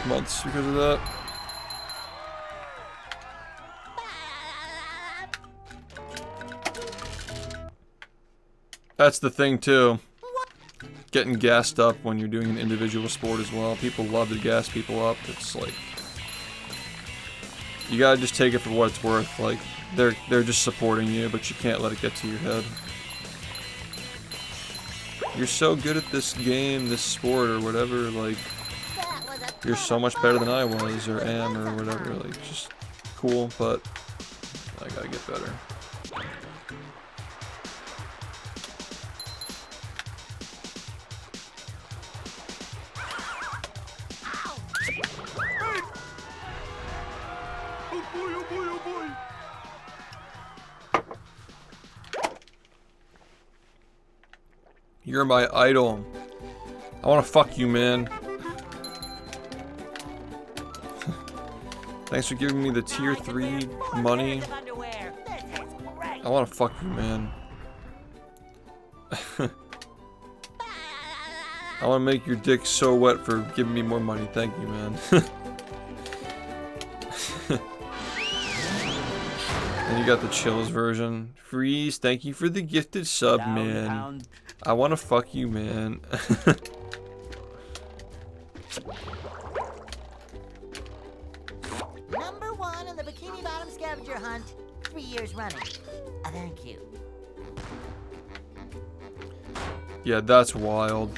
months because of that. That's the thing too. Getting gassed up when you're doing an individual sport as well. People love to gas people up. It's like, you gotta just take it for what it's worth. Like, they're just supporting you, but you can't let it get to your head. You're so good at this game, this sport, or whatever, like, you're so much better than I was, or am, or whatever, like, just cool, but I gotta get better. You're my idol. I wanna fuck you, man. Thanks for giving me the tier 3 money. I wanna fuck you, man. I wanna make your dick so wet for giving me more money. Thank you, man. And you got the chills version. Freeze, thank you for the gifted sub, man. I wanna fuck you, man. Number 1 on the Bikini Bottom scavenger hunt, 3 years running. Thank you. Yeah, that's wild.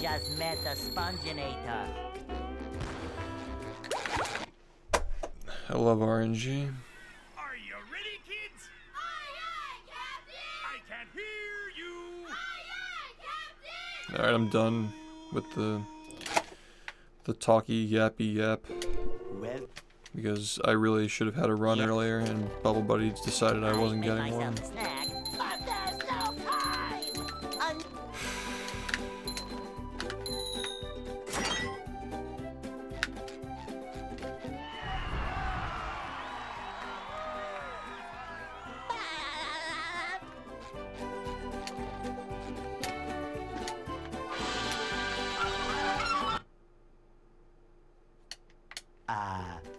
Just met the Sponginator. I love RNG. Are you ready, kids? Aye, aye, Captain! I can't hear you. Aye, aye, Captain! Alright, I'm done with the talky yappy yap. Well, Because I really should have had a run earlier, and Bubble Buddies decided I wasn't getting one. Snack, but there's no time.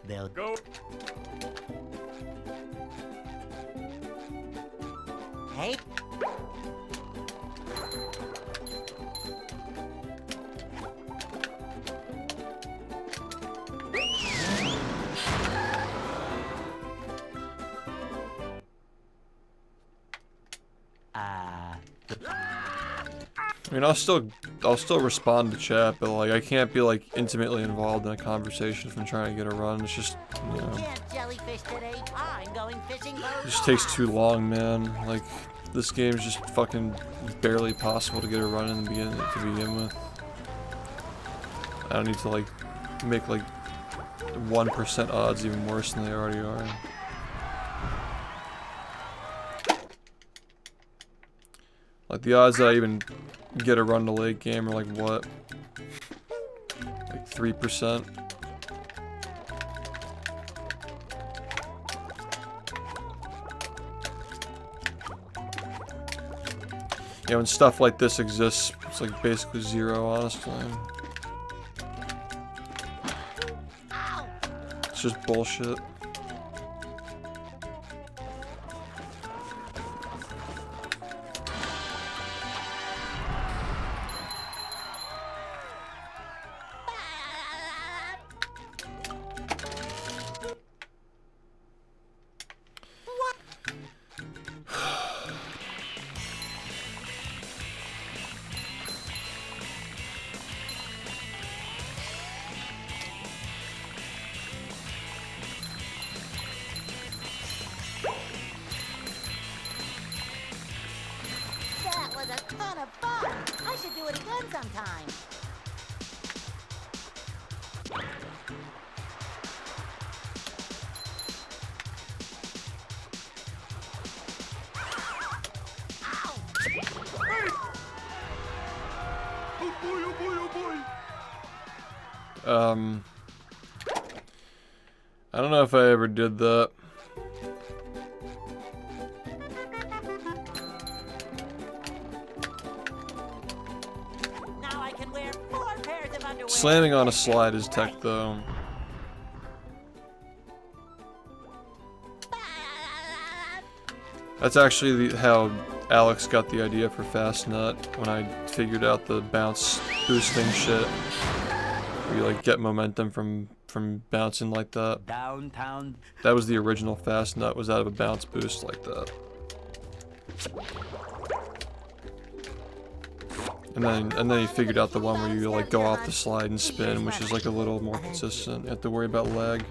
They'll Go. Hey. I mean, I'll still respond to chat, but like I can't be like intimately involved in a conversation if I'm trying to get a run. It's just, you know, Can't jellyfish today. I'm going fishing. it just takes too long, man. Like, this game's just fucking barely possible to get a run in the beginning to begin with. I don't need to like make like 1% odds even worse than they already are. Like, the odds that I even get a run to late game are like what? Like 3%. Yeah, when stuff like this exists, it's like basically zero, honestly. It's just bullshit. That was a ton of fun. I should do it again sometime. Oh boy, oh boy, oh boy. I don't know if I ever did that. Slamming on a slide is tech though. That's actually how Alex got the idea for Fast Nut when I figured out the bounce boosting shit. Where you like get momentum from bouncing like that. Downtown. That was the original Fast Nut, was out of a bounce boost like that. And then he figured out the one where you like go off the slide and spin, which is like a little more consistent. You have to worry about lag.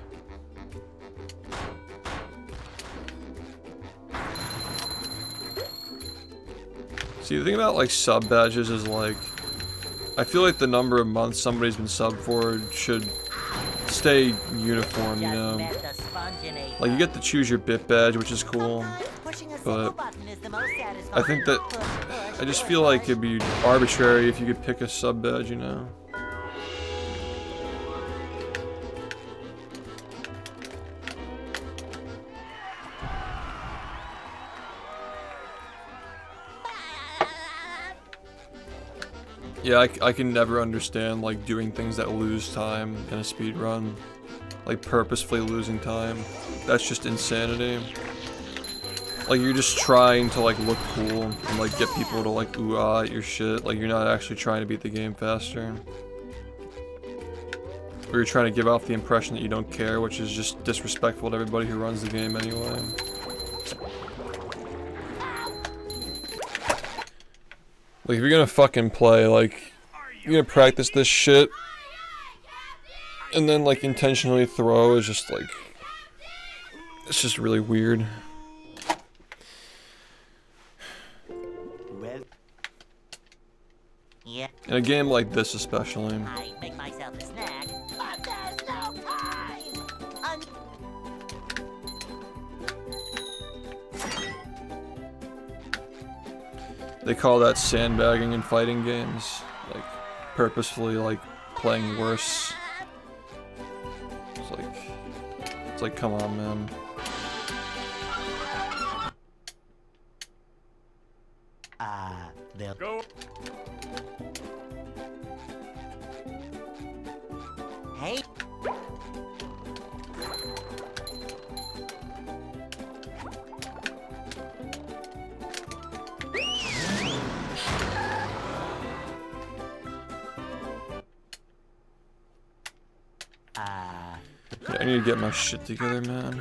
See, the thing about like sub badges is like, I feel like the number of months somebody's been subbed for should stay uniform, you know? Like you get to choose your bit badge, which is cool, but I think that, I just feel like it'd be arbitrary if you could pick a sub badge, you know? Yeah, I can never understand like doing things that lose time in a speed run, like purposefully losing time. That's just insanity. Like you're just trying to like look cool and like get people to like ooh ah at your shit. Like you're not actually trying to beat the game faster. Or you're trying to give off the impression that you don't care, which is just disrespectful to everybody who runs the game anyway. Like, if you're gonna fucking play, like, you're gonna practice this shit, and then, like, intentionally throw is just, like, it's just really weird. Well, Yeah. In a game like this, especially. I make myself a snack, but there's no time. They call that sandbagging in fighting games. Like, purposefully, like, playing worse. It's like, come on, man. they'll Go. Hey. Yeah, I need to get my shit together, man.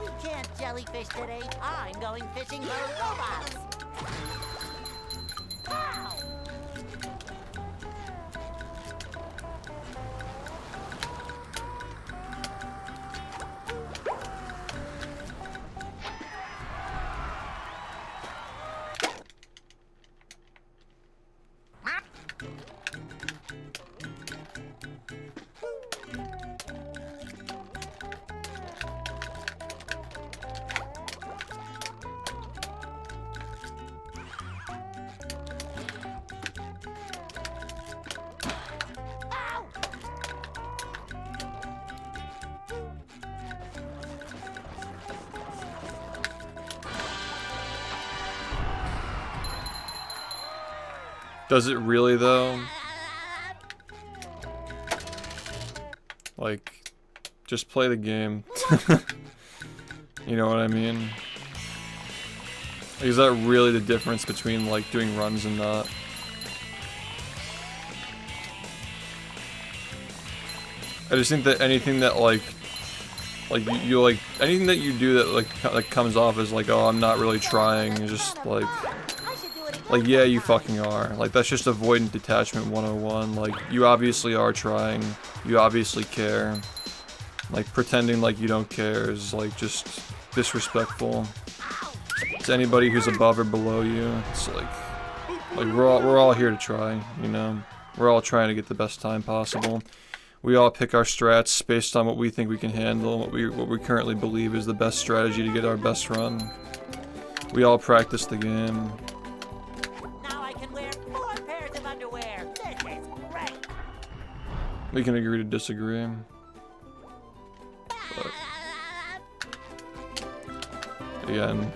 We can't jellyfish today. I'm going fishing for robots. Wow. Does it really, though? Like, just play the game. You know what I mean? Is that really the difference between, like, doing runs and not? I just think that anything that, like you like, anything that you do that, like comes off as, like, oh, I'm not really trying, is just, like, yeah, you fucking are. Like, that's just avoidant detachment 101. Like, you obviously are trying. You obviously care. Like, pretending like you don't care is, like, just disrespectful to anybody who's above or below you. It's like we're all here to try, you know? We're all trying to get the best time possible. We all pick our strats based on what we think we can handle, what we currently believe is the best strategy to get our best run. We all practice the game. We can agree to disagree. But again,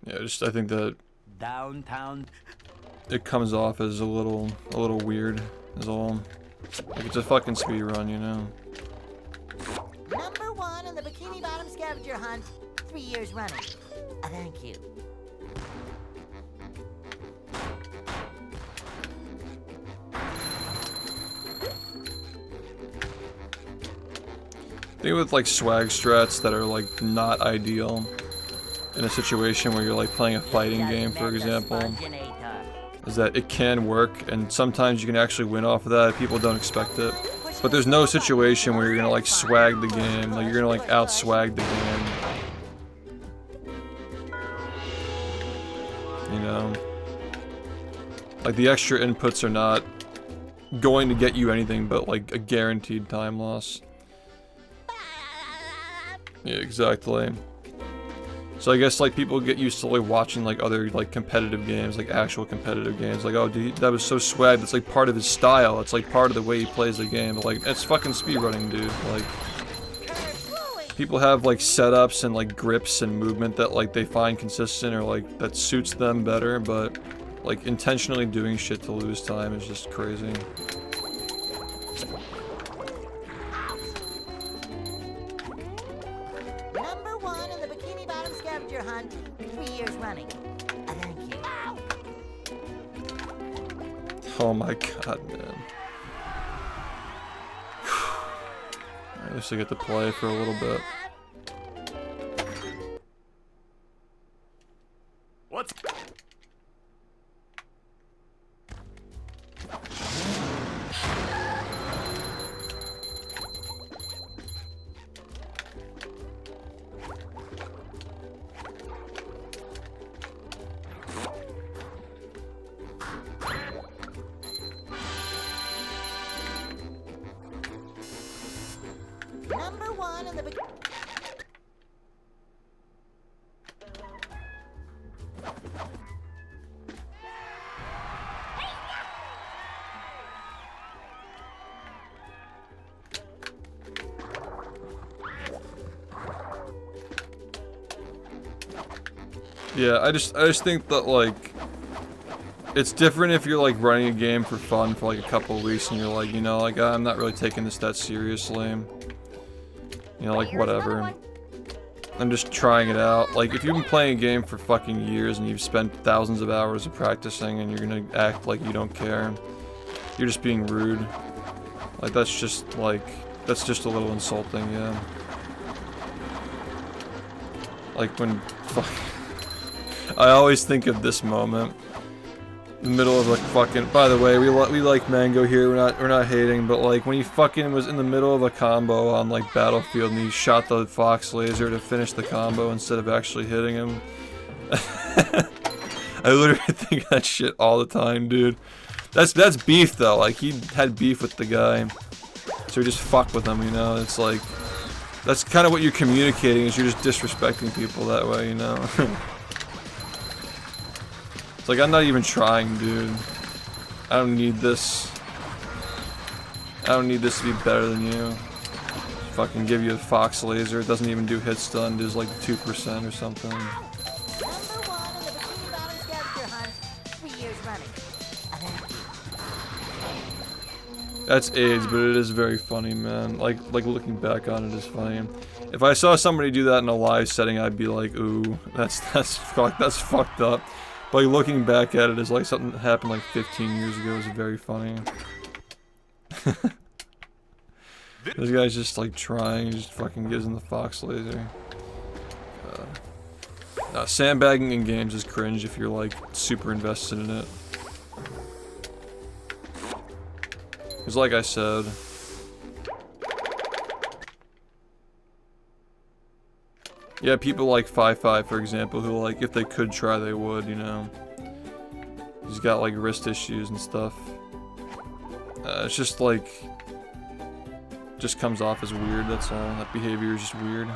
Yeah, just I think that Downtown. it comes off as a little weird is all. Like it's a fucking speed run, you know. Number 1 in the Bikini Bottom scavenger hunt, 3 years running. Thank you. I think with like swag strats that are like not ideal in a situation where you're like playing a fighting game, for example, is that it can work and sometimes you can actually win off of that. People don't expect it. But there's no situation where you're gonna like swag the game, like you're gonna like out swag the game. You know? Like the extra inputs are not going to get you anything but like a guaranteed time loss. Yeah, exactly. So I guess like people get used to like watching like other like competitive games, like actual competitive games, like, oh dude, that was so swag, that's like part of his style, it's like part of the way he plays the game, but like it's fucking speedrunning, dude. Like people have like setups and like grips and movement that like they find consistent or like that suits them better, but like intentionally doing shit to lose time is just crazy. Number 1 in the Bikini Bottom scavenger hunt, 3 years running. Thank you. Oh my god, man. At least I get to play for a little bit. What's Number 1 in the Bikini... Yeah, I just think that like it's different if you're like running a game for fun for like a couple of weeks and you're like, you know, like I'm not really taking this that seriously. You know, like whatever. I'm just trying it out. Like if you've been playing a game for fucking years and you've spent thousands of hours of practicing and you're gonna act like you don't care, you're just being rude. Like that's just a little insulting, yeah. Like when I always think of this moment. In the middle of like fucking, by the way, we like Mango here, we're not hating, but like when he fucking was in the middle of a combo on like Battlefield and he shot the Fox laser to finish the combo instead of actually hitting him. I literally think of that shit all the time, dude. That's beef though, like he had beef with the guy. So he just fucked with him, you know, it's like, that's kind of what you're communicating, is you're just disrespecting people that way, you know. It's like, I'm not even trying, dude. I don't need this. I don't need this to be better than you. Fucking give you a Fox laser, it doesn't even do hit stun, it does like 2% or something. Number 1 in the Bikini Bottom scavenger hunt, 3 years running. Thank you. That's AIDS, but it is very funny, man. Like looking back on it is funny. If I saw somebody do that in a live setting, I'd be like, ooh, that's fucked up. But like, looking back at it is like something that happened like 15 years ago. Is very funny. This guy's just like trying, he just fucking gives him the Fox laser. Sandbagging in games is cringe if you're like super invested in it. Because like I said, yeah, people like 5-5 for example, who like if they could try they would, you know. He's got like wrist issues and stuff. It's just like, just comes off as weird, that's all. That behavior is just weird.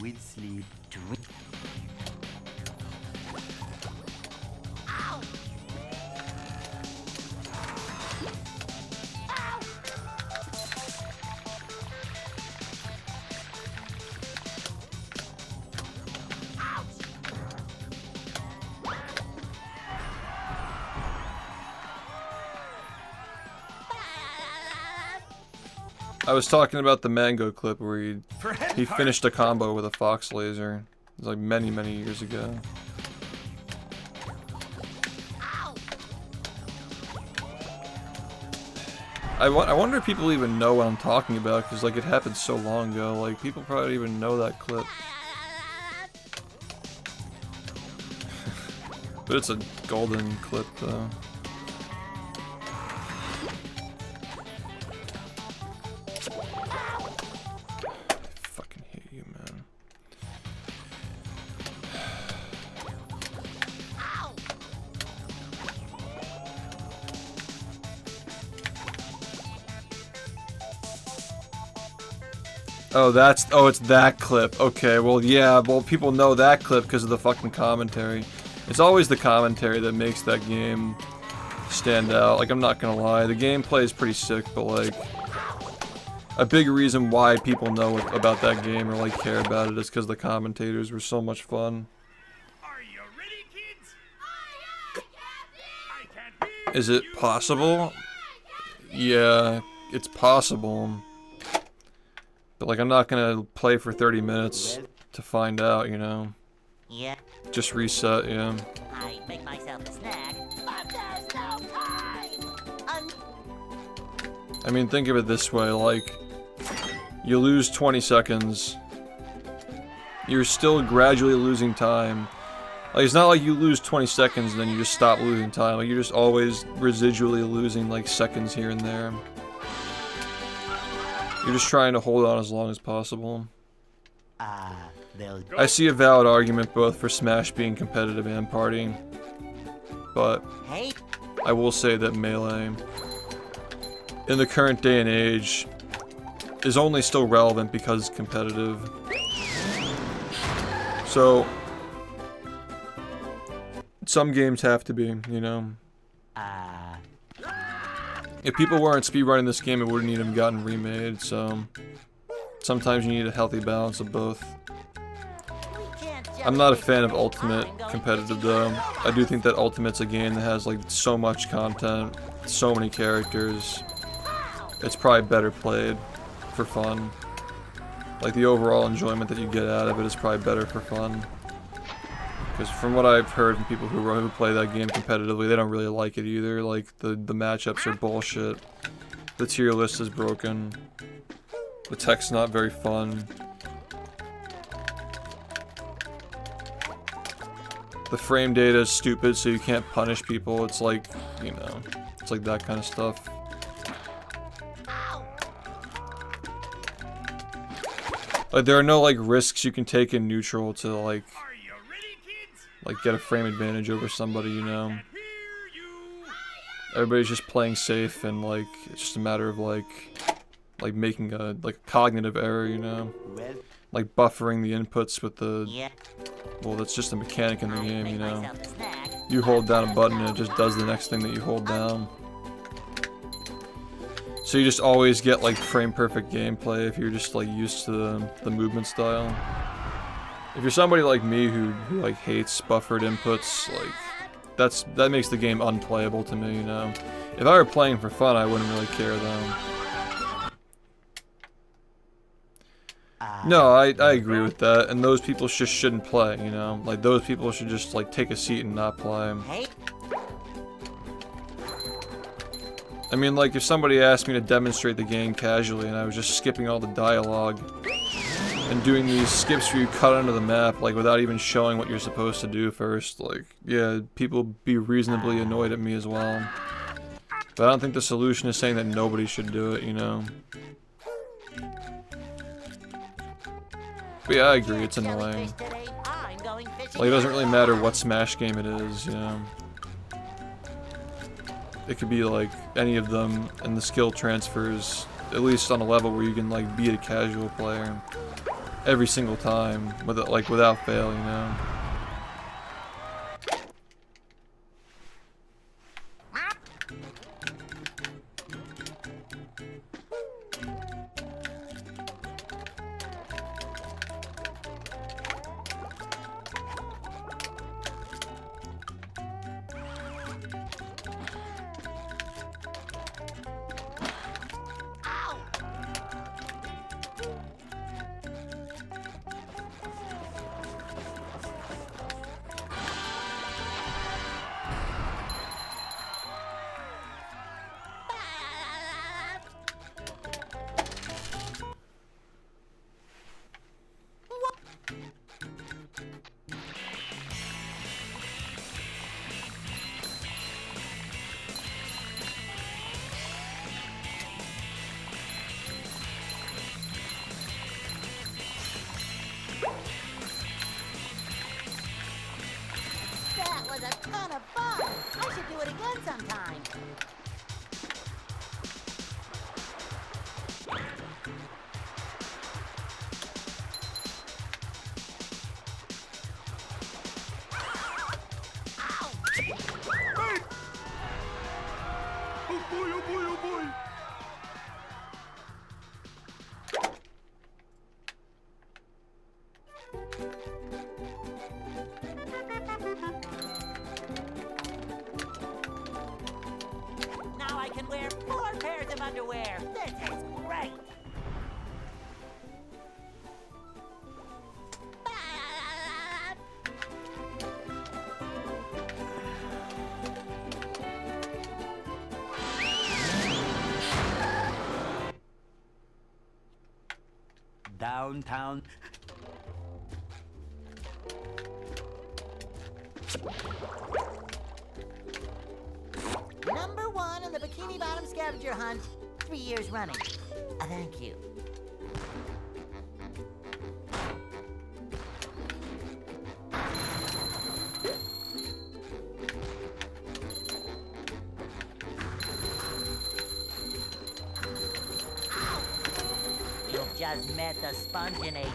With sleep, drink. I was talking about the Mango clip where he finished a combo with a fox laser. It was like many, many years ago. I wonder if people even know what I'm talking about, because like it happened so long ago. Like people probably don't even know that clip. But it's a golden clip though. Fucking hate you, man. Oh, it's that clip. Okay, well, yeah, well, people know that clip because of the fucking commentary. It's always the commentary that makes that game stand out. Like, I'm not gonna lie, the gameplay is pretty sick, but like, a big reason why people know about that game or like care about it is because the commentators were so much fun. Are you ready, kids? I can't hear Is it possible? Yeah, it's possible. But like, I'm not gonna play for 30 minutes to find out, you know? Yeah, Just reset, yeah. I make myself a snack, but there's no time. I mean, think of it this way, like, you lose 20 seconds, you're still gradually losing time. Like, it's not like you lose 20 seconds and then you just stop losing time, like, you're just always residually losing, like, seconds here and there. You're just trying to hold on as long as possible. I see a valid argument both for Smash being competitive and partying, but Hey, I will say that Melee, in the current day and age, is only still relevant because it's competitive. So, some games have to be, you know? If people weren't speedrunning this game, it wouldn't even have gotten remade, so sometimes you need a healthy balance of both. I'm not a fan of Ultimate competitive though. I do think that Ultimate's a game that has like so much content, so many characters. It's probably better played for fun. Like the overall enjoyment that you get out of it is probably better for fun. Because from what I've heard from people who play that game competitively, they don't really like it either. Like, the matchups are bullshit. The tier list is broken. The tech's not very fun. The frame data is stupid, so you can't punish people. It's like, you know, it's like that kind of stuff. Like, there are no, like, risks you can take in neutral to, like, get a frame advantage over somebody, you know? Everybody's just playing safe and, like, it's just a matter of, like making a, like, cognitive error, you know? Like, buffering the inputs with the... Well, that's just a mechanic in the game, you know? You hold down a button and it just does the next thing that you hold down. So you just always get, like, frame-perfect gameplay if you're just, like, used to the movement style. If you're somebody like me who like hates buffered inputs, like that makes the game unplayable to me, you know. If I were playing for fun, I wouldn't really care though. No, I agree with that, and those people just shouldn't play, you know. Like those people should just like take a seat and not play. I mean, like if somebody asked me to demonstrate the game casually and I was just skipping all the dialogue and doing these skips where you cut onto the map, like, without even showing what you're supposed to do first, like, yeah, people be reasonably annoyed at me as well. But I don't think the solution is saying that nobody should do it, you know? But yeah, I agree, it's annoying. Like, it doesn't really matter what Smash game it is, you know? it could be like any of them, and the skill transfers at least on a level where you can like beat a casual player every single time with it, like without fail, you know. That was a ton of fun. I should do it again sometime. Oh boy, oh boy, oh boy. Now I can wear 4 pairs of underwear. This is great. Downtown. Number 1 in the Bikini Bottom scavenger hunt, 3 years running. Thank you. You've just met the Sponginator.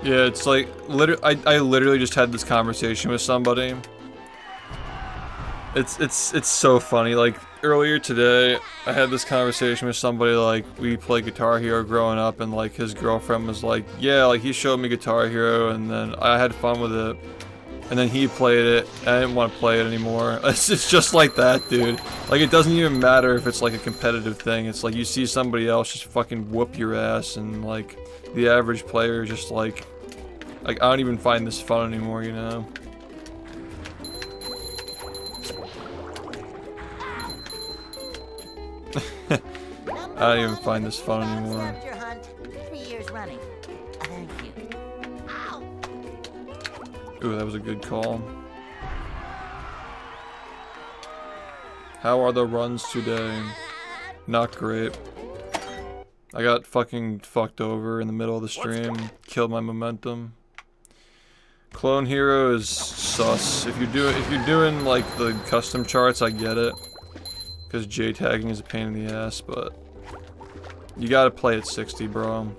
Yeah, it's like I literally just had this conversation with somebody. It's so funny. Like earlier today, I had this conversation with somebody. Like we played Guitar Hero growing up, and like his girlfriend was like, "Yeah, like he showed me Guitar Hero, and then I had fun with it, and then he played it, and I didn't want to play it anymore." It's just like that, dude. Like it doesn't even matter if it's like a competitive thing. It's like you see somebody else just fucking whoop your ass, and like the average player just like I don't even find this fun anymore, you know? I don't even find this fun anymore. Scavenger hunt, 3 years running. Thank you. Ow! Ooh, that was a good call. How are the runs today? Not great. I got fucking fucked over in the middle of the stream. Killed my momentum. Clone Hero is sus. If you're doing like the custom charts, I get it. Because J tagging is a pain in the ass, but you gotta play at 60, bro.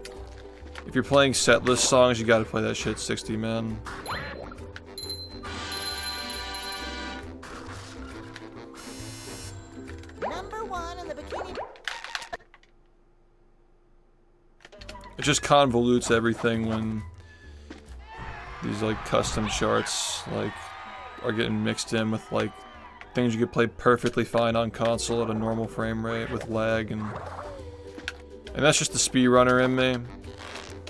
If you're playing setlist songs, you gotta play that shit 60, man. Number 1 in the Bikini. It just convolutes everything when these like custom charts like are getting mixed in with like things you could play perfectly fine on console at a normal frame rate with lag, and that's just the speedrunner in me.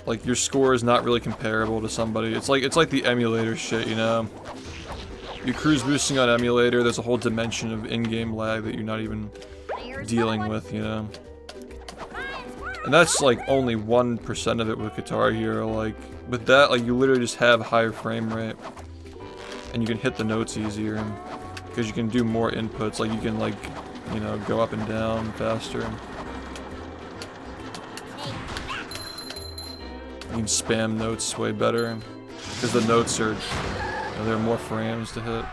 Like your score is not really comparable to somebody. It's like the emulator shit, you know. You cruise boosting on emulator, there's a whole dimension of in-game lag that you're not even dealing with, you know. And that's like only 1% of it with Guitar Hero. Like with that, like you literally just have higher frame rate, and you can hit the notes easier because you can do more inputs. Like you can like, you know, go up and down faster. You can spam notes way better because the notes are, there are more frames to hit.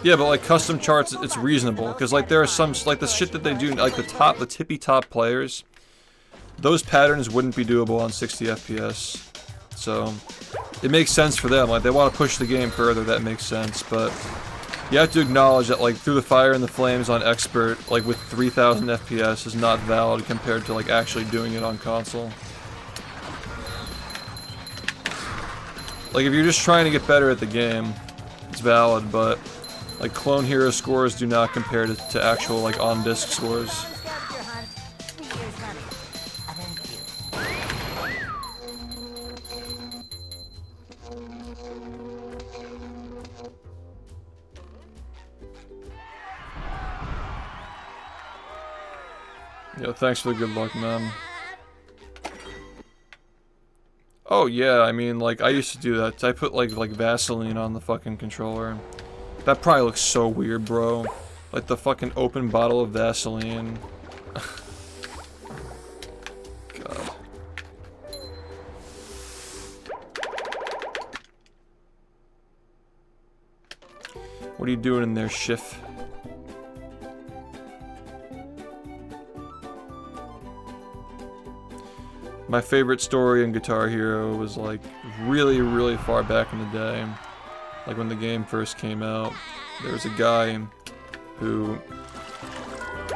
Yeah, but like custom charts, it's reasonable because like there are some like the shit that they do, like the tippy top players. Those patterns wouldn't be doable on 60 FPS. So it makes sense for them. Like they want to push the game further. That makes sense, but you have to acknowledge that like Through the Fire and the Flames on expert, like with 3000 FPS, is not valid compared to like actually doing it on console. Like if you're just trying to get better at the game, it's valid, but like clone hero scores do not compare to actual like on disc scores. Scavenger hunt, 3 years running. Thank you. Yeah, thanks for the good luck, man. Oh yeah, I mean like I used to do that. I put like Vaseline on the fucking controller. That probably looks so weird, bro. Like the fucking open bottle of Vaseline. God. What are you doing in there, SHiFT? My favorite story in Guitar Hero was like really, really far back in the day. Like when the game first came out, there was a guy who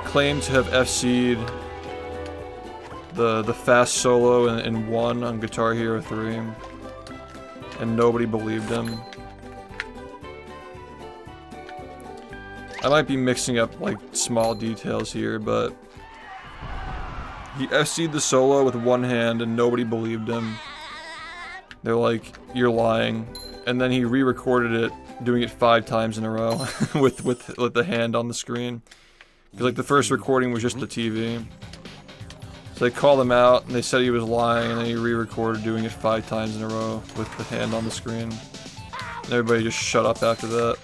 claimed to have FC'd the fast solo in 1 on Guitar Hero 3, and nobody believed him. I might be mixing up like small details here, but he FC'd the solo with 1 hand and nobody believed him. They're like, you're lying. And then he re-recorded it, doing it 5 times in a row with the hand on the screen. Because like the first recording was just the TV. So they called him out and they said he was lying, and then he re-recorded doing it 5 times in a row with the hand on the screen. And everybody just shut up after that.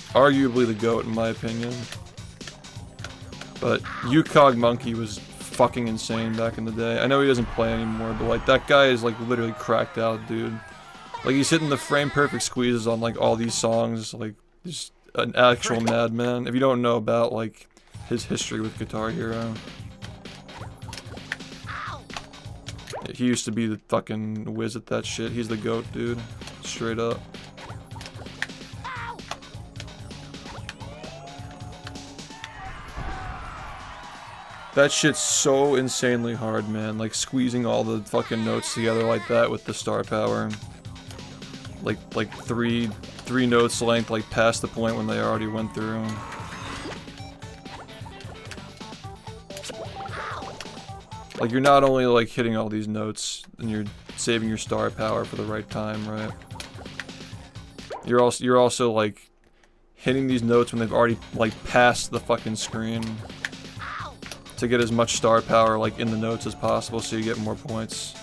Arguably the GOAT in my opinion. But UCog Monkey was fucking insane back in the day. I know he doesn't play anymore, but like that guy is like literally cracked out, dude. Like he's hitting the frame perfect squeezes on like all these songs, like just an actual madman. If you don't know about like his history with Guitar Hero, he used to be the fucking whiz at that shit. He's the GOAT, dude. Straight up. That shit's so insanely hard, man. Like squeezing all the fucking notes together like that with the star power. Like three notes length, like past the point when they already went through. Like you're not only like hitting all these notes and you're saving your star power for the right time, right? You're also like hitting these notes when they've already like passed the fucking screen to get as much star power like in the notes as possible so you get more points.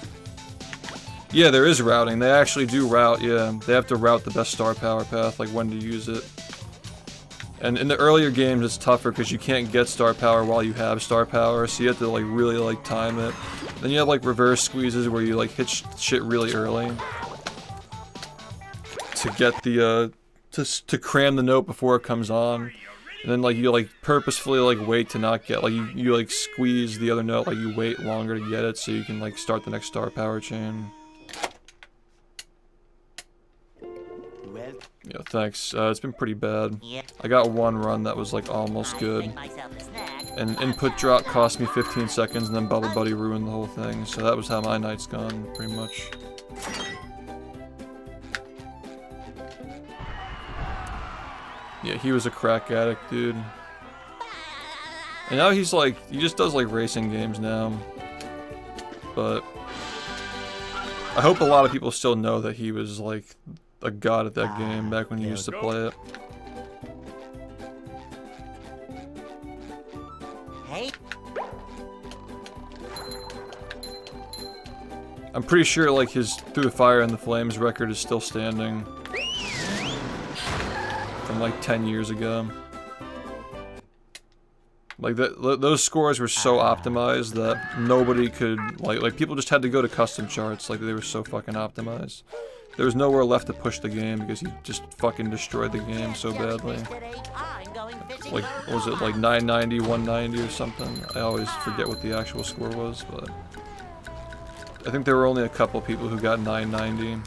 Yeah, there is routing. They actually do route, yeah. They have to route the best star power path, like when to use it. And in the earlier games it's tougher because you can't get star power while you have star power, so you have to like really like time it. Then you have like reverse squeezes where you like hit shit really early to get the to cram the note before it comes on. And then like you like purposefully like wait to not get, like you like squeeze the other note, like you wait longer to get it so you can like start the next star power chain. Yeah, thanks. It's been pretty bad. I got 1 run that was like almost good. And input drop cost me 15 seconds and then Bubble Buddy ruined the whole thing. So that was how my night's gone, pretty much. Yeah, he was a crack addict, dude. And now he's like, he just does like racing games now. But I hope a lot of people still know that he was like a god at that game back when he used to play it. Hey. I'm pretty sure like his Through the Fire and the Flames record is still standing. From like 10 years ago. Like those scores were so optimized that nobody could like people just had to go to custom charts. Like they were so fucking optimized. There was nowhere left to push the game because he just fucking destroyed the game so badly. Like what was it, like 990, 190 or something? I always forget what the actual score was, but I think there were only a couple people who got 990.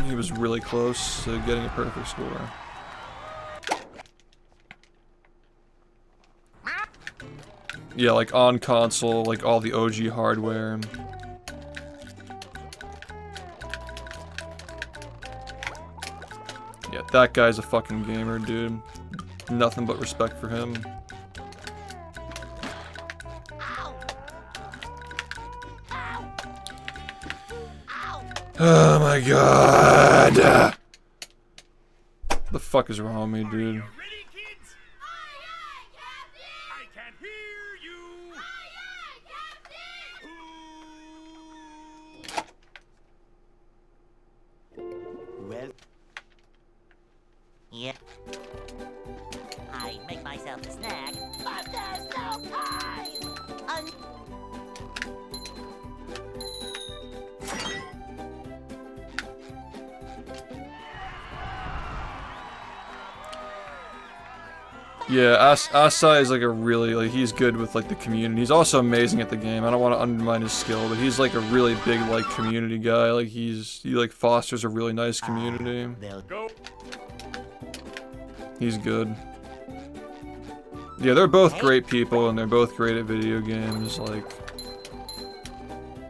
He was really close to getting a perfect score. Yeah, like on console, like all the OG hardware. Yeah, that guy's a fucking gamer, dude. Nothing but respect for him. Oh my god! The fuck is wrong with me, dude? Ready, kids? I can't hear you. Well, Yeah. I make myself a snack, but there's no time! Yeah, Asai is like a really, like, he's good with like the community. He's also amazing at the game. I don't want to undermine his skill, but he's like a really big like community guy. Like he like fosters a really nice community. Go. He's good. Yeah, they're both great people and they're both great at video games. Like,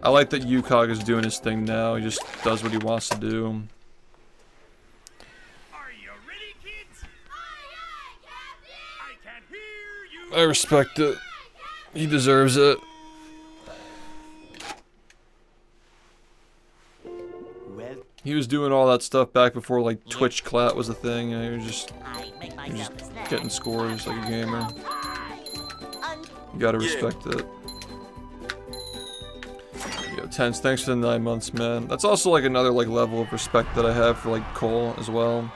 I like that Yukog is doing his thing now. He just does what he wants to do. Are you ready, kids? I can't hear you. I respect it. He deserves it. well, He was doing all that stuff back before like Twitch clout was a thing, and he was just getting scores like a gamer. You gotta respect it. Yo, Tense, thanks for the 9 months, man. That's also like another like level of respect that I have for like Cole as well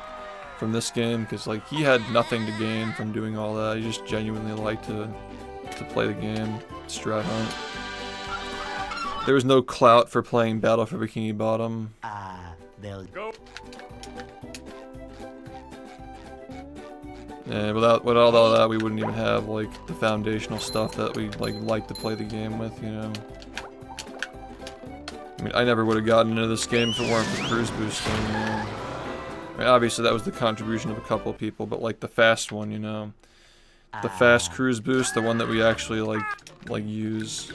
from this game, because like he had nothing to gain from doing all that. He just genuinely liked to play the game, strat hunt. There was no clout for playing Battle for Bikini Bottom. they'll Go. And without all that, we wouldn't even have like the foundational stuff that we like to play the game with, you know. I mean, I never would have gotten into this game if it weren't for cruise boosting. You know? I mean, obviously, that was the contribution of a couple of people, but like the fast one, you know, the fast cruise boost, the one that we actually like use.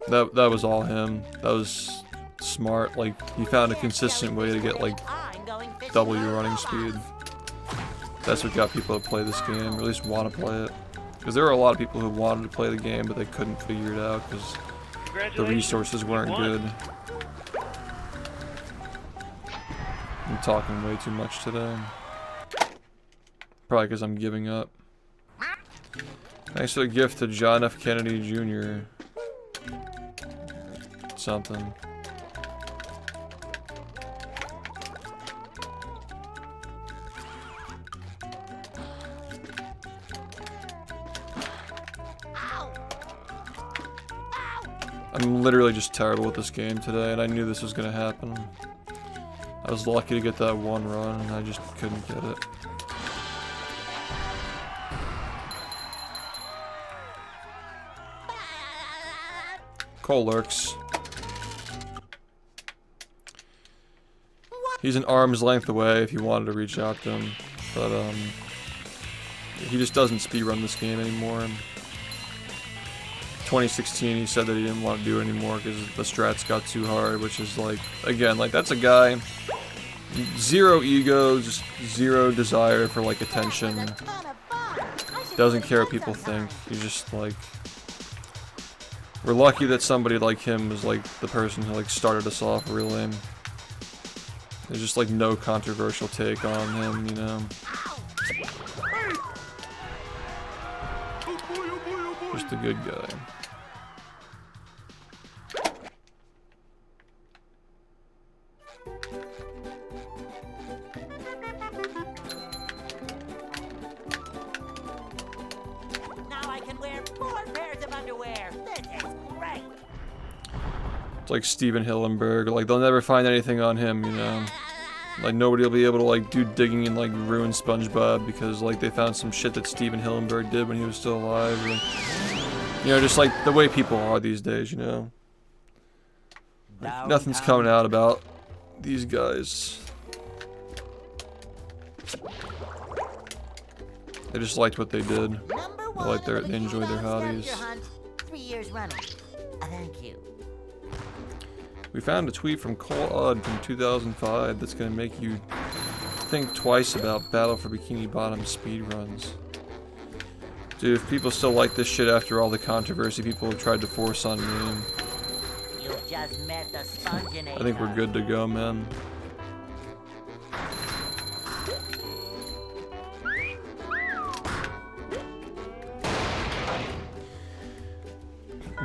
That was all him. That was smart. Like he found a consistent way to get like double your running speed. That's what got people to play this game, or at least want to play it. Because there were a lot of people who wanted to play the game, but they couldn't figure it out because the resources weren't good. I'm talking way too much today. Probably because I'm giving up. Thanks for the gift to John F. Kennedy Jr. Something. I'm literally just terrible with this game today, and I knew this was gonna happen. I was lucky to get that one run, and I just couldn't get it. Cole lurks. He's an arm's length away if you wanted to reach out to him, but he just doesn't speedrun this game anymore. 2016 he said that he didn't want to do it anymore because the strats got too hard, which is like, again, like that's a guy, zero ego, just zero desire for like attention, doesn't care what people think. He's just like, we're lucky that somebody like him was like the person who like started us off, really. There's just like no controversial take on him, you know. Just a good guy. and wear 4 pairs of underwear. This is great. It's like Steven Hillenberg. Like, they'll never find anything on him, you know? Like, nobody will be able to, like, do digging and, like, ruin SpongeBob because, like, they found some shit that Steven Hillenberg did when he was still alive. Or, you know, just, like, the way people are these days, you know? Like, nothing's coming out about these guys. They just liked what they did. They enjoyed their hobbies. 3 years running. Thank you. We found a tweet from Cole Odd from 2005 that's gonna make you think twice about Battle for Bikini Bottom speedruns. Dude, if people still like this shit after all the controversy people have tried to force on me, You just met the Sponginator. I think we're good to go, man.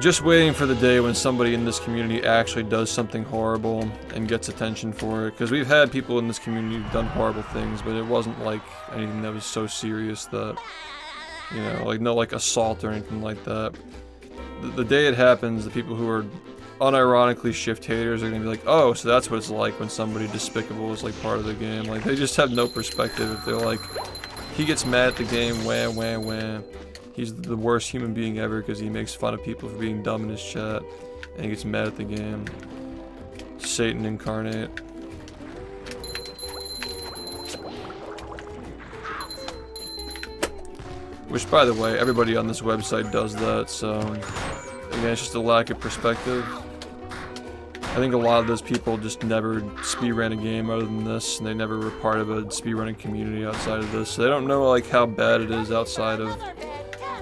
Just waiting for the day when somebody in this community actually does something horrible and gets attention for it. Because we've had people in this community who've done horrible things, but it wasn't like anything that was so serious that, you know, like no like assault or anything like that. The day it happens, the people who are unironically SHiFT haters are gonna be like, oh, so that's what it's like when somebody despicable is like part of the game. Like, they just have no perspective. If they're like, he gets mad at the game, wah wah wah. He's the worst human being ever because he makes fun of people for being dumb in his chat, and he gets mad at the game. Satan incarnate. Which, by the way, everybody on this website does that, so again, it's just a lack of perspective. I think a lot of those people just never speedran a game other than this, and they never were part of a speedrunning community outside of this, so they don't know like how bad it is outside of,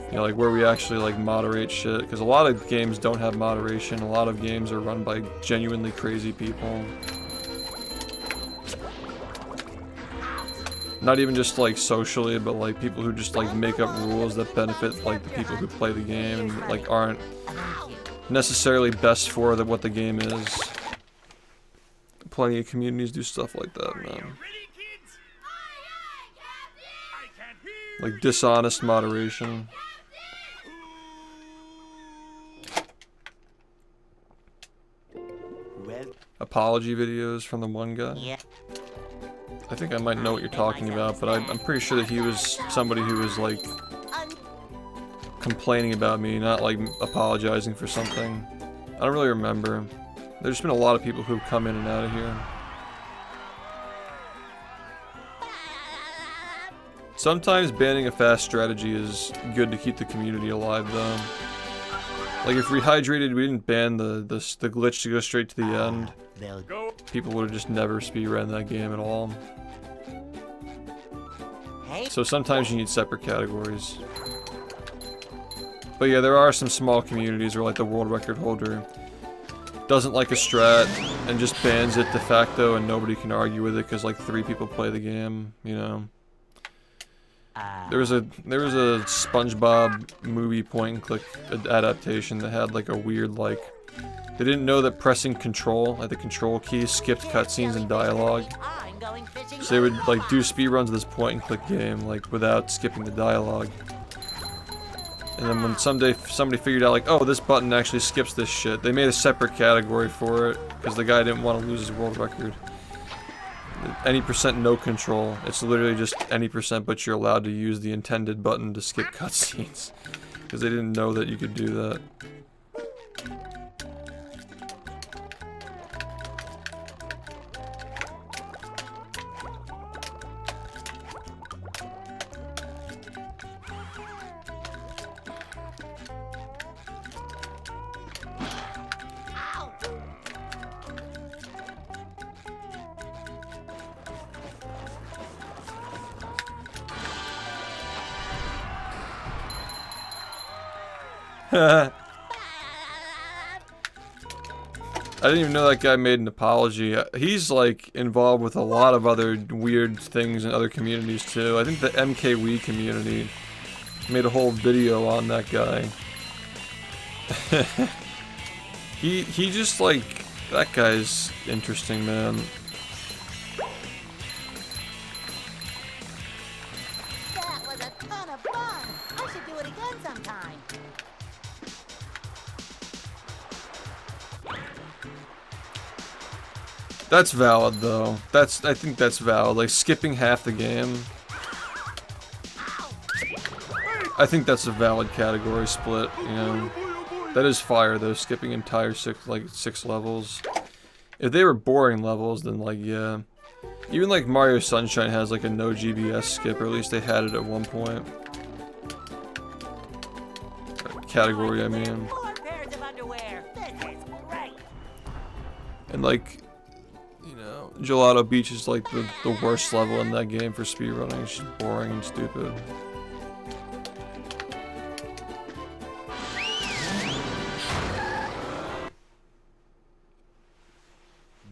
you know, like where we actually like moderate shit, because a lot of games don't have moderation. A lot of games are run by genuinely crazy people. Not even just like socially, but like people who just like make up rules that benefit like the people who play the game and like aren't necessarily best for what the game is. Plenty of communities do stuff like that, man. Like dishonest moderation. Apology videos from the one guy. Yeah. I think I might know what you're talking about, but I'm pretty sure that he was somebody who was like complaining about me, not like apologizing for something. I don't really remember. There's been a lot of people who've come in and out of here. Sometimes banning a fast strategy is good to keep the community alive, though. Like if Rehydrated, we didn't ban the glitch to go straight to the end, people would have just never speedrun that game at all. So sometimes you need separate categories. But yeah, there are some small communities where like the world record holder doesn't like a strat and just bans it de facto and nobody can argue with it because like 3 people play the game, you know. There was a SpongeBob movie point and click adaptation that had like a weird like, they didn't know that pressing control, like the control key, skipped cutscenes and dialogue. So they would like do speedruns of this point and click game like without skipping the dialogue. And then when someday somebody figured out like, oh, this button actually skips this shit, they made a separate category for it because the guy didn't want to lose his world record. Any percent no control. It's literally just any percent, but you're allowed to use the intended button to skip cutscenes. Because they didn't know that you could do that. I didn't even know that guy made an apology. He's like involved with a lot of other weird things in other communities too. I think the MKWe community made a whole video on that guy. he just like, that guy's interesting, man. That was a ton of fun. I should do it again sometime. That's valid though. I think that's valid. Like skipping half the game. I think that's a valid category split, you know. That is fire though, skipping entire six levels. If they were boring levels, then like yeah. Even like Mario Sunshine has like a no GBS skip, or at least they had it at one point. Category, I mean. 4 pairs of underwear. This is great. And like, you know, Gelato Beach is like the worst level in that game for speedrunning. It's just boring and stupid.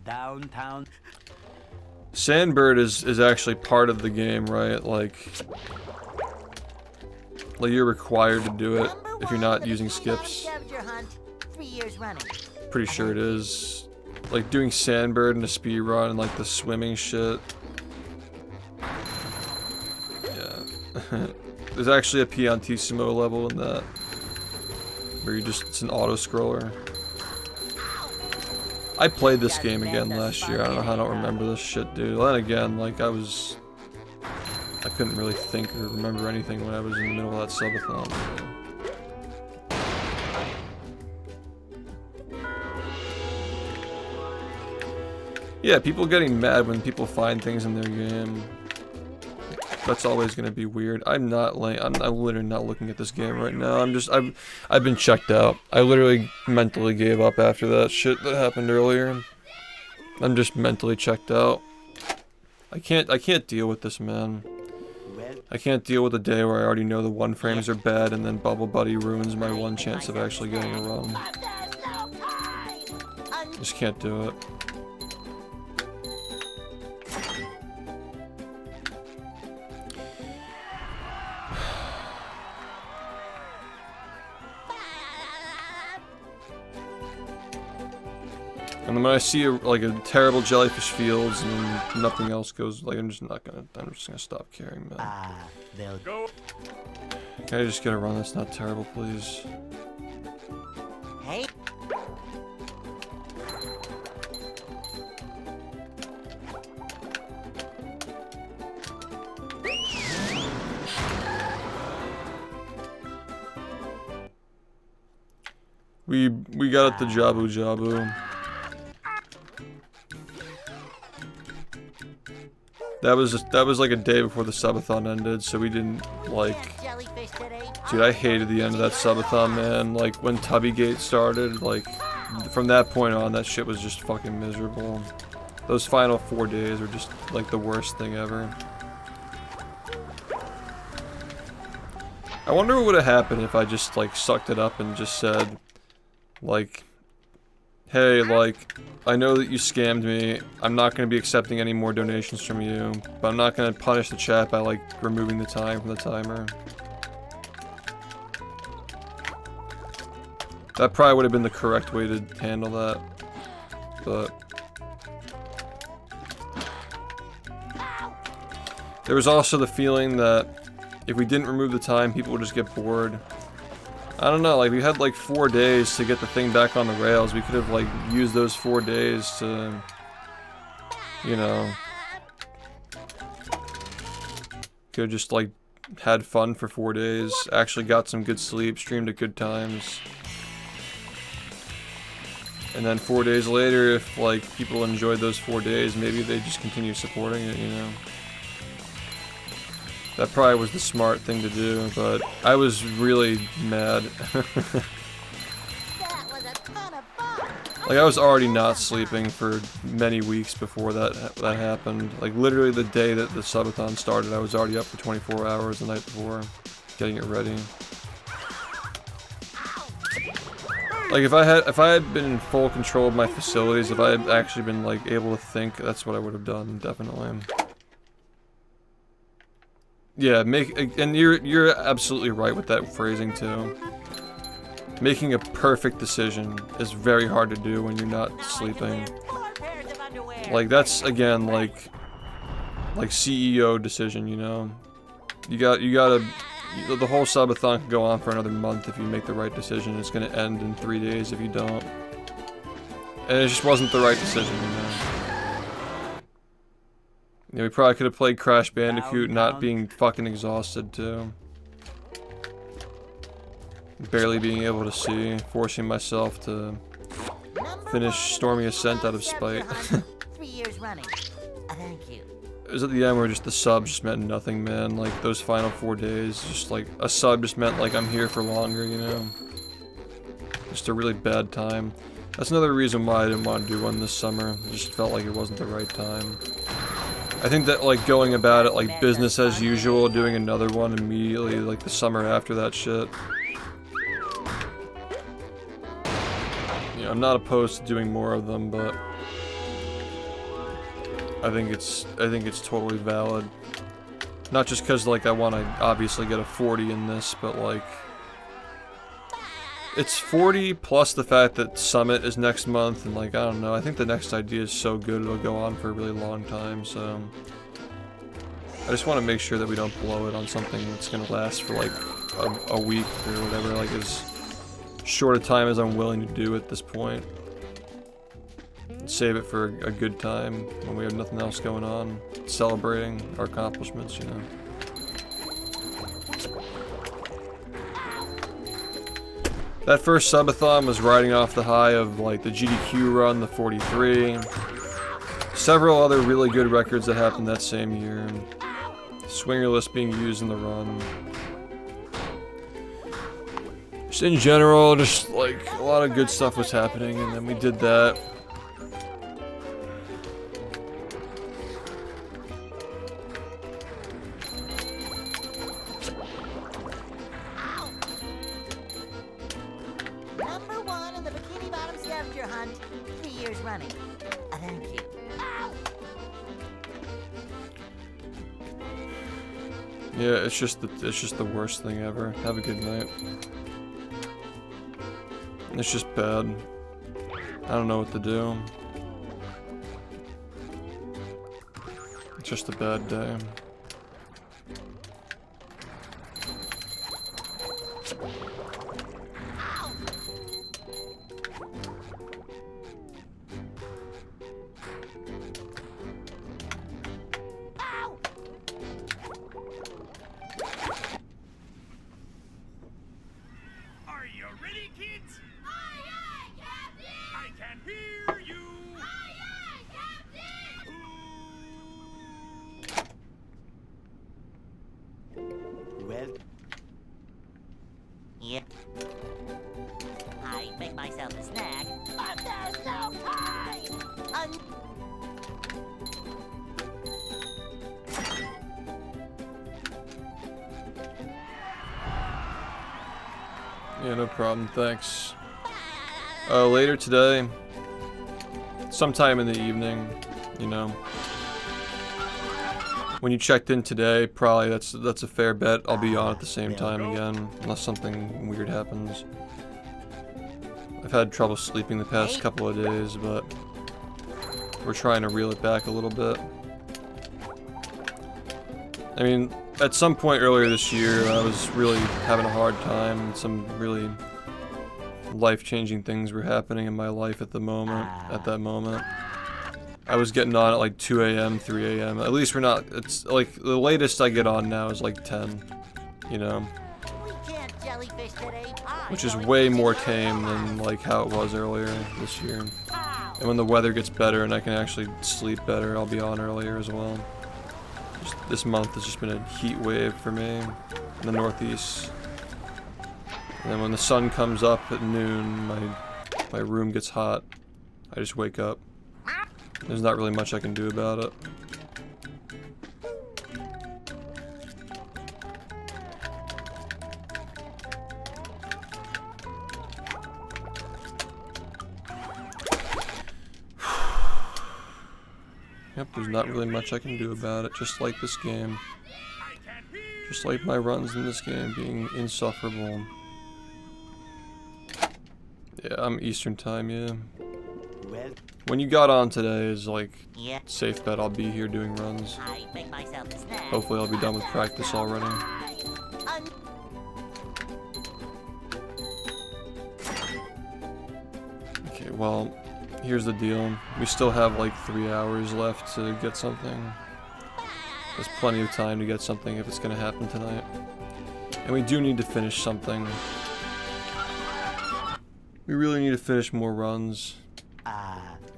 Downtown. Sandbird is actually part of the game, right? Like you're required to do it if you're not using skips. Scavenger hunt, 3 years running. Pretty sure it is. Like doing Sandbird in a speedrun and like the swimming shit. Yeah. There's actually a Piantissimo level in that. Where it's an auto scroller. I played this game again last year. I don't know how I don't remember this shit, dude. Then again, like I couldn't really think or remember anything when I was in the middle of that subathon. Yeah, people getting mad when people find things in their game. That's always gonna be weird. I'm literally not looking at this game right now. I've been checked out. I literally mentally gave up after that shit that happened earlier. I'm just mentally checked out. I can't deal with this, man. I can't deal with a day where I already know the 1 frames are bad and then Bubble Buddy ruins my 1 chance of actually getting a run. Just can't do it. And then when I see like a terrible jellyfish fields and nothing else goes, like I'm just gonna stop caring, man. Go. Can I just get a run that's not terrible, please? Hey. We got it to Jabu Jabu. That was like a day before the subathon ended, so we didn't like. Jellyfish today. Dude, I hated the end of that subathon, man. Like when Tubbygate started, like from that point on, that shit was just fucking miserable. Those final 4 days were just like the worst thing ever. I wonder what would have happened if I just like sucked it up and just said, like, hey, like, I know that you scammed me. I'm not going to be accepting any more donations from you, but I'm not going to punish the chat by, like, removing the time from the timer. That probably would have been the correct way to handle that, but... There was also the feeling that if we didn't remove the time, people would just get bored. I don't know, like we had like 4 days to get the thing back on the rails. We could have like used those 4 days to, you know, could have just like had fun for 4 days, actually got some good sleep, streamed at good times. And then 4 days later, if like people enjoyed those 4 days, maybe they just continue supporting it, you know. That probably was the smart thing to do, but I was really mad. That was a ton of fun. Like I was already not sleeping for many weeks before that happened. Like literally the day that the subathon started, I was already up for 24 hours the night before, getting it ready. Like if I had been in full control of my facilities, if I had actually been like able to think, that's what I would have done, definitely. Yeah, and you're absolutely right with that phrasing too. Making a perfect decision is very hard to do when you're not sleeping. 4 pairs of underwear. Like that's again like CEO decision, you know. You gotta the whole subathon can go on for another month if you make the right decision. It's gonna end in 3 days if you don't. And it just wasn't the right decision, you know. Yeah, we probably could have played Crash Bandicoot not being fucking exhausted too. Barely being able to see, forcing myself to finish Stormy Ascent out of spite. 3 years running. Thank you. It was at the end where just the sub just meant nothing, man. Like, those final 4 days, just like, a sub just meant like I'm here for longer, you know? Just a really bad time. That's another reason why I didn't want to do one this summer. It just felt like it wasn't the right time. I think that, like, going about it like business as usual, doing another one immediately, like the summer after that shit. You know, I'm not opposed to doing more of them, but I think it's totally valid. Not just because, like, I want to obviously get a 40 in this, but, like, it's 40 plus the fact that Summit is next month, and, like, I don't know, I think the next idea is so good it'll go on for a really long time, so I just want to make sure that we don't blow it on something that's going to last for, like, a week or whatever, like, as short a time as I'm willing to do at this point. Save it for a good time when we have nothing else going on, celebrating our accomplishments, you know. That first subathon was riding off the high of like the GDQ run, the 43, several other really good records that happened that same year, swinger list being used in the run. Just in general, just like a lot of good stuff was happening, and then we did that. Number 1 in the Bikini Bottom scavenger hunt. 3 years running. Thank you. Yeah, it's just the worst thing ever. Have a good night. It's just bad. I don't know what to do. It's just a bad day. Are you ready, kids? Aye, aye, Captain! I can hear you. Aye, aye, Captain! Well, Yep. I make myself a snack, but there's no time. Yeah, no problem, thanks. Later today, sometime in the evening, you know. When you checked in today, probably that's a fair bet. I'll be on at the same time again, unless something weird happens. I've had trouble sleeping the past couple of days, but we're trying to reel it back a little bit. I mean, at some point earlier this year, I was really having a hard time. Some really life-changing things were happening in my life at the moment. At that moment, I was getting on at like 2 a.m., 3 a.m. At least we're not. It's like the latest I get on now is like 10. You know, We can't jellyfish today. I'm which is going way to more the tame house. than like how it was earlier this year. Ow. And when the weather gets better and I can actually sleep better, I'll be on earlier as well. This month has just been a heat wave for me in the Northeast. And then when the sun comes up at noon, my room gets hot. I just wake up. There's not really much I can do about it. Yep, there's not really much I can do about it, just like this game. Just like my runs in this game being insufferable. Yeah, I'm Eastern time, yeah. well, When you got on today is like, Yeah. safe bet I'll be here doing runs. I make myself a snack. Hopefully I'll be done with practice already. Okay, well, here's the deal. We still have like 3 hours left to get something. There's plenty of time to get something if it's gonna happen tonight. And we do need to finish something. We really need to finish more runs.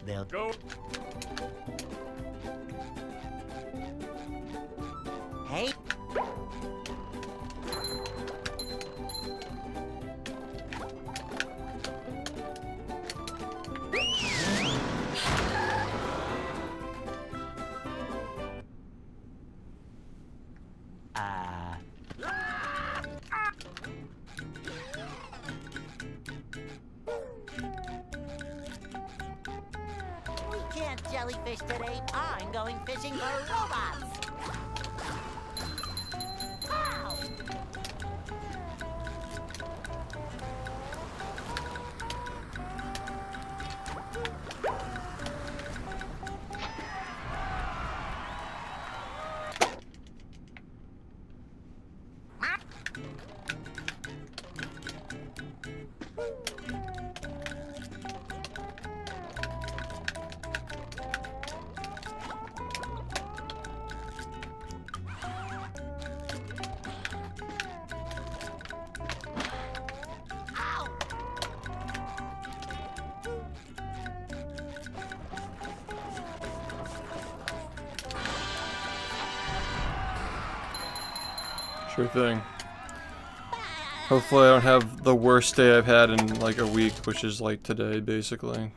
They'll Go. Hey. We can't jellyfish today. I'm going fishing for robots. Ow! Sure thing. Hopefully I don't have the worst day I've had in like a week, which is like today, basically.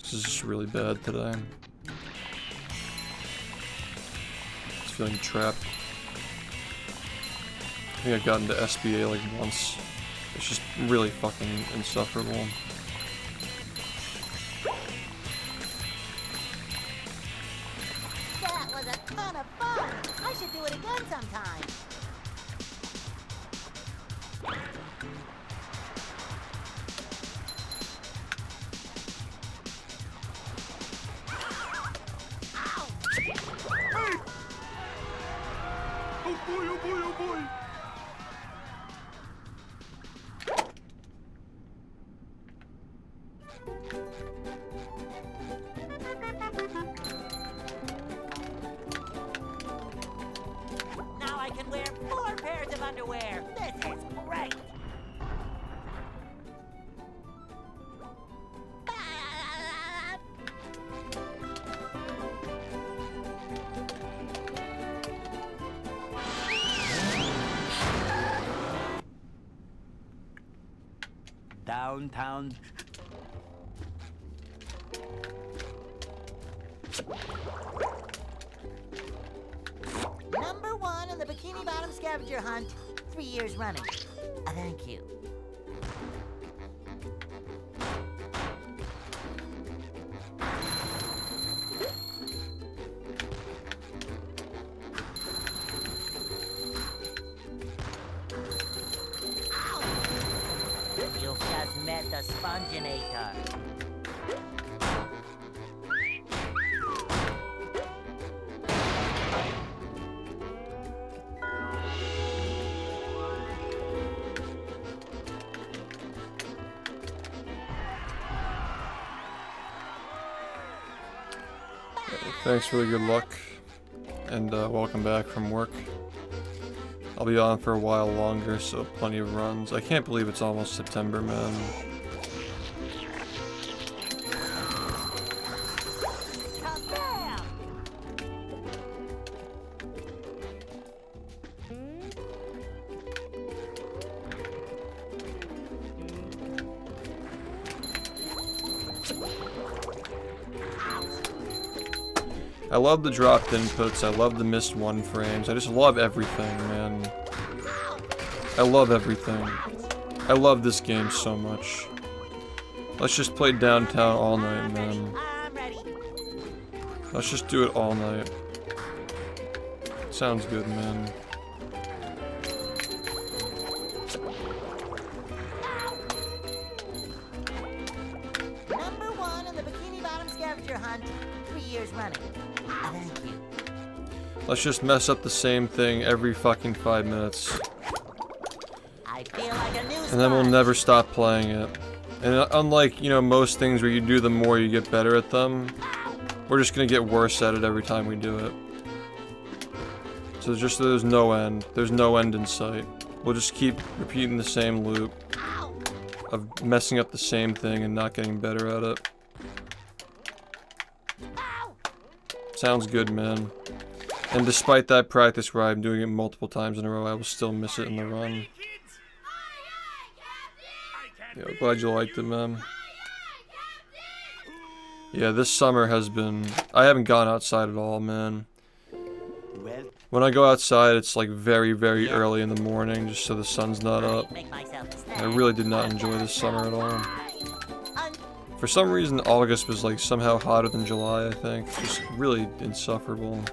This is just really bad today. Just feeling trapped. I think I got into SBA like once. It's just really fucking insufferable. That was a ton of fun. I should do it again sometime. Oh boy, oh boy, oh boy. Now I can wear 4 pairs of underwear. This is great. downtown. Number 1 in the Bikini Bottom scavenger hunt, 3 years running. Thank you. Ow! You've just met the Sponginator. Thanks for the good luck, and welcome back from work. I'll be on for a while longer, so plenty of runs. I can't believe it's almost September, man. Kabam! I love the dropped inputs, I love the missed 1 frames, I just love everything, man. I love everything. I love this game so much. Let's just play downtown all night, man. I'm ready. Let's just do it all night. Sounds good, man. Number 1 in the Bikini Bottom scavenger hunt, 3 years running. Thank you. Let's just mess up the same thing every fucking 5 minutes. I feel like a new And then we'll sponge. never stop playing it. And unlike, you know, most things where you do the more you get better at them, we're just gonna get worse at it every time we do it. So just there's no end. There's no end in sight. We'll just keep repeating the same loop of messing up the same thing and not getting better at it. Sounds good, man. And despite that practice where I'm doing it multiple times in a row, I will still miss it in the run. Yeah, glad you liked it, man. Yeah, this summer has been... I haven't gone outside at all, man. Well, When I go outside, it's like very, very early in the morning, just so the sun's not up. Make myself a snack. I really did not enjoy this summer at all. For some reason, August was like somehow hotter than July, I think. Just really insufferable.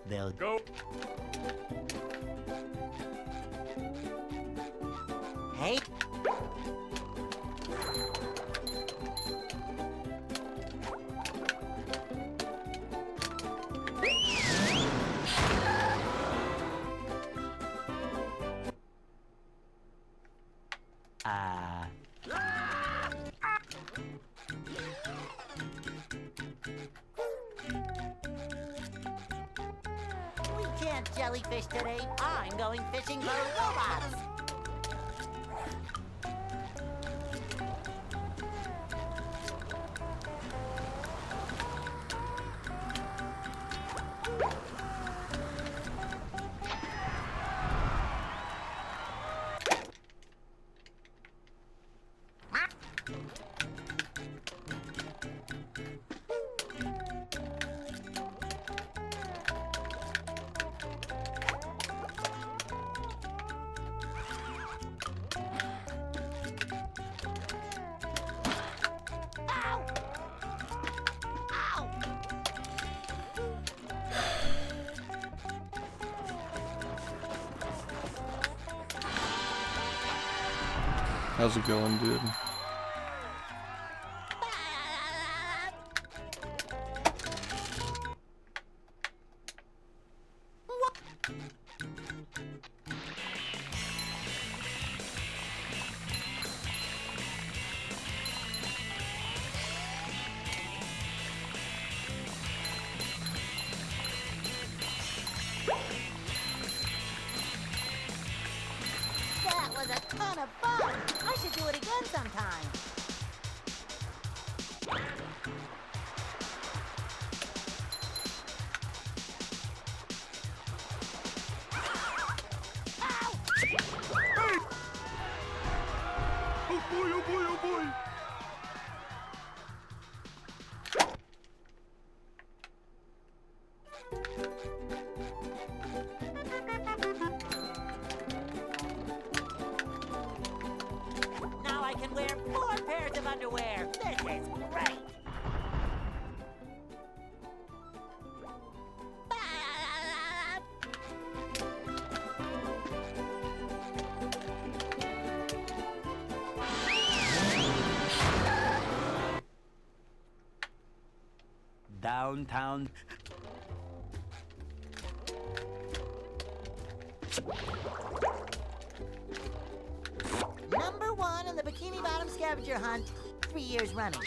They'll Go. Hey, we can't jellyfish today. I'm going fishing for robots. How's it going, dude? That was a ton of fun. I should do it again sometime. Oh boy, oh boy, oh boy. Now I can wear 4 pairs of underwear. This is great. downtown. Number 1 in the Bikini Bottom scavenger hunt, 3 years running.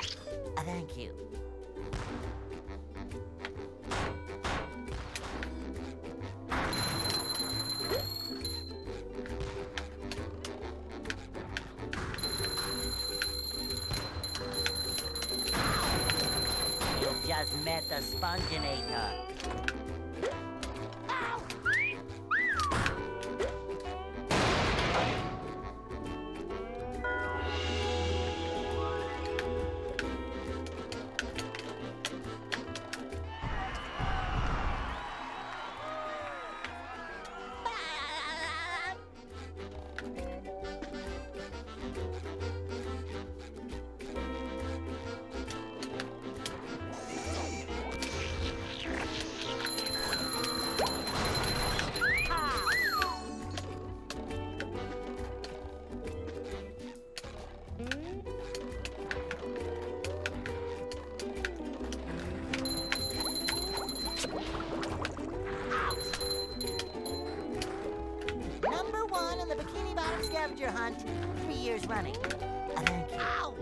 Thank you. You just met the Sponginator. scavenger hunt 3 years running. Thank you. Ow!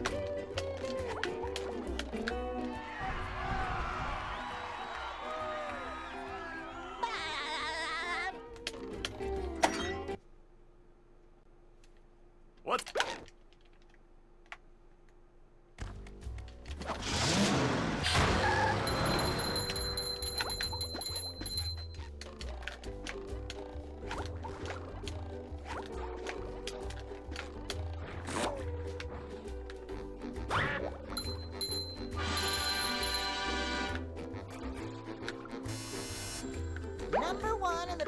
What? Number 1 in the...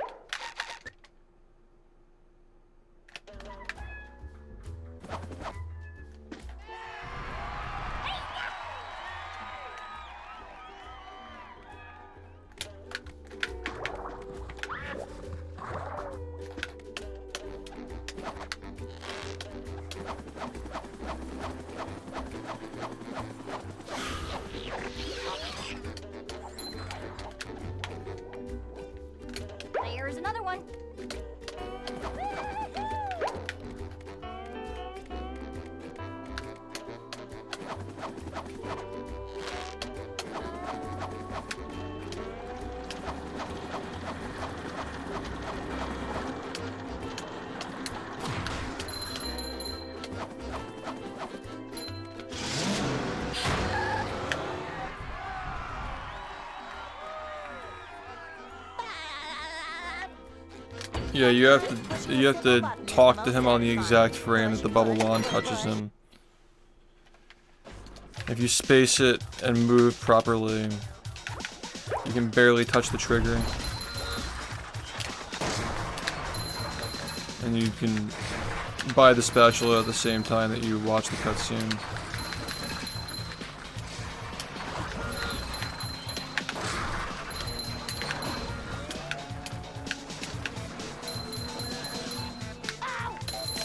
There's another one. Yeah, you have to talk to him on the exact frame that the bubble wand touches him. If you space it and move properly, you can barely touch the trigger. And you can buy the spatula at the same time that you watch the cutscene.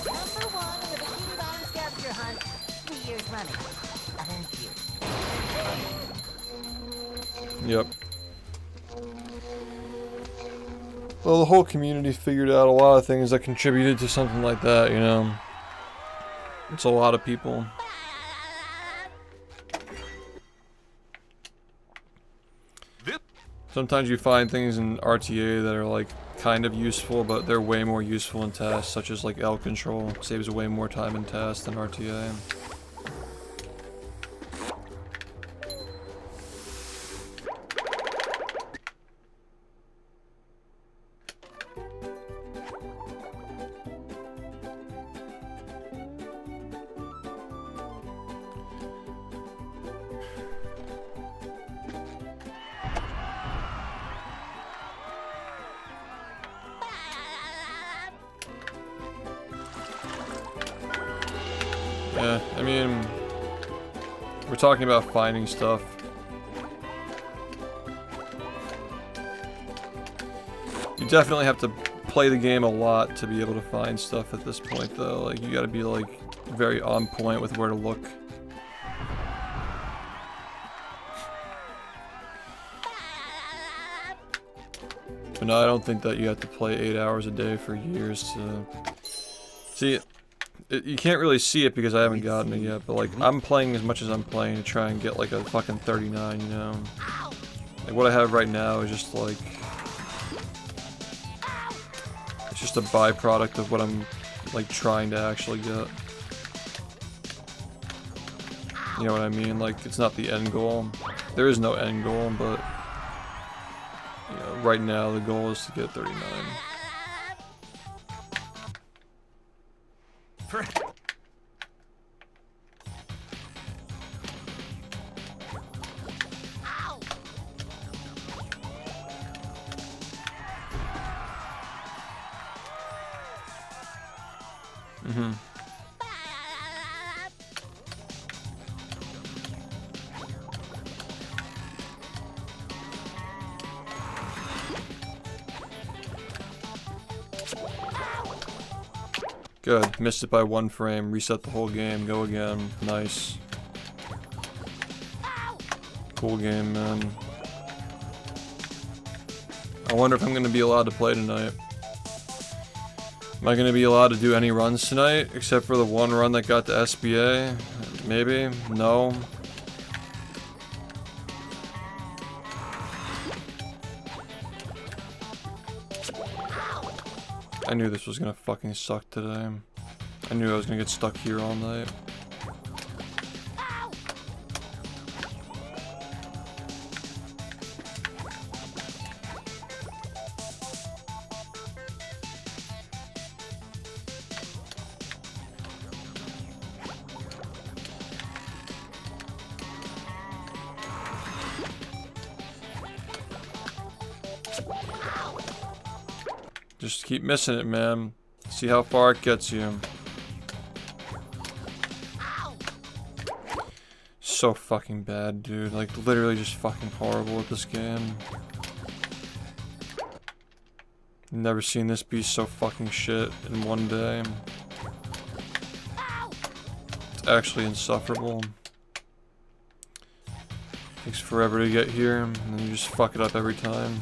Number 1 in the Bikini Bottom scavenger hunt 3 years running. Thank you. Yep. Well, the whole community figured out a lot of things that contributed to something like that, you know. It's a lot of people. Sometimes you find things in RTA that are like kind of useful, but they're way more useful in tasks, such as like L control. Saves way more time in tasks than RTA. Yeah, I mean, we're talking about finding stuff. You definitely have to play the game a lot to be able to find stuff at this point, though. Like, you gotta be, like, very on point with where to look. But no, I don't think that you have to play 8 hours a day for years to... See, you can't really see it because I haven't gotten it yet, but like, I'm playing as much as I'm playing to try and get like a fucking 39, you know? Like, what I have right now is just like... It's just a byproduct of what I'm like trying to actually get. You know what I mean? Like, it's not the end goal. There is no end goal, but... You know, right now the goal is to get 39. Mm-hmm. Good. Missed it by 1 frame. Reset the whole game. Go again. Nice. Cool game, man. I wonder if I'm going to be allowed to play tonight. Am I gonna be allowed to do any runs tonight, except for the one run that got the SBA? Maybe? No. I knew this was gonna fucking suck today. I knew I was gonna get stuck here all night. Just keep missing it, man. See how far it gets you. So fucking bad, dude. Like, literally just fucking horrible at this game. Never seen this be so fucking shit in one day. It's actually insufferable. Takes forever to get here, and then you just fuck it up every time.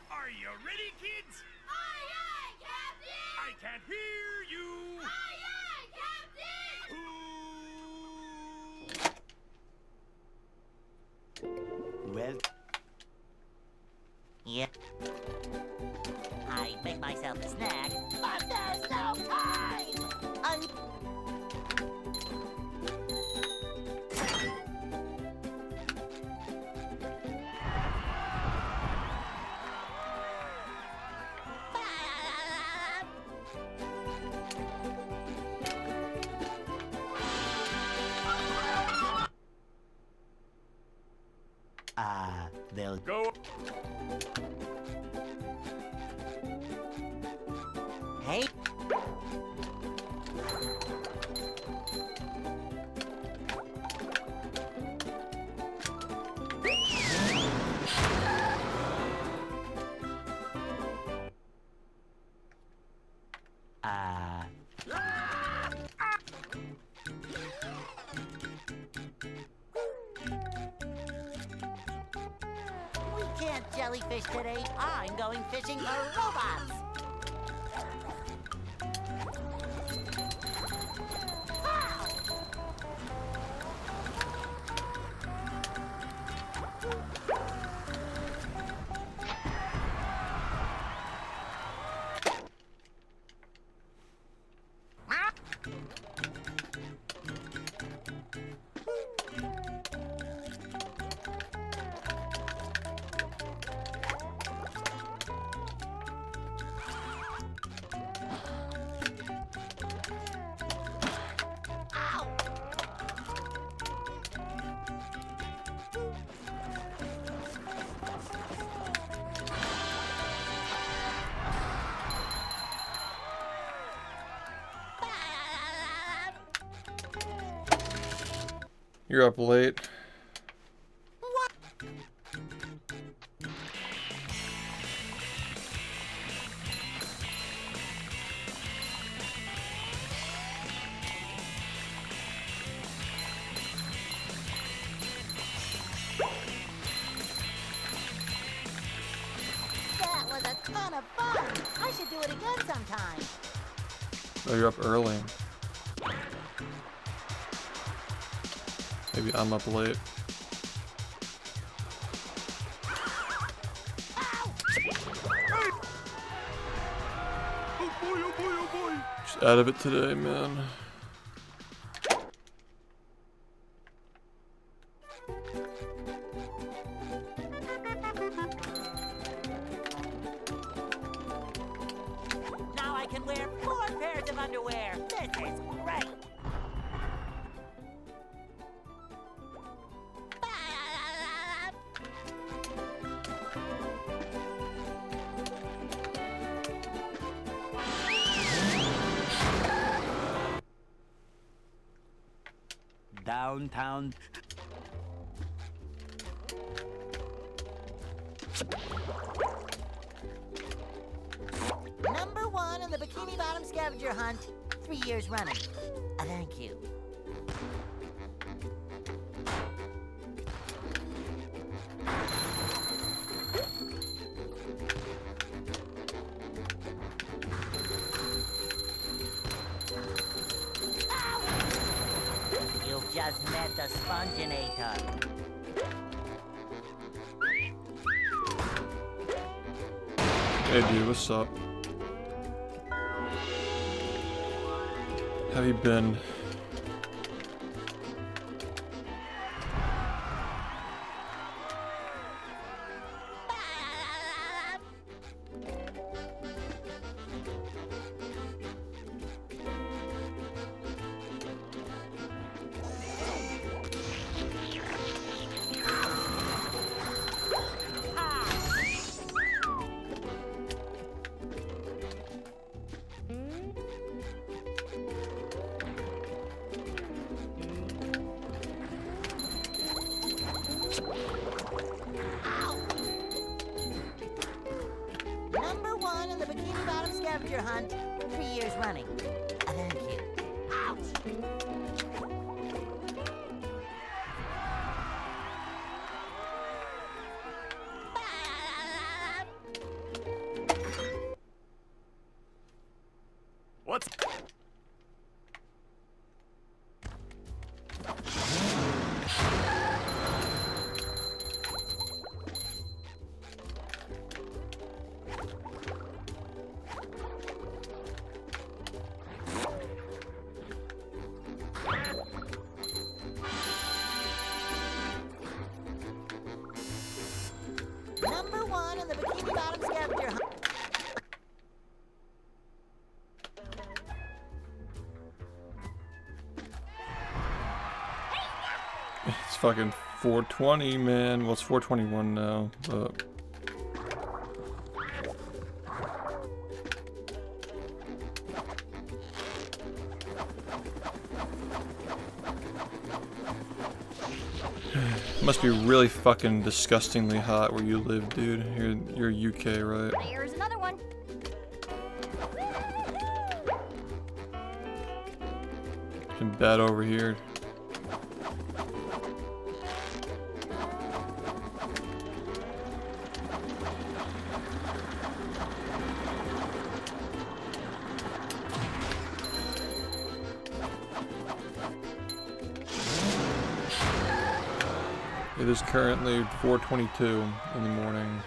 Are you ready, kids? Aye, aye, Captain! I can't hear you. Aye, aye, Captain! Well, Yep. I make myself a snack, but there's no time! they'll Go. Hey. We can't jellyfish today. I'm going fishing for robots. You're up late. That was a ton of fun. I should do it again sometime. Oh, you're up early. Maybe I'm up late. Oh boy, oh boy, oh boy. Just out of it today, man. Now I can wear 4 pairs of underwear. This is great. downtown. Number 1 in the Bikini Bottom scavenger hunt, 3 years running. Thank you. You've just met the Sponginator. Hey dude, what's up? How you been? Number 1 in the Bikini Bottom scavenger hunt, 3 years running. Thank you. What's... Number 1 in the Bikini Bottom scavenger hunt. It's fucking 4:20, man. Well, it's 4:21 now, but it must be really fucking disgustingly hot where you live, dude. You're UK, right? Here's another one. It's been bad over here. It is currently 4:22 in the morning.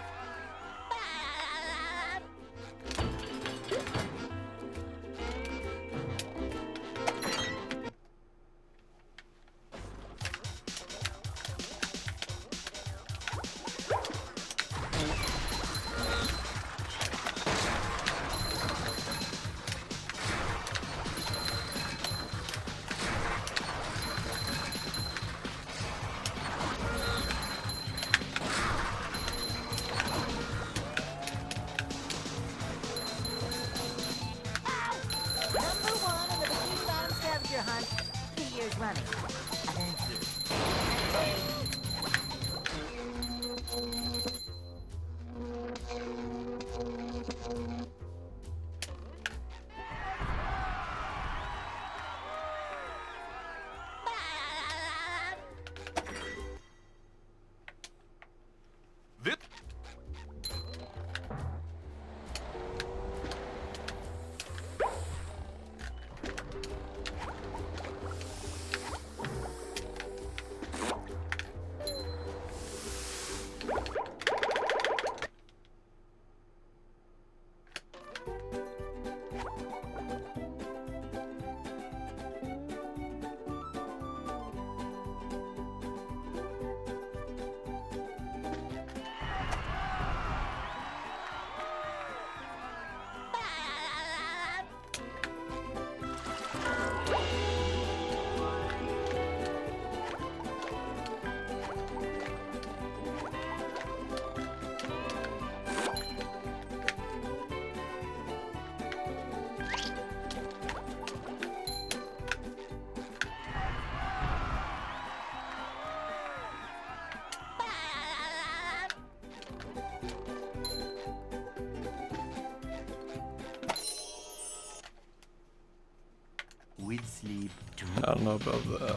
With sleep too. I don't know about that.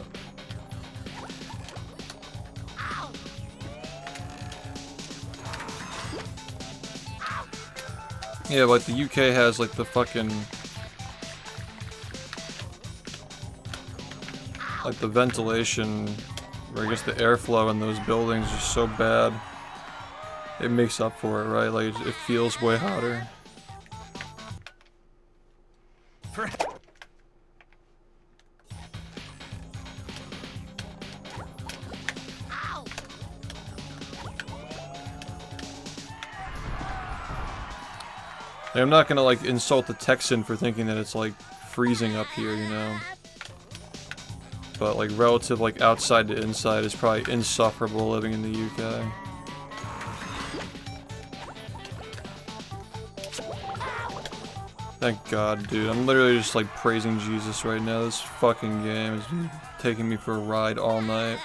Yeah, like the UK has like the fucking like the ventilation, or I guess the airflow in those buildings is so bad. It makes up for it, right? Like it feels way hotter. Like, I'm not gonna like insult the Texan for thinking that it's like freezing up here, you know. But like relative like outside to inside is probably insufferable living in the UK. Thank God, dude. I'm literally just like praising Jesus right now. This fucking game is taking me for a ride all night.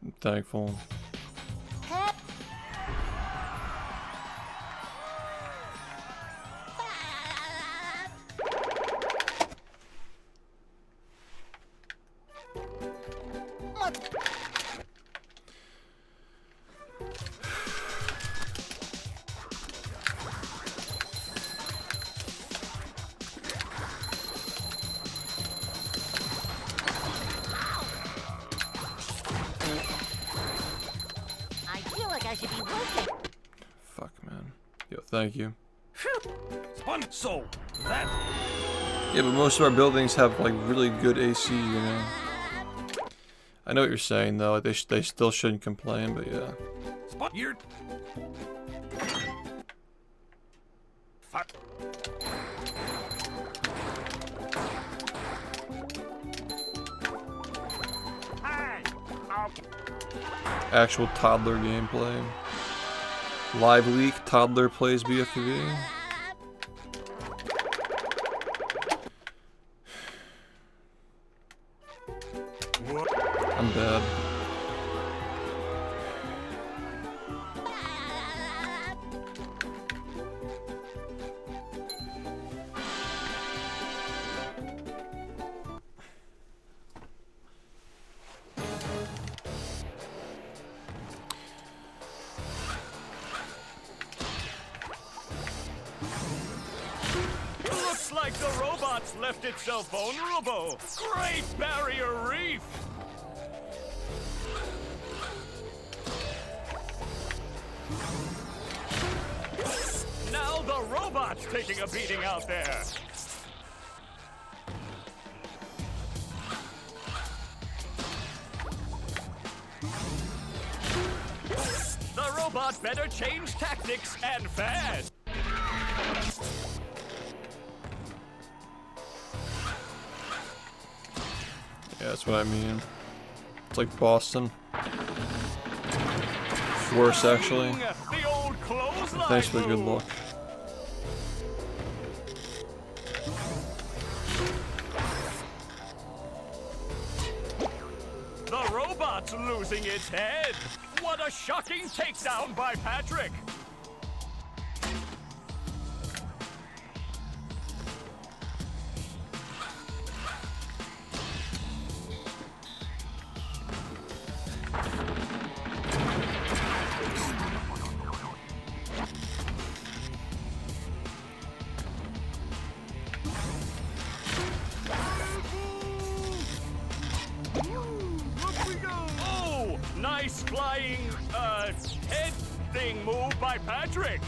I'm thankful. I feel like I should be working. Fuck, man. Yo, thank you. So that Yeah, but most of our buildings have like really good AC, you know. I know what you're saying though. They still shouldn't complain, but yeah. spot here. Fuck. Hey. Actual toddler gameplay. Live leak, toddler plays BFB. I'm bad. Looks like the robots left itself vulnerable. Great Barrier Reef. Now the robot's taking a beating out there. The robot better change tactics and fast. Yeah, that's what I mean. It's like Boston. Worse, actually. The old clothesline Thanks for the good move. luck. The robot's losing its head. What a shocking takedown by Patrick. Oh, nice flying, head thing move by Patrick.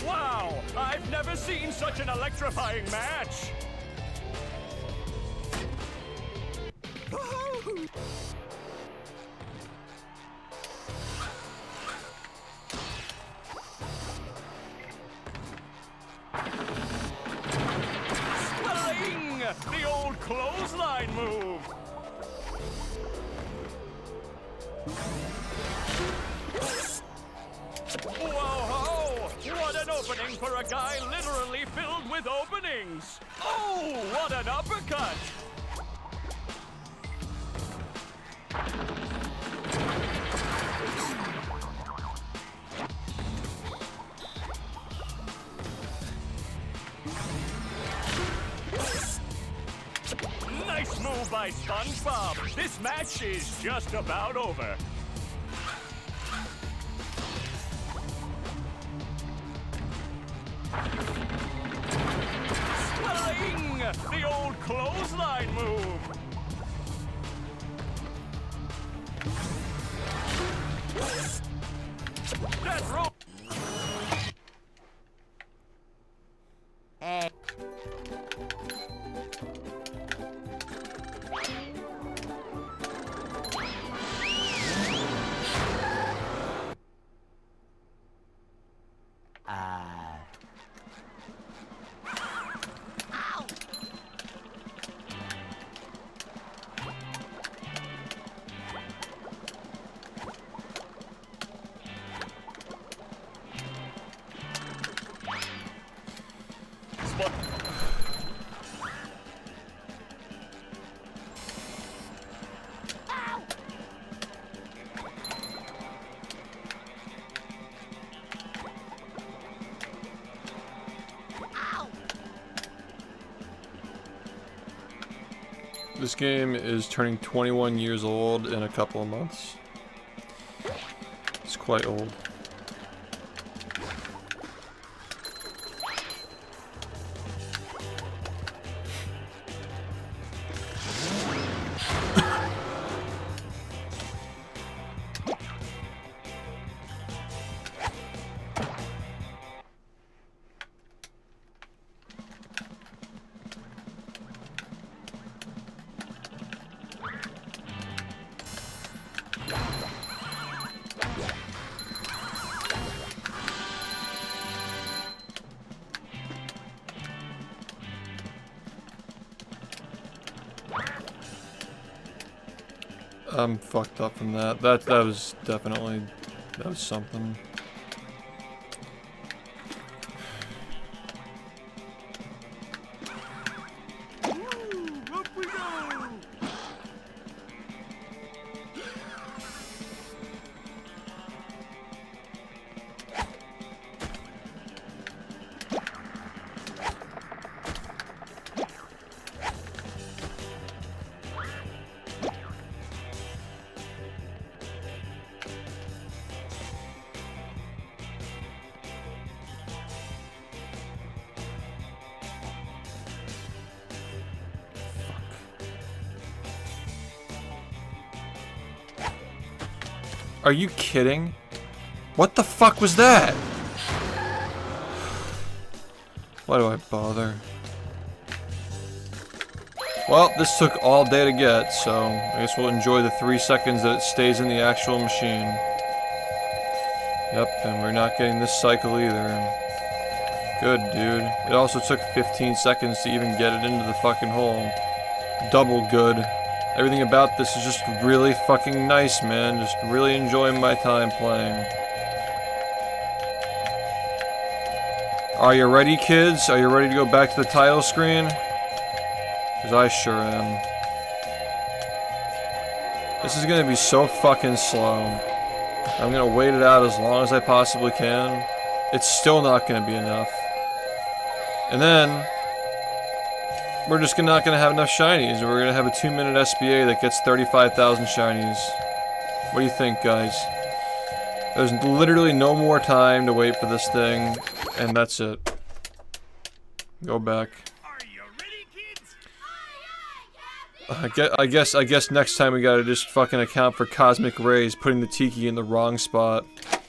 Wow, I've never seen such an electrifying match. move. Whoa-ho! What an opening for a guy literally filled with openings! Oh, what an uppercut! Nice move by SpongeBob. This match is just about over. Swing! The old clothesline move. That's roll. Hey. This game is turning 21 years old in a couple of months. It's quite old. I'm fucked up from that. That was definitely, that was something. Up we go! Are you kidding? What the fuck was that? Why do I bother? Well, this took all day to get, so I guess we'll enjoy the 3 seconds that it stays in the actual machine. Yep, and we're not getting this cycle either. Good, dude. It also took 15 seconds to even get it into the fucking hole. Double good. Everything about this is just really fucking nice, man. Just really enjoying my time playing. Are you ready, kids? Are you ready to go back to the title screen? Because I sure am. This is gonna be so fucking slow. I'm gonna wait it out as long as I possibly can. It's still not gonna be enough. And then we're just not gonna have enough shinies. We're gonna have a 2-minute SBA that gets 35,000 shinies. What do you think, guys? There's literally no more time to wait for this thing, and that's it. Go back. Are you ready, kids? Aye, aye, Captain! I guess next time we gotta just fucking account for cosmic rays putting the tiki in the wrong spot.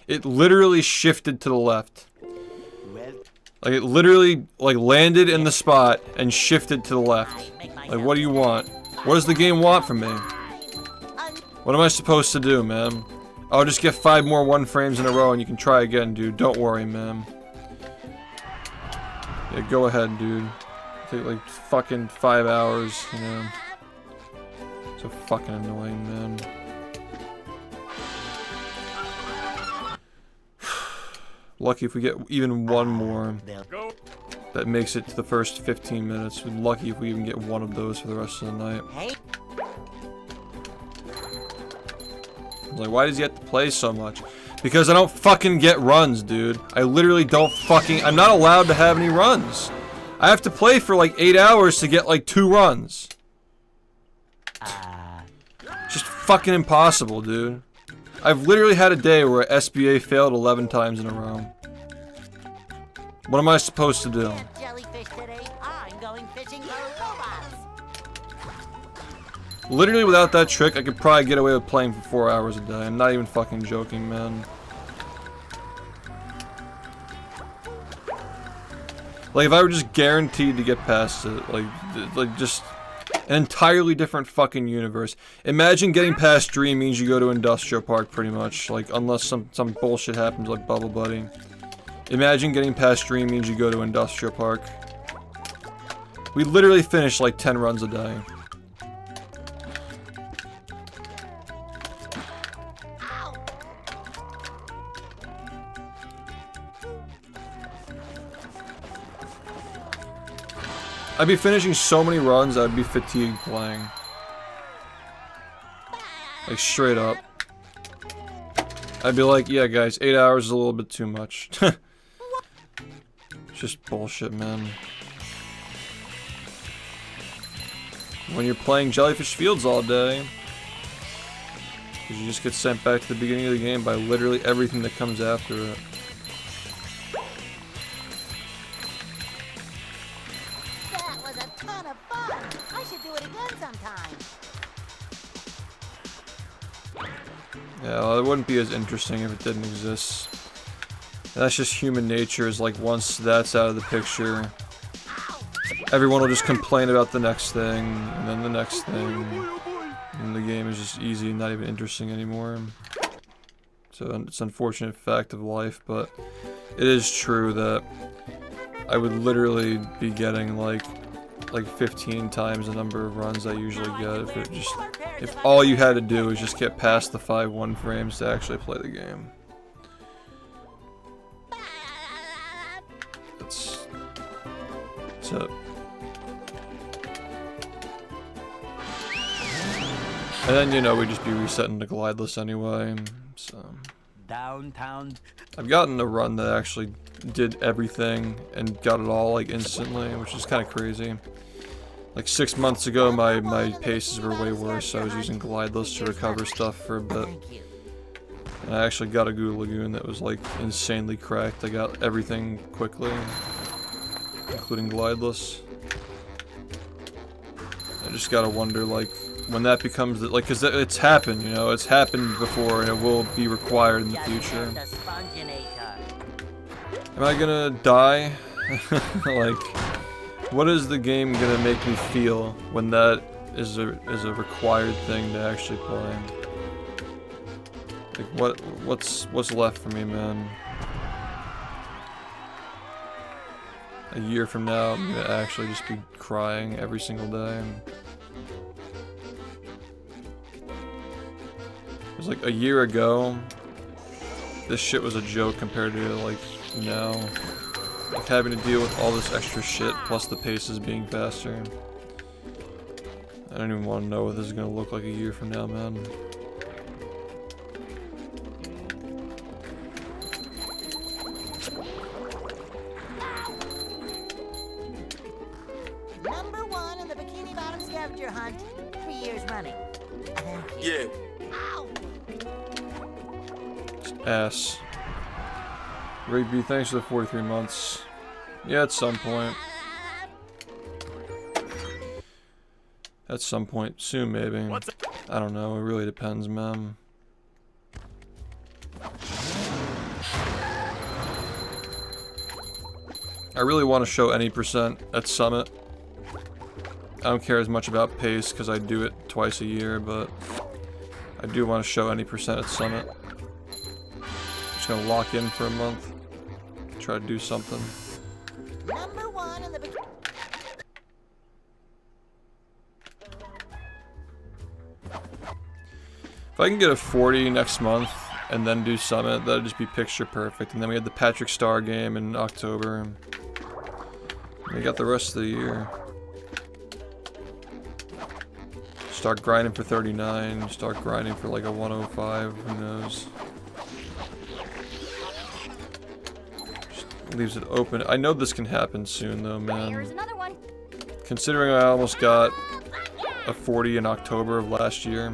It literally shifted to the left. Well, Like it literally like landed in the spot and shifted to the left. Like what do you want? What does the game want from me? What am I supposed to do, man? I'll just get 5 more 1 frames in a row and you can try again, dude. Don't worry, man. Yeah, go ahead, dude. Take like fucking 5 hours, you know. So fucking annoying, man. Lucky if we get even one more Go. that makes it to the first 15 minutes. We're lucky if we even get one of those for the rest of the night. Hey, Like, why does he have to play so much? Because I don't fucking get runs, dude. I literally don't fucking... I'm not allowed to have any runs. I have to play for like 8 hours to get like 2 runs. Just fucking impossible, dude. I've literally had a day where SBA failed 11 times in a row. What am I supposed to do? get jellyfish today. I'm going fishing for robots. Literally without that trick, I could probably get away with playing for 4 hours a day. I'm not even fucking joking, man. Like, if I were just guaranteed to get past it, like just an entirely different fucking universe. Imagine getting past Dream means you go to Industrial Park, pretty much. Like, unless some bullshit happens like Bubble Buddy. Imagine getting past Dream means you go to Industrial Park. We literally finish like 10 runs a day. I'd be finishing so many runs, I'd be fatigued playing. Like, straight up. I'd be like, yeah guys, 8 hours is a little bit too much. Just bullshit, man. When you're playing Jellyfish Fields all day, because you just get sent back to the beginning of the game by literally everything that comes after it. That was a ton of fun. I should do it again sometime. Yeah, well, it wouldn't be as interesting if it didn't exist. That's just human nature, is like once that's out of the picture, everyone will just complain about the next thing, and then the next thing, and the game is just easy and not even interesting anymore. So it's an unfortunate fact of life, but it is true that I would literally be getting like 15 times the number of runs I usually get if all you had to do is just get past the 5-1 frames to actually play the game. That's it. And then, you know, we'd just be resetting the glideless anyway, so... Downtown. I've gotten a run that actually did everything and got it all, like, instantly, which is kind of crazy. Like, 6 months ago, my paces were way worse. I was using glideless to recover stuff for a bit. And I actually got a Goo Lagoon that was, like, insanely cracked. I got everything quickly, including glideless. I just gotta wonder, like, when that becomes, like, cause it's happened, you know, it's happened before and it will be required in the future. Am I gonna die? Like, what is the game gonna make me feel when that is a required thing to actually play? Like, what's left for me, man? A year from now, I'm gonna actually just be crying every single day. It was like a year ago, this shit was a joke compared to like now. Like having to deal with all this extra shit plus the paces being faster. I don't even want to know what this is gonna look like a year from now, man. Number 1 in the Bikini Bottom scavenger hunt, 3 years running. Thank you. Yeah. Ow! Ass. Rigby, thanks for the 43 months. Yeah, at some point. At some point. Soon, maybe. I don't know. It really depends, man. I really want to show any percent at Summit. I don't care as much about pace because I do it twice a year, but I do want to show any percent at Summit. Just gonna lock in for a month. Try to do something. Number 1 in the I can get a 40 next month and then do Summit, that'd just be picture perfect. And then we had the Patrick Star game in October. And we got the rest of the year. Start grinding for 39, start grinding for like a 105, who knows. Just leaves it open. I know this can happen soon though, man. Here's another one. Considering I almost got a 40 in October of last year.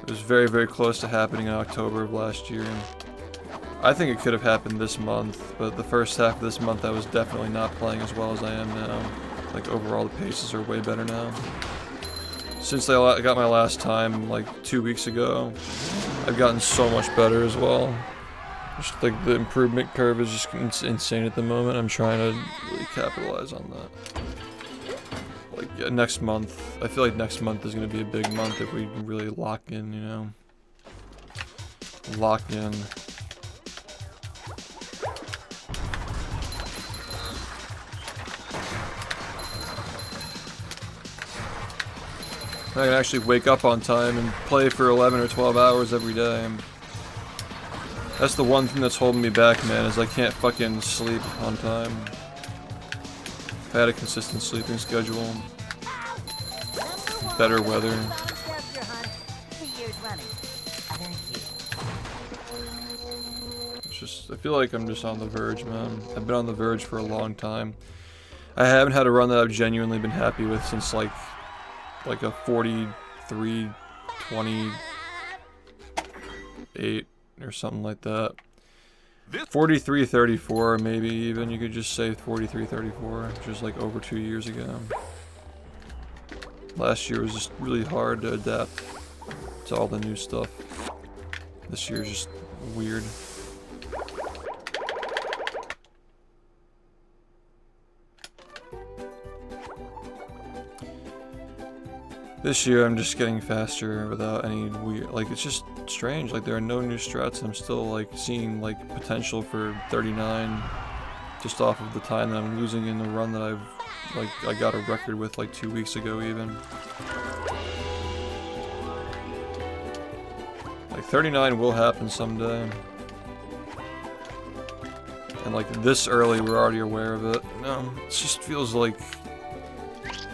It was very, very close to happening in October of last year. I think it could have happened this month, but the first half of this month I was definitely not playing as well as I am now. Like overall the paces are way better now. Since I got my last time like 2 weeks ago, I've gotten so much better as well. Just like the improvement curve is just insane at the moment. I'm trying to really capitalize on that. Like yeah, next month, I feel like next month is going to be a big month if we really lock in, you know. Lock in. I can actually wake up on time and play for 11 or 12 hours every day. That's the one thing that's holding me back, man, is I can't fucking sleep on time. If I had a consistent sleeping schedule, better weather. It's just, I feel like I'm just on the verge, man. I've been on the verge for a long time. I haven't had a run that I've genuinely been happy with since like a 43-28 or something like that. 43-34 maybe even, you could just say 43-34, which was like over 2 years ago. Last year was just really hard to adapt to all the new stuff. This year's just weird. This year I'm just getting faster without any weird, like it's just strange, like there are no new strats and I'm still like seeing like potential for 39 just off of the time that I'm losing in the run that I got a record with like 2 weeks ago even. Like 39 will happen someday. And like this early we're already aware of it. No, it just feels like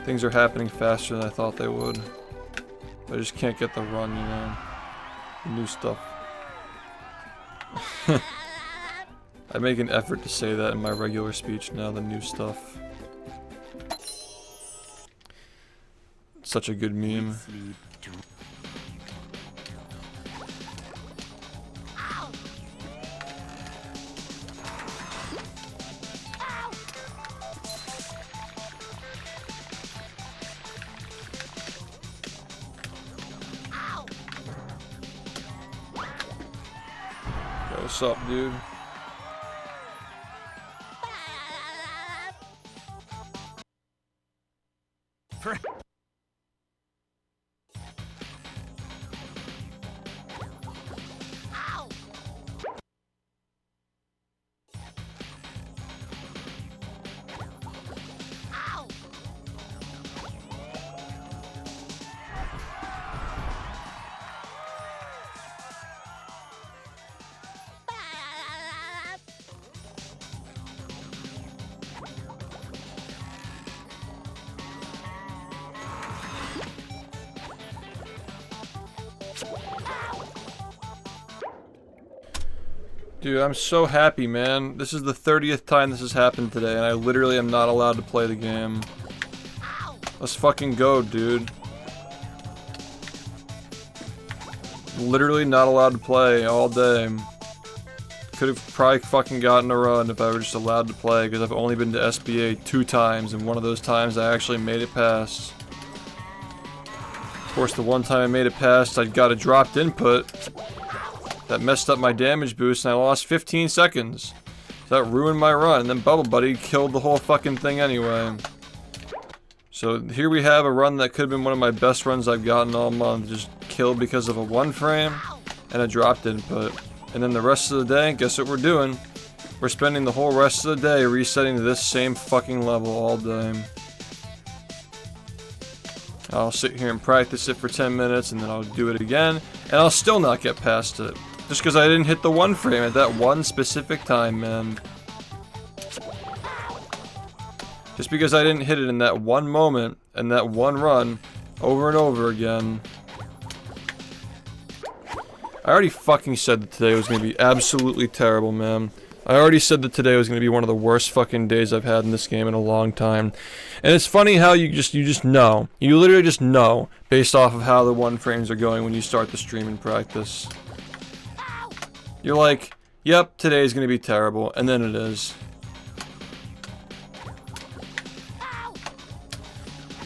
things are happening faster than I thought they would. I just can't get the run, you know. The new stuff. I make an effort to say that in my regular speech now, the new stuff. It's such a good meme. What's up, dude? Dude, I'm so happy, man. This is the 30th time this has happened today, and I literally am not allowed to play the game. Let's fucking go, dude. Literally not allowed to play all day. Could have probably fucking gotten a run if I were just allowed to play, because I've only been to SBA 2 times, and one of those times I actually made it past. Of course, the one time I made it past, I got a dropped input. That messed up my damage boost and I lost 15 seconds. So that ruined my run, and then Bubble Buddy killed the whole fucking thing anyway. So here we have a run that could have been one of my best runs I've gotten all month, just killed because of a 1 frame and a dropped input. And then the rest of the day, guess what we're doing? We're spending the whole rest of the day resetting to this same fucking level all day. I'll sit here and practice it for 10 minutes, and then I'll do it again, and I'll still not get past it. Just because I didn't hit the one frame at that one specific time, man. Just because I didn't hit it in that one moment, and that one run, over and over again. I already fucking said that today was gonna be absolutely terrible, man. I already said that today was gonna be one of the worst fucking days I've had in this game in a long time. And it's funny how you just know. You literally just know, based off of how the one frames are going when you start the stream and practice. You're like, yep, today's gonna be terrible, and then it is.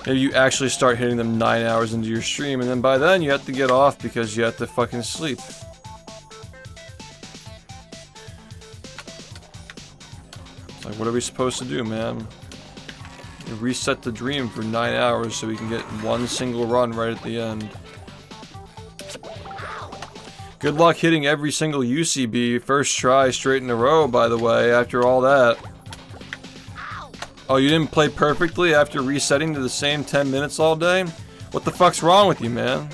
Maybe you actually start hitting them 9 hours into your stream, and then by then you have to get off because you have to fucking sleep. Like, what are we supposed to do, man? You reset the dream for 9 hours so we can get one single run right at the end. Good luck hitting every single UCB first try straight in a row, by the way, after all that. Oh, you didn't play perfectly after resetting to the same 10 minutes all day? What the fuck's wrong with you, man?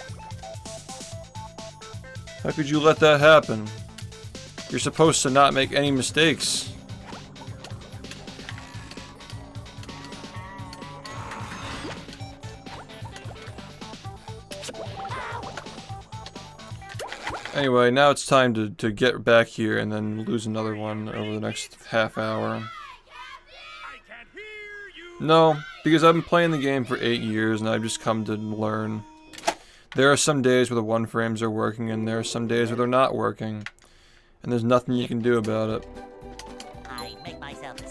How could you let that happen? You're supposed to not make any mistakes. Anyway, now it's time to get back here and then lose another one over the next half hour. No, because I've been playing the game for 8 years and I've just come to learn. There are some days where the one frames are working and there are some days where they're not working. And there's nothing you can do about it.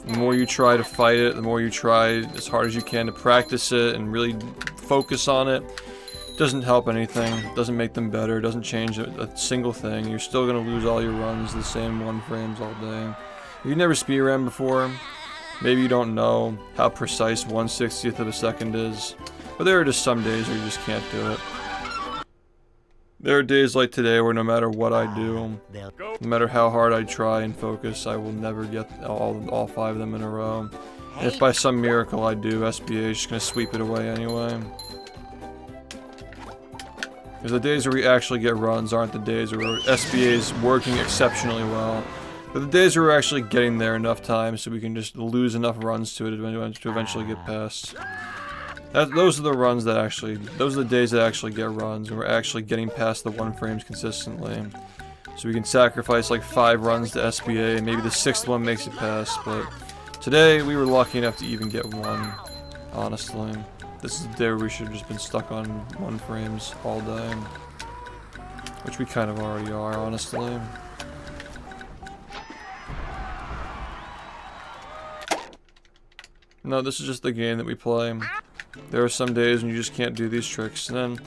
The more you try to fight it, the more you try as hard as you can to practice it and really focus on it, doesn't help anything, doesn't make them better, doesn't change a single thing. You're still going to lose all your runs the same one frames all day. If you've never speedrun before, maybe you don't know how precise 1/60th of a second is, but there are just some days where you just can't do it. There are days like today where no matter what I do, no matter how hard I try and focus, I will never get all 5 of them in a row. And if by some miracle I do, SBA is just going to sweep it away anyway. Because the days where we actually get runs aren't the days where SBA is working exceptionally well. But the days where we're actually getting there enough time so we can just lose enough runs to it to eventually get past. Those are the runs that actually, those are the days that actually get runs, and we're actually getting past the one frames consistently. So we can sacrifice like 5 runs to SBA, and maybe the 6th one makes it past, but today we were lucky enough to even get one, honestly. This is the day where we should have just been stuck on one frames all day. Which we kind of already are, honestly. No, this is just the game that we play. There are some days when you just can't do these tricks. And then,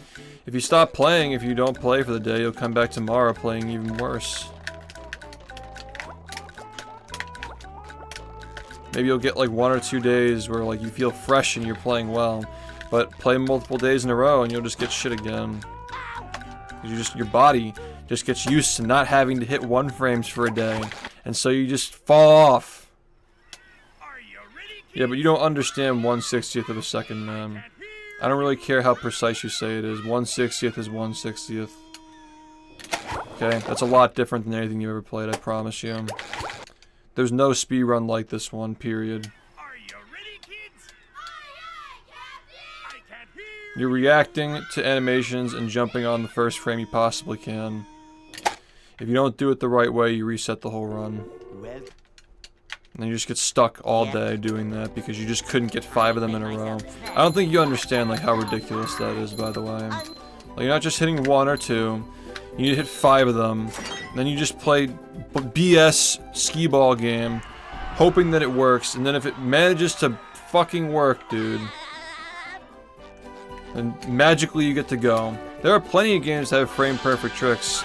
if you stop playing, if you don't play for the day, you'll come back tomorrow playing even worse. Maybe you'll get like 1 or 2 days where like you feel fresh and you're playing well. But play multiple days in a row and you'll just get shit again. Your body just gets used to not having to hit 1 frames for a day. And so you just fall off. Yeah, but you don't understand 1/60th of a second, man. I don't really care how precise you say it is. 1/60th is 1/60th. Okay, that's a lot different than anything you ever played, I promise you. There's no speedrun like this one, period. You're reacting to animations and jumping on the first frame you possibly can. If you don't do it the right way, you reset the whole run. And then you just get stuck all day doing that because you just couldn't get 5 of them in a row. I don't think you understand like how ridiculous that is, by the way. Like, you're not just hitting 1 or 2. You need to hit 5 of them. And then you just play BS skee-ball game, hoping that it works. And then if it manages to fucking work, dude, then magically you get to go. There are plenty of games that have frame-perfect tricks.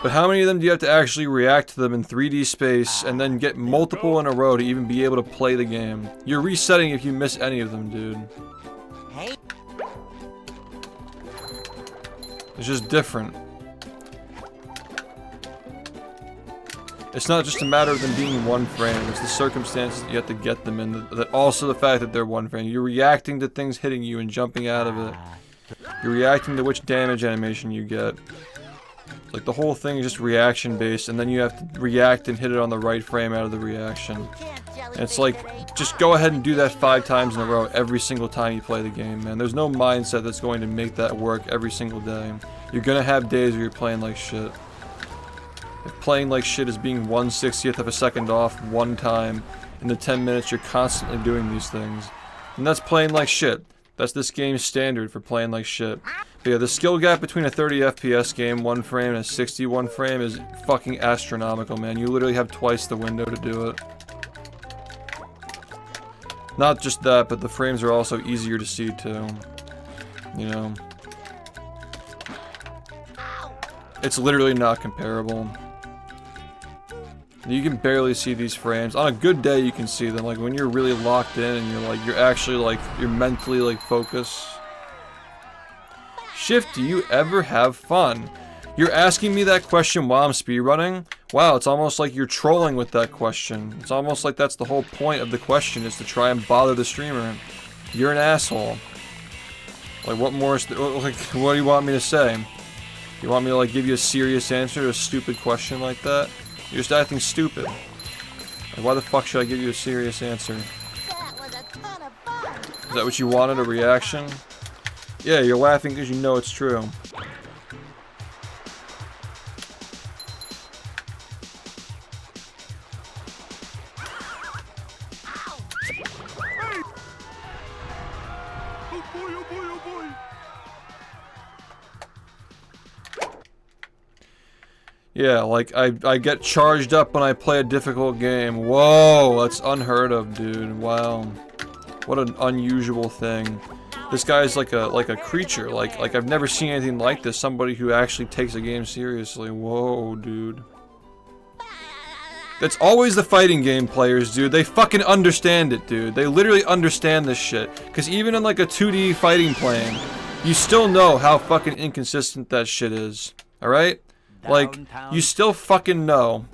But how many of them do you have to actually react to them in 3D space and then get multiple in a row to even be able to play the game? You're resetting if you miss any of them, dude. It's just different. It's not just a matter of them being 1 frame, it's the circumstances that you have to get them in, that also the fact that they're 1 frame. You're reacting to things hitting you and jumping out of it. You're reacting to which damage animation you get. Like, the whole thing is just reaction based, and then you have to react and hit it on the right frame out of the reaction. And it's like, just go ahead and do that 5 times in a row every single time you play the game, man. There's no mindset that's going to make that work every single day. You're gonna have days where you're playing like shit. If playing like shit is being 1/60th of a second off one time in the 10 minutes you're constantly doing these things, and that's playing like shit. That's this game's standard for playing like shit. But yeah, the skill gap between a 30 FPS game, 1 frame, and a 61 frame is fucking astronomical, man. You literally have twice the window to do it. Not just that, but the frames are also easier to see too. You know. It's literally not comparable. You can barely see these frames. On a good day you can see them, like when you're really locked in and you're actually like, you're mentally like focused. SHiFT, do you ever have fun? You're asking me that question while I'm speedrunning? Wow, it's almost like you're trolling with that question. It's almost like that's the whole point of the question, is to try and bother the streamer. You're an asshole. Like, what more is like, what do you want me to say? You want me to like give you a serious answer to a stupid question like that? You're just acting stupid. Like, why the fuck should I give you a serious answer? That was a ton of fun. Is that what you wanted, a reaction? Yeah, you're laughing because you know it's true. Yeah, like, I get charged up when I play a difficult game. Whoa, that's unheard of, dude. Wow. What an unusual thing. This guy's like a creature. Like I've never seen anything like this. Somebody who actually takes a game seriously. Whoa, dude. That's always the fighting game players, dude. They fucking understand it, dude. They literally understand this shit. Because even in like a 2D fighting plane, you still know how fucking inconsistent that shit is. Alright? Like, you still fucking know,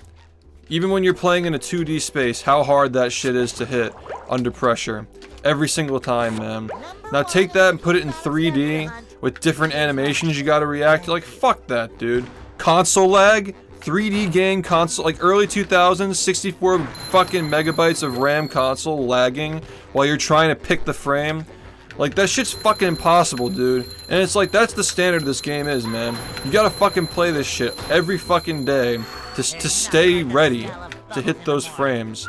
even when you're playing in a 2D space, how hard that shit is to hit under pressure. Every single time, man. Now take that and put it in 3D with different animations you gotta react to. Like, fuck that, dude. Console lag? 3D game console, like early 2000s, 64 fucking megabytes of RAM console lagging while you're trying to pick the frame. Like, that shit's fucking impossible, dude. And it's like, that's the standard this game is, man. You gotta fucking play this shit every fucking day to stay ready to hit those frames.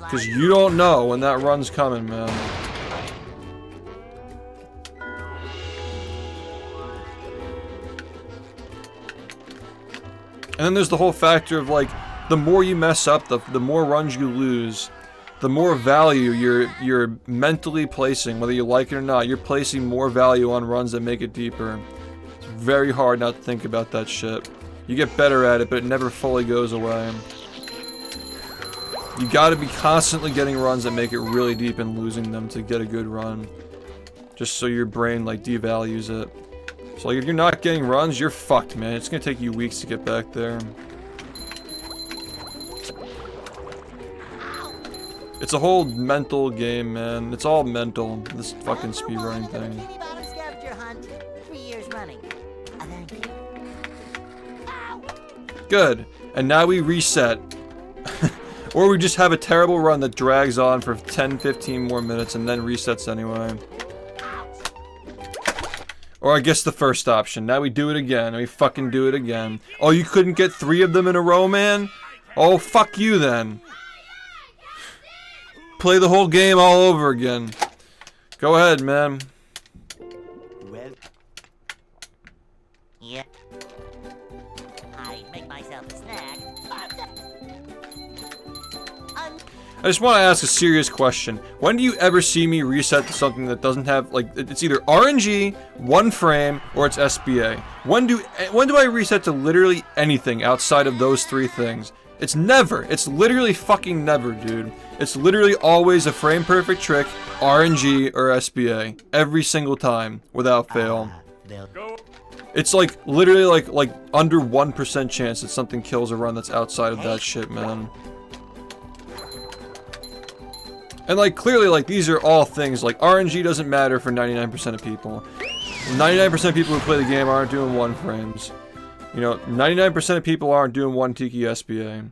Because you don't know when that run's coming, man. And then there's the whole factor of, like, the more you mess up, the more runs you lose. The more value you're mentally placing, whether you like it or not, you're placing more value on runs that make it deeper. It's very hard not to think about that shit. You get better at it, but it never fully goes away. You gotta be constantly getting runs that make it really deep and losing them to get a good run. Just so your brain, like, devalues it. So, like, if you're not getting runs, you're fucked, man. It's gonna take you weeks to get back there. It's a whole mental game, man. It's all mental, this fucking speedrunning thing. Bikini Bottom scavenger hunt, 3 years running. Thank you. Good. And now we reset. Or we just have a terrible run that drags on for 10-15 more minutes and then resets anyway. Or I guess the first option. Now we do it again. We fucking do it again. Oh, you couldn't get 3 of them in a row, man? Oh, fuck you then. Play the whole game all over again. Go ahead, man. Well, Yeah. I make myself a snack. I just want to ask a serious question. When do you ever see me reset to something that doesn't have, like, it's either RNG, 1 frame, or it's SBA? When do I reset to literally anything outside of those 3 things? It's never. It's literally fucking never, dude. It's literally always a frame perfect trick, RNG, or SBA. Every single time, without fail. It's like, literally like under 1% chance that something kills a run that's outside of that shit, man. And like, clearly, like, these are all things, like, RNG doesn't matter for 99% of people. 99% of people who play the game aren't doing 1 frames. You know, 99% of people aren't doing 1 Tiki SBA.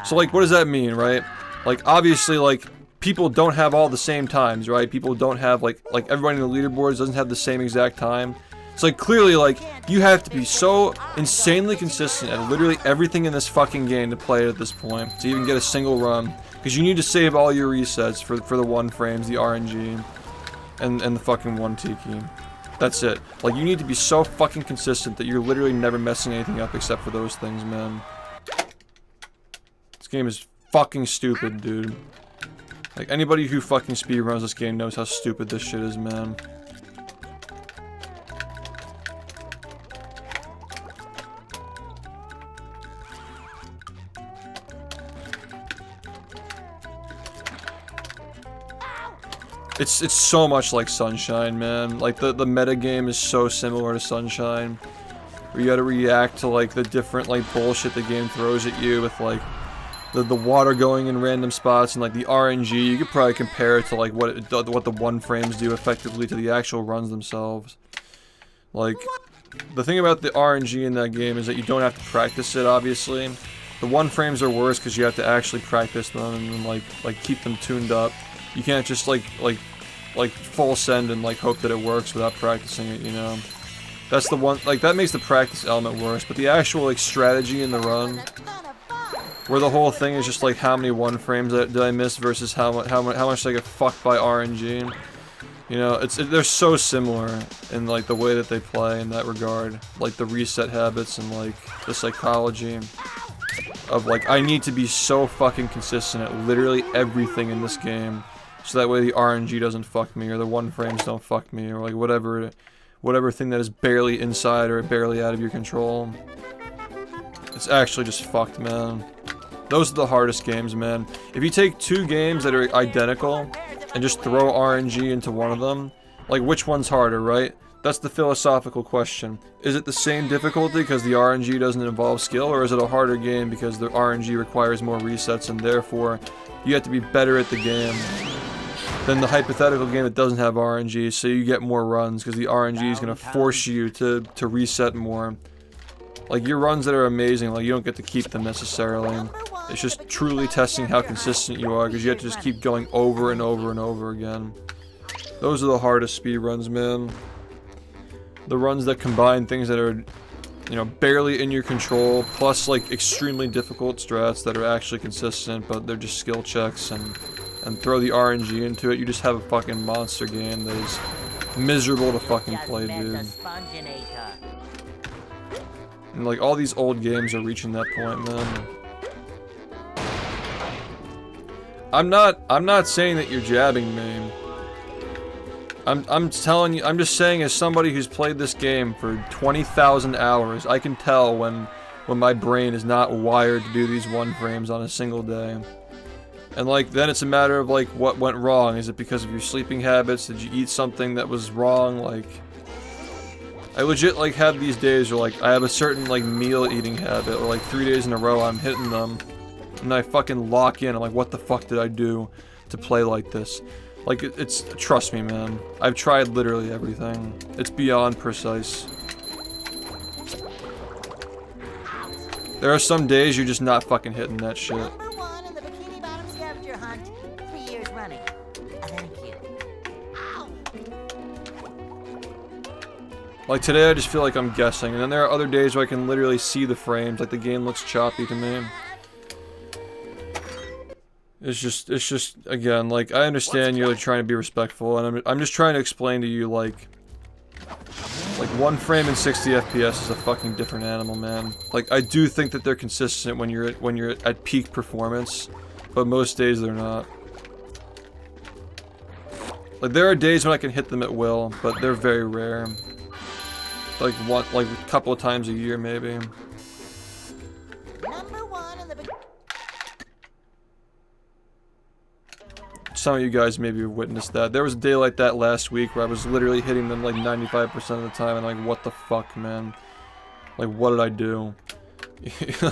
So, like, what does that mean, right? Like, obviously, like, people don't have all the same times, right? People don't have, like everybody in the leaderboards doesn't have the same exact time. It's like, clearly, like, you have to be so insanely consistent at literally everything in this fucking game to play it at this point, to even get a single run. Because you need to save all your resets for the 1 frames, the RNG, and the fucking 1 Tiki. That's it. Like, you need to be so fucking consistent that you're literally never messing anything up except for those things, man. This game is fucking stupid, dude. Like, anybody who fucking speedruns this game knows how stupid this shit is, man. It's so much like Sunshine, man. Like, the meta game is so similar to Sunshine. Where you gotta react to, like, the different, like, bullshit the game throws at you with, like, the water going in random spots and, like, the RNG. You could probably compare it to, like, what the 1 frames do effectively to the actual runs themselves. Like, the thing about the RNG in that game is that you don't have to practice it, obviously. The 1 frames are worse because you have to actually practice them and, like keep them tuned up. You can't just, like full send and, like, hope that it works without practicing it, you know? That's the one, like, that makes the practice element worse, but the actual, like, strategy in the run, where the whole thing is just, like, how many 1 frames did I miss versus how much I get fucked by RNG. You know, they're so similar in, like, the way that they play in that regard. Like, the reset habits and, like, the psychology of, like, I need to be so fucking consistent at literally everything in this game. So that way the RNG doesn't fuck me, or the 1 frames don't fuck me, or like whatever thing that is barely inside or barely out of your control. It's actually just fucked, man. Those are the hardest games, man. If you take 2 games that are identical and just throw RNG into one of them, like, which one's harder, right? That's the philosophical question. Is it the same difficulty because the RNG doesn't involve skill, or is it a harder game because the RNG requires more resets and therefore you have to be better at the game than the hypothetical game that doesn't have RNG, so you get more runs because the RNG is going to force you to reset more. Like, your runs that are amazing, like, you don't get to keep them necessarily. It's just truly testing how consistent you are because you have to just keep going over and over and over again. Those are the hardest speedruns, man. The runs that combine things that are, you know, barely in your control, plus, like, extremely difficult strats that are actually consistent, but they're just skill checks, and throw the RNG into it. You just have a fucking monster game that is miserable to fucking play, dude. And, like, all these old games are reaching that point, man. I'm not saying that you're jabbing me. I'm telling you, I'm just saying, as somebody who's played this game for 20,000 hours, I can tell when my brain is not wired to do these 1 frames on a single day. And, like, then it's a matter of, like, what went wrong. Is it because of your sleeping habits? Did you eat something that was wrong? Like, I legit, like, have these days where, like, I have a certain, like, meal eating habit, or, like, 3 days in a row I'm hitting them, and I fucking lock in. I'm like, what the fuck did I do to play like this? Like, it's, trust me, man. I've tried literally everything. It's beyond precise. There are some days you're just not fucking hitting that shit. Number 1 in the Bikini Bottom scavenger hunt, 3 years running. Thank you. Ow! Like, today I just feel like I'm guessing, and then there are other days where I can literally see the frames, like the game looks choppy to me. It's just, again, like, I understand you're, like, trying to be respectful, and I'm just trying to explain to you, like 1 frame in 60 FPS is a fucking different animal, man. Like, I do think that they're consistent when you're at peak performance, but most days they're not. Like, there are days when I can hit them at will, but they're very rare. Like, a couple of times a year, maybe. Number 1 in the Some of you guys maybe have witnessed that. There was a day like that last week where I was literally hitting them like 95% of the time, and like, what the fuck, man? Like, what did I do?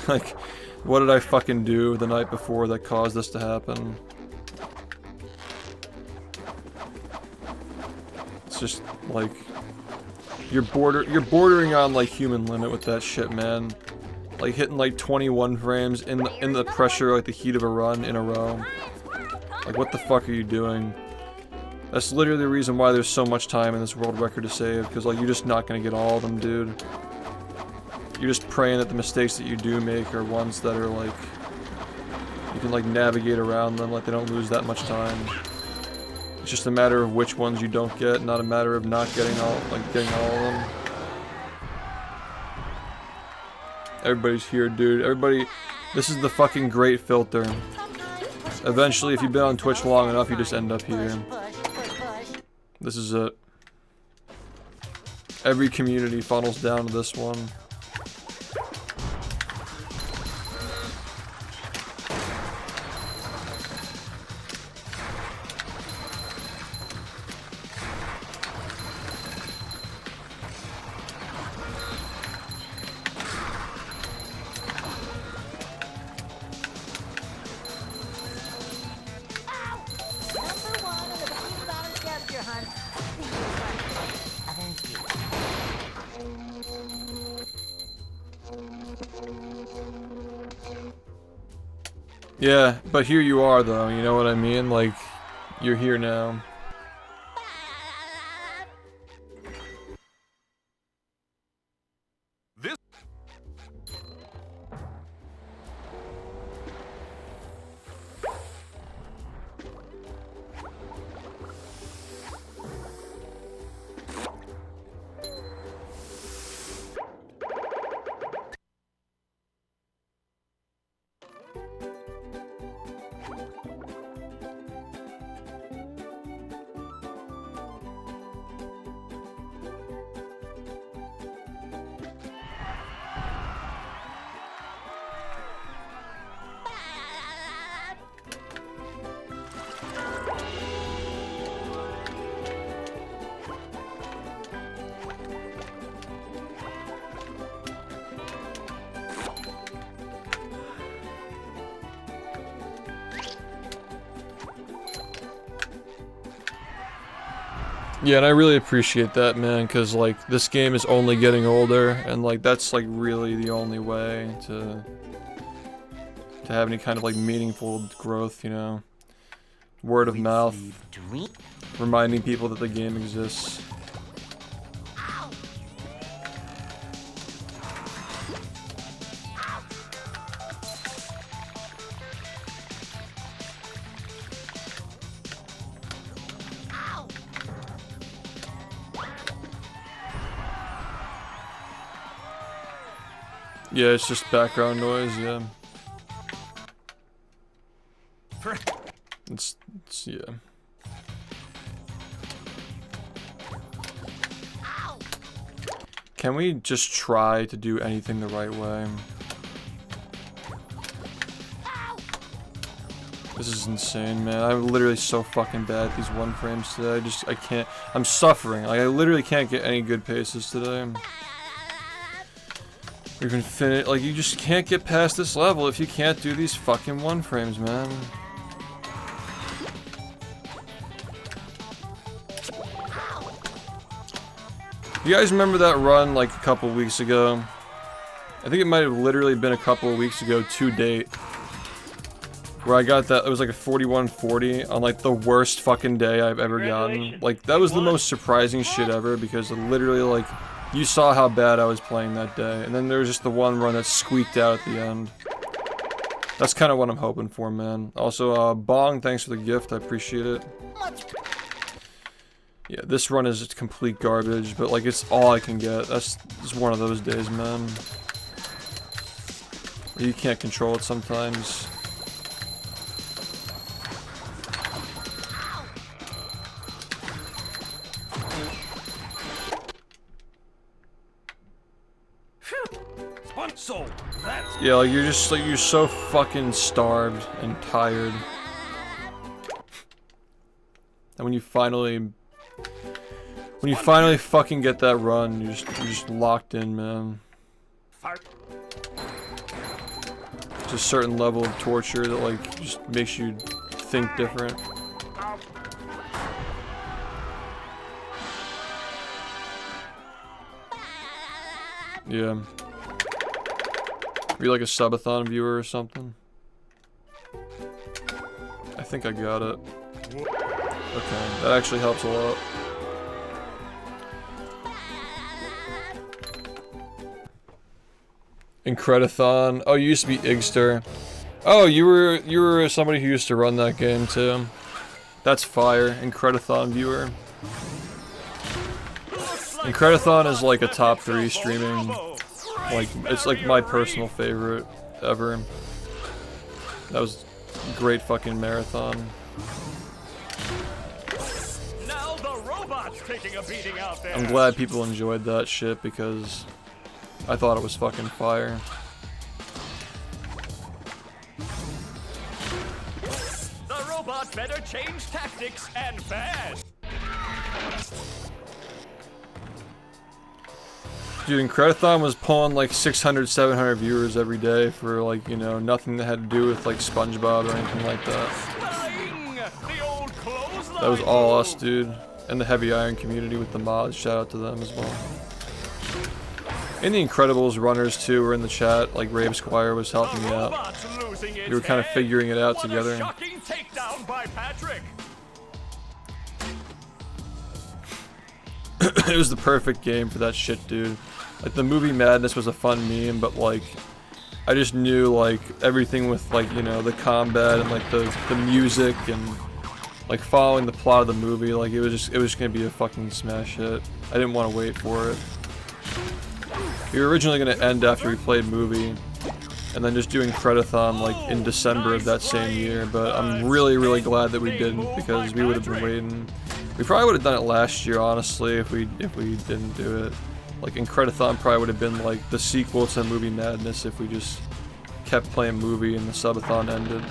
Like, what did I fucking do the night before that caused this to happen? It's just, like, You're bordering on like human limit with that shit, man. Like hitting like 21 frames in the pressure, like the heat of a run in a row. Like what the fuck are you doing? That's literally the reason why there's so much time in this world record to save, because like you're just not gonna get all of them, dude. You're just praying that the mistakes that you do make are ones that are like you can like navigate around them, like they don't lose that much time. It's just a matter of which ones you don't get, not a matter of not getting all of them. Everybody's here, dude. Everybody, this is the fucking great filter. Eventually, if you've been on Twitch long enough, you just end up here. This is it. Every community funnels down to this one. Yeah, but here you are though, you know what I mean? Like, you're here now. Yeah, and I really appreciate that, man, because, like, this game is only getting older, and, like, that's, like, really the only way to have any kind of, like, meaningful growth, you know? Word of mouth. Reminding people that the game exists. Yeah, it's just background noise, yeah. It's yeah. Can we just try to do anything the right way? This is insane, man. I'm literally so fucking bad at these one frames today. I can't. I'm suffering. Like, I literally can't get any good paces today. Even finish, like, you just can't get past this level if you can't do these fucking one frames, man. You guys remember that run like a couple weeks ago? I think it might have literally been a couple of weeks ago to date, where I got that. It was like a 4140 on like the worst fucking day I've ever gotten. Like, that was the most surprising shit ever, because it literally, like, you saw how bad I was playing that day, and then there was just the one run that squeaked out at the end. That's kind of what I'm hoping for, man. Also, Bong, thanks for the gift, I appreciate it. Yeah, this run is complete garbage, but like, it's all I can get. That's just one of those days, man. You can't control it sometimes. Yeah, like, you're just like, you're so fucking starved and tired. And when you finally fucking get that run, you're just locked in, man. It's a certain level of torture that, like, just makes you think different. Yeah. Be like a subathon viewer or something. I think I got it. Okay, that actually helps a lot. Incredithon. Oh, you used to be Igster. Oh, you were somebody who used to run that game too. That's fire. Incredithon viewer. Incredithon is like a top 3 streaming. Like, it's like my personal favorite ever. That was a great fucking marathon. Now the robot's taking a beating out there. I'm glad people enjoyed that shit because I thought it was fucking fire. The robot better change tactics and fast. Dude, Incredithon was pulling like 600, 700 viewers every day for like, you know, nothing that had to do with like SpongeBob or anything like that. The old clothesline That was all move. us, dude. And the Heavy Iron community with the mods. Shout out to them as well. And the Incredibles runners too were in the chat. Like Rave Squire was helping me out. Robot's losing its We were kind of head. figuring it out What together. A shocking takedown by Patrick. It was the perfect game for that shit, dude. Like, the movie Madness was a fun meme, but like, I just knew like everything with like, you know, the combat and like the music and like following the plot of the movie, like it was gonna be a fucking smash hit. I didn't want to wait for it. We were originally gonna end after we played movie, and then just doing Credithon like in December of that same year, but I'm really glad that we didn't, because we would have been waiting. We probably would have done it last year, honestly, if we didn't do it. Like, Incredithon probably would have been like the sequel to Movie Madness if we just kept playing movie and the subathon ended.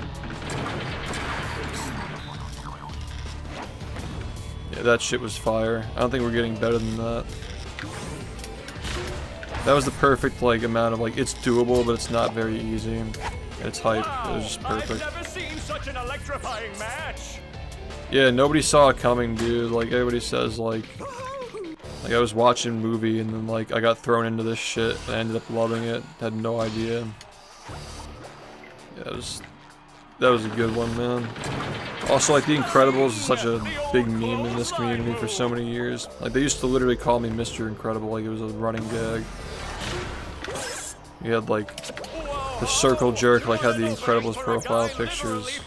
Yeah, that shit was fire. I don't think we're getting better than that. That was the perfect like amount of like, it's doable, but it's not very easy. And it's hype. It was just perfect. I've never seen such an electrifying match. Yeah, nobody saw it coming, dude. Like, everybody says, like I was watching a movie and then, like, I got thrown into this shit and I ended up loving it. Had no idea. Yeah, that was a good one, man. Also, like, The Incredibles is such a big meme in this community for so many years. Like, they used to literally call me Mr. Incredible, like it was a running gag. You had, like, the circle jerk, like, had the Incredibles profile pictures.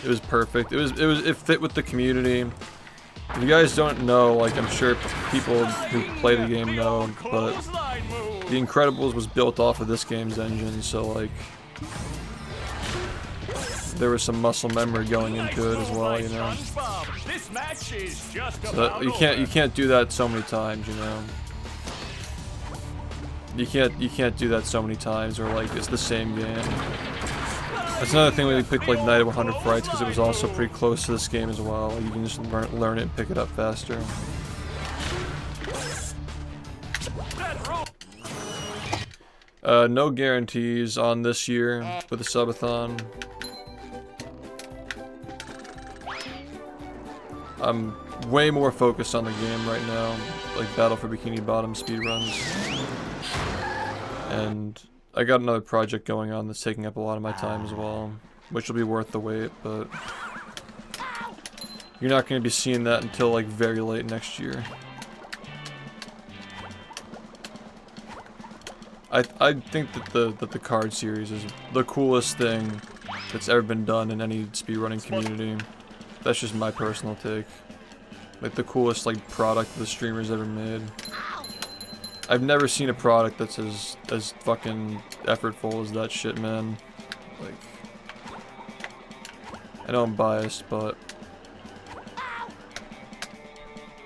It was perfect. It fit with the community. If you guys don't know, like, I'm sure people who play the game know, but The Incredibles was built off of this game's engine, so like there was some muscle memory going into it as well, you know. So that, you can't do that so many times, you know. You can't do that so many times, or like it's the same game. That's another thing when we picked like Night of 100 Frights, because it was also pretty close to this game as well. You can just learn it and pick it up faster. No guarantees on this year with the subathon. I'm way more focused on the game right now, like Battle for Bikini Bottom speedruns. And I got another project going on that's taking up a lot of my time as well, which will be worth the wait, but you're not going to be seeing that until like very late next year. I think that the card series is the coolest thing that's ever been done in any speedrunning community. That's just my personal take. Like the coolest like product the streamers ever made. I've never seen a product that's as fucking effortful as that shit, man. Like, I know I'm biased, but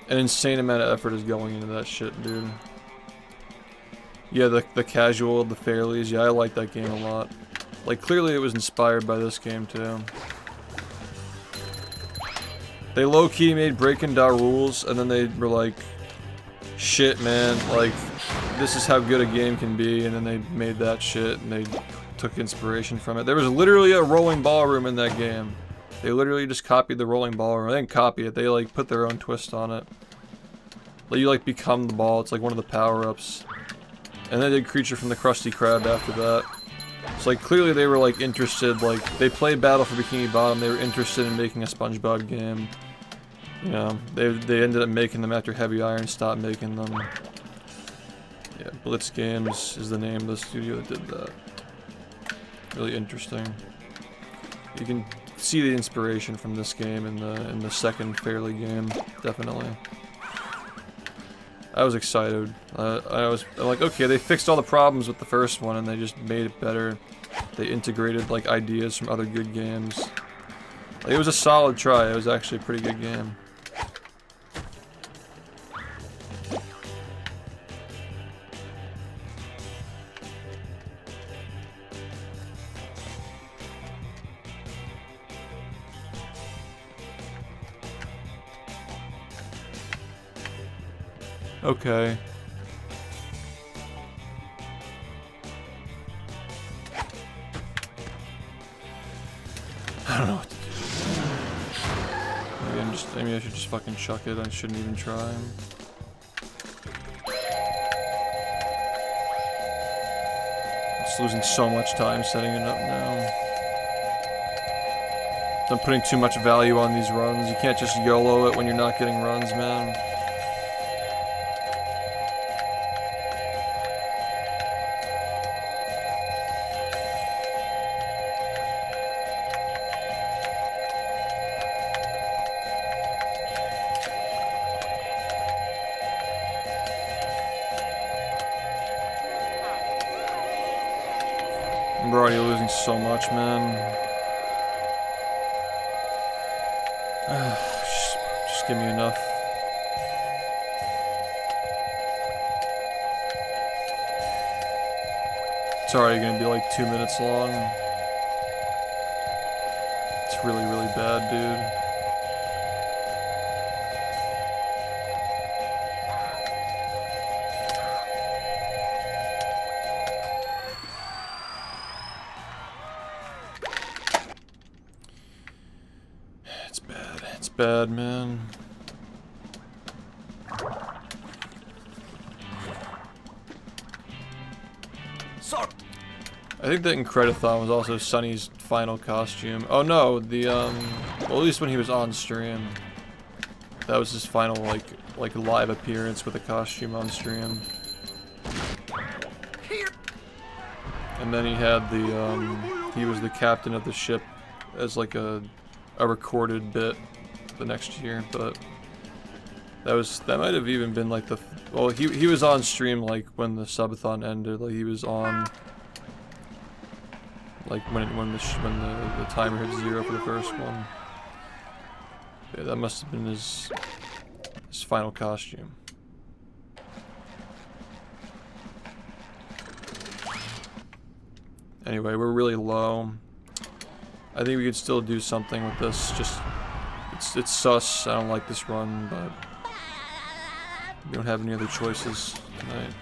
an insane amount of effort is going into that shit, dude. Yeah, the casual, the fairlies, yeah, I like that game a lot. Like, clearly it was inspired by this game, too. They low-key made Breaking Down rules, and then they were like, shit, man, like, this is how good a game can be, and then they made that shit, and they took inspiration from it. There was literally a rolling ballroom in that game. They literally just copied the rolling ballroom. They didn't copy it, they, like, put their own twist on it. Like, you like become the ball. It's like one of the power-ups. And then they did Creature from the Krusty Krab after that. So like clearly they were like interested, like they played Battle for Bikini Bottom, they were interested in making a SpongeBob game. You know, they ended up making them after Heavy Iron stopped making them. Yeah, Blitz Games is the name of the studio that did that. Really interesting. You can see the inspiration from this game in the second Fairly game, definitely. I was excited. I'm like, okay, they fixed all the problems with the first one and they just made it better. They integrated like ideas from other good games. Like, it was a solid try. It was actually a pretty good game. Okay. I don't know what to do. Maybe I should just fucking chuck it. I shouldn't even try. Just losing so much time setting it up now. I'm putting too much value on these runs. You can't just YOLO it when you're not getting runs, man. We're already losing so much, man. Just give me enough. It's already gonna be like 2 minutes long. It's really, really bad, dude. It's bad, man. Sorry. I think that Incredithon was also Sunny's final costume. Oh no, well, at least when he was on stream. That was his final, like live appearance with a costume on stream. And then he had he was the captain of the ship as like a recorded bit the next year, but that might have even been like well, he was on stream like when the subathon ended, like he was on like when the timer hit 0 for the first one. Yeah, that must have been his final costume. Anyway, we're really low. I think we could still do something with this. Just it's sus. I don't like this run, but we don't have any other choices tonight.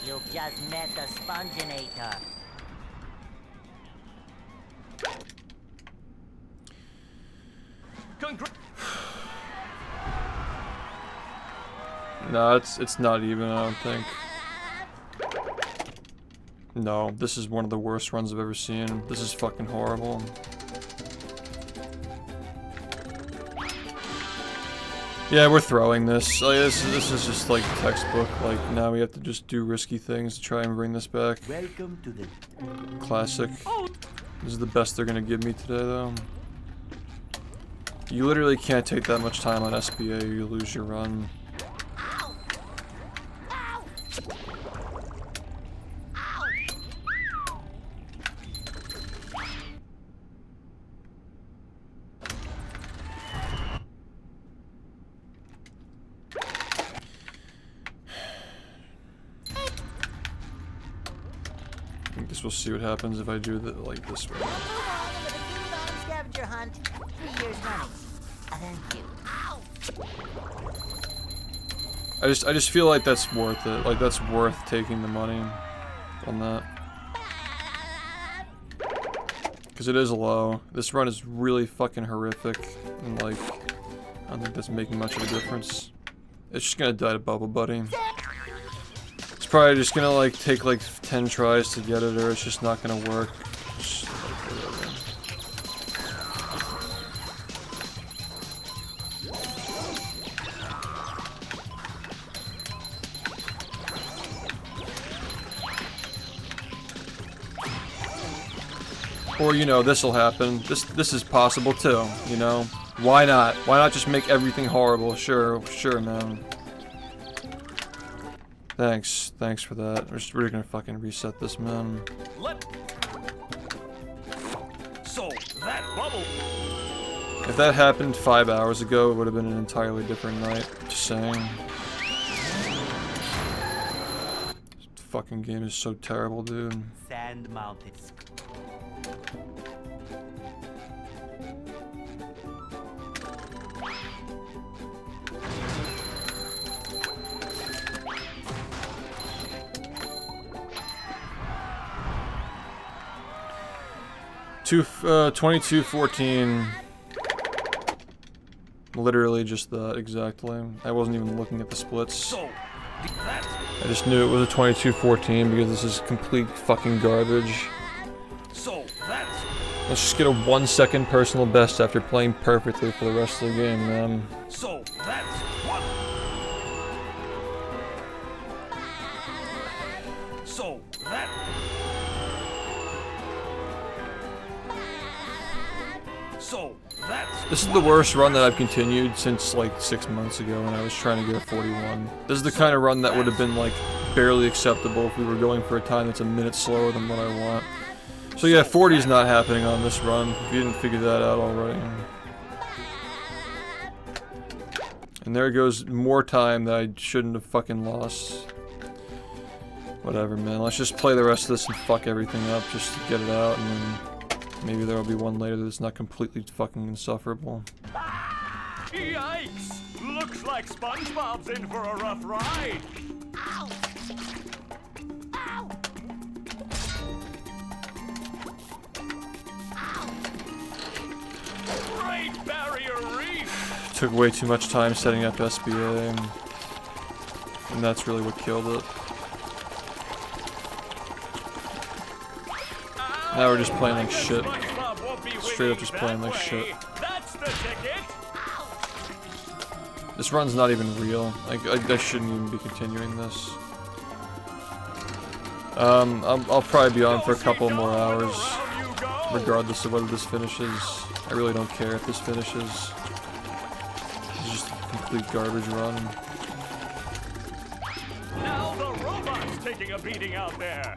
You just met the Sponginator. No, it's not even, I don't think. No, this is one of the worst runs I've ever seen. This is fucking horrible. Yeah, we're throwing this. Like, this is just like textbook. Like, now we have to just do risky things to try and bring this back. Welcome to the Classic. This is the best they're gonna give me today, though. You literally can't take that much time on SBA or you lose your run. I guess we'll see what happens if I do like this way. Number 1 in the Bikini Bottom scavenger hunt, 3 years running. Thank you. Ow! I just feel like that's worth it. Like that's worth taking the money on that. Because it is low. This run is really fucking horrific. And like, I don't think that's making much of a difference. It's just gonna die to Bubble Buddy. It's probably just gonna like take like 10 tries to get it, or it's just not gonna work. Just, like, whatever. Or, you know, this'll happen. This is possible too, you know? Why not? Why not just make everything horrible? Sure, man. Thanks for that. We're gonna fucking reset this, man. So, that bubble... If that happened 5 hours ago, it would have been an entirely different night. Just saying. This fucking game is so terrible, dude. Sand mountains. Two, 22-14. Literally just that, exactly. I wasn't even looking at the splits. So, I just knew it was a 22-14 because this is complete fucking garbage. So, that's... Let's just get a 1 second personal best after playing perfectly for the rest of the game, man. So, that's one. So, that... So, that's... This is the worst run that I've continued since like 6 months ago when I was trying to get a 41. This is the kind of run that would have been like barely acceptable if we were going for a time that's a minute slower than what I want. So yeah, 40 is not happening on this run, if you didn't figure that out already. And there goes more time that I shouldn't have fucking lost. Whatever, man. Let's just play the rest of this and fuck everything up just to get it out, and then maybe there'll be one later that's not completely fucking insufferable. Yikes! Looks like SpongeBob's in for a rough ride. Ow! Ow! Great Barrier Reef! Took way too much time setting up SBA, and that's really what killed it. Now we're just playing like shit. Straight up just playing like shit. That's the ticket. This run's not even real. I shouldn't even be continuing this. I'll probably be on for a couple more hours, regardless of whether this finishes. I really don't care if this finishes. It's just a complete garbage run. Now the robot's taking a beating out there.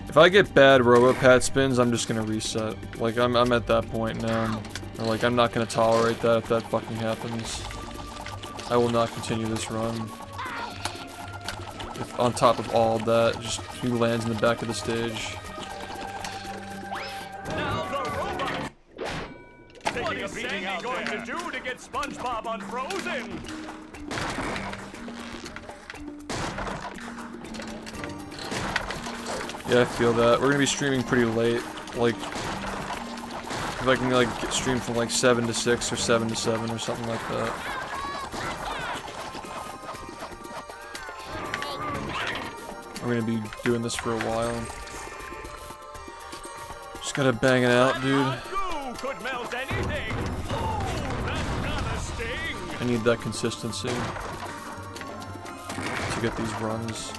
If I get bad RoboPat spins, I'm just gonna reset. Like, I'm at that point now. Or, like, I'm not gonna tolerate that if that fucking happens. I will not continue this run. If on top of all of that, just he lands in the back of the stage. Now the robot taking a beating out there. What is Sandy going to do to get SpongeBob unfrozen? Yeah, I feel that. We're gonna be streaming pretty late. Like, if I can like stream from like 7 to 6 or 7 to 7 or something like that. We're gonna be doing this for a while. Just gotta bang it out, dude. Could melt anything. Oh, that's gonna sting. I need that consistency to get these runs.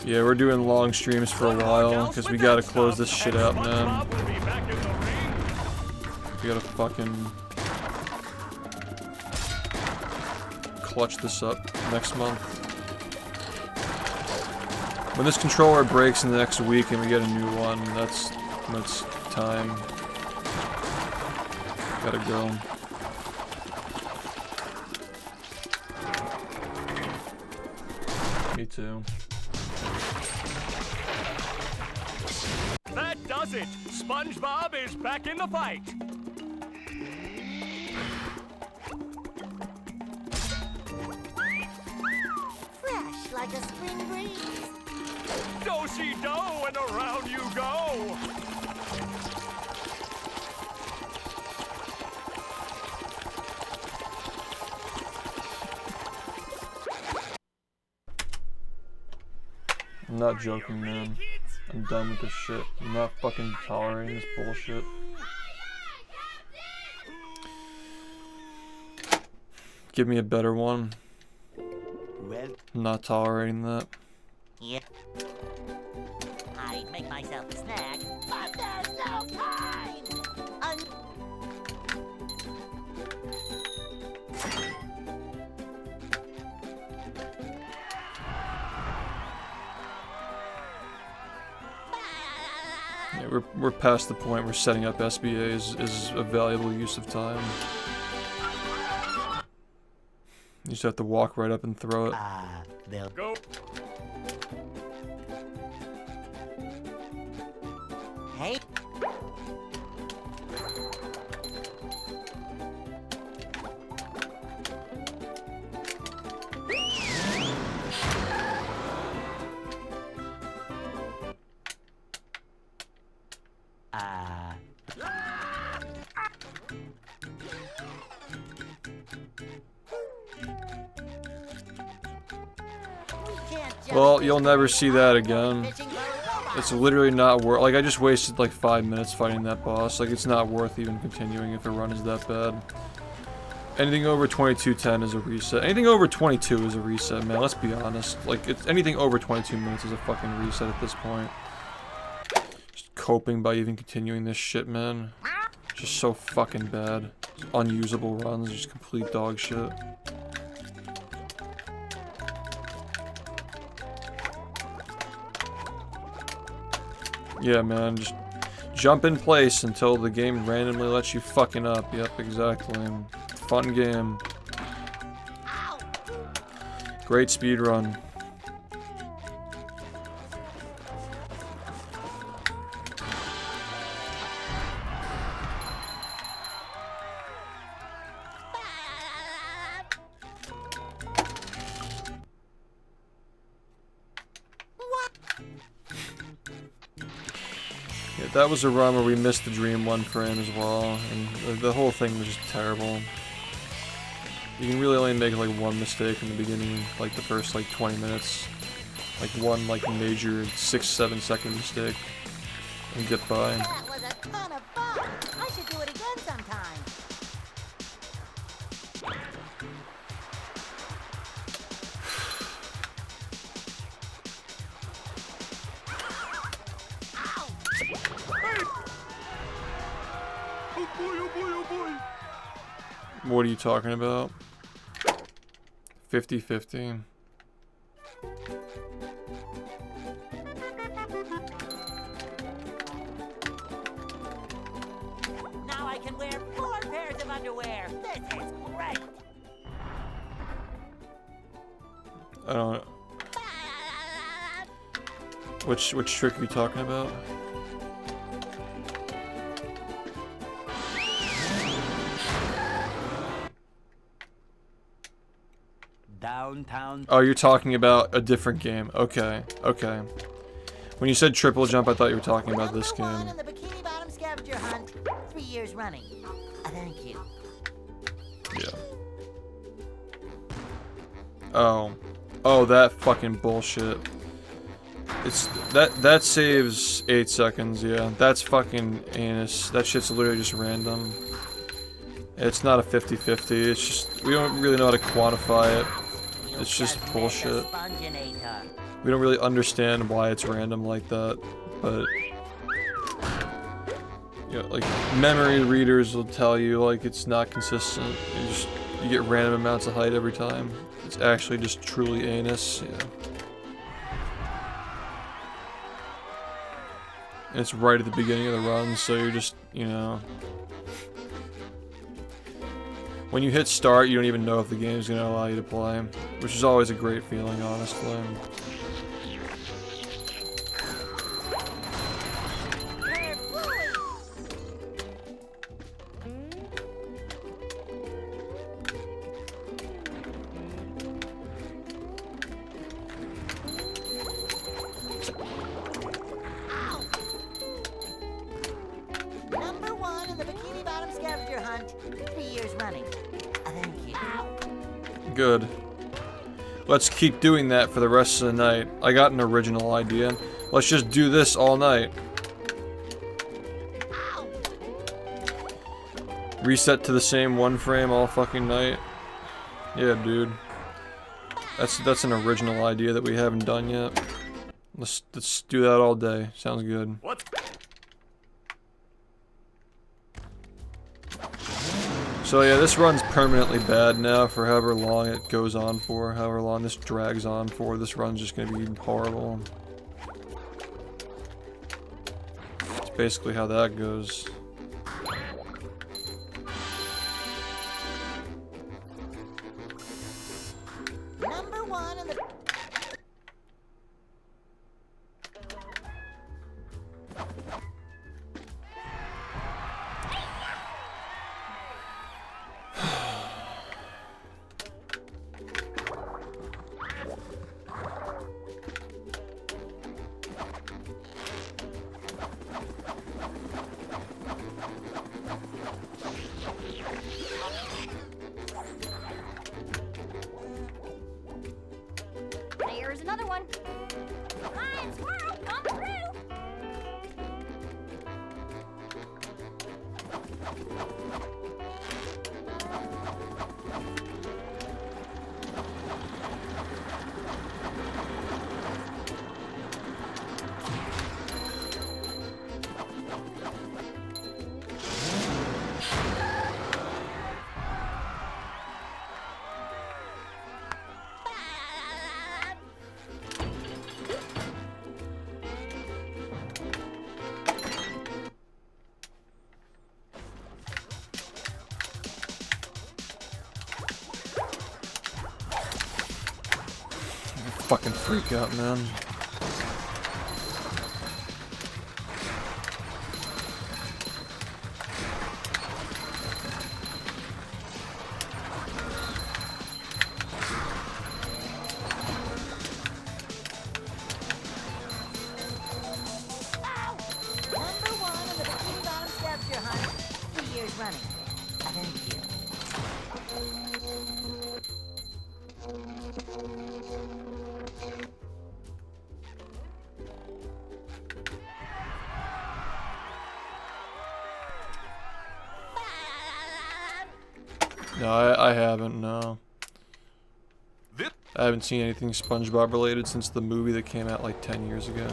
Yeah, we're doing long streams for a while, because we gotta close this shit out, man. We gotta fucking clutch this up next month. When this controller breaks in the next week and we get a new one, that's time. Gotta go. Me too. That does it. SpongeBob is back in the fight. Fresh like a spring breeze. Do-si-do and around you go. I'm not joking, man. I'm done with this shit. I'm not fucking tolerating this bullshit. Give me a better one. Well, I'm not tolerating that. Yep. I'd make myself a snack, but there's no time! Yeah, we're past the point where setting up SBA is a valuable use of time. You just have to walk right up and throw it. they'll Go. Hey. Well, you'll never see that again. It's literally not worth. Like, I just wasted like 5 minutes fighting that boss. Like, it's not worth even continuing if the run is that bad. Anything over 22:10 is a reset. Anything over 22 is a reset, man. Let's be honest. Like, it's anything over 22 minutes is a fucking reset at this point. Just coping by even continuing this shit, man. Just so fucking bad. Unusable runs, just complete dog shit. Yeah, man, just jump in place until the game randomly lets you fucking up. Yep, exactly. Fun game. Great speedrun. That was a run where we missed the dream one frame as well, and the whole thing was just terrible. You can really only make like one mistake in the beginning, like the first like 20 minutes. Like one like major 6-7 second mistake, and get by. That was a ton of fun! I should do it again sometime! What are you talking about? 50-50. Now I can wear 4 pairs of underwear! This is great! I don't know. Which trick are you talking about? downtown. Oh, you're talking about a different game. Okay, okay. When you said triple jump, I thought you were talking about this game. #1 in the Bikini Bottom scavenger hunt, 3 years running. Thank you. Yeah. Oh. Oh, that fucking bullshit. It's that saves 8 seconds, yeah. That's fucking anus. That shit's literally just random. It's not a 50-50, it's just we don't really know how to quantify it. It's just bullshit. We don't really understand why it's random like that, but you know, like memory readers will tell you like it's not consistent. You get random amounts of height every time. It's actually just truly anus, yeah. And it's right at the beginning of the run, so you're just, you know... When you hit start, you don't even know if the game's gonna allow you to play. Which is always a great feeling, honestly. Number 1 in the Bikini Bottom scavenger hunt, 3 years running. Thank you. Good. Let's keep doing that for the rest of the night. I got an original idea. Let's just do this all night. Reset to the same one frame all fucking night. Yeah, dude. That's an original idea that we haven't done yet. Let's do that all day. Sounds good. What? So yeah, this run's permanently bad now for however long it goes on for, however long this drags on for. This run's just gonna be horrible. That's basically how that goes. Number 1 in the... There's another one. Lion squirrel, come through. Fucking freak out, man. Number 1 in the Bikini Bottom scavenger hunt, 3 years running. Thank you. No, I haven't, no. I haven't seen anything SpongeBob related since the movie that came out like 10 years ago.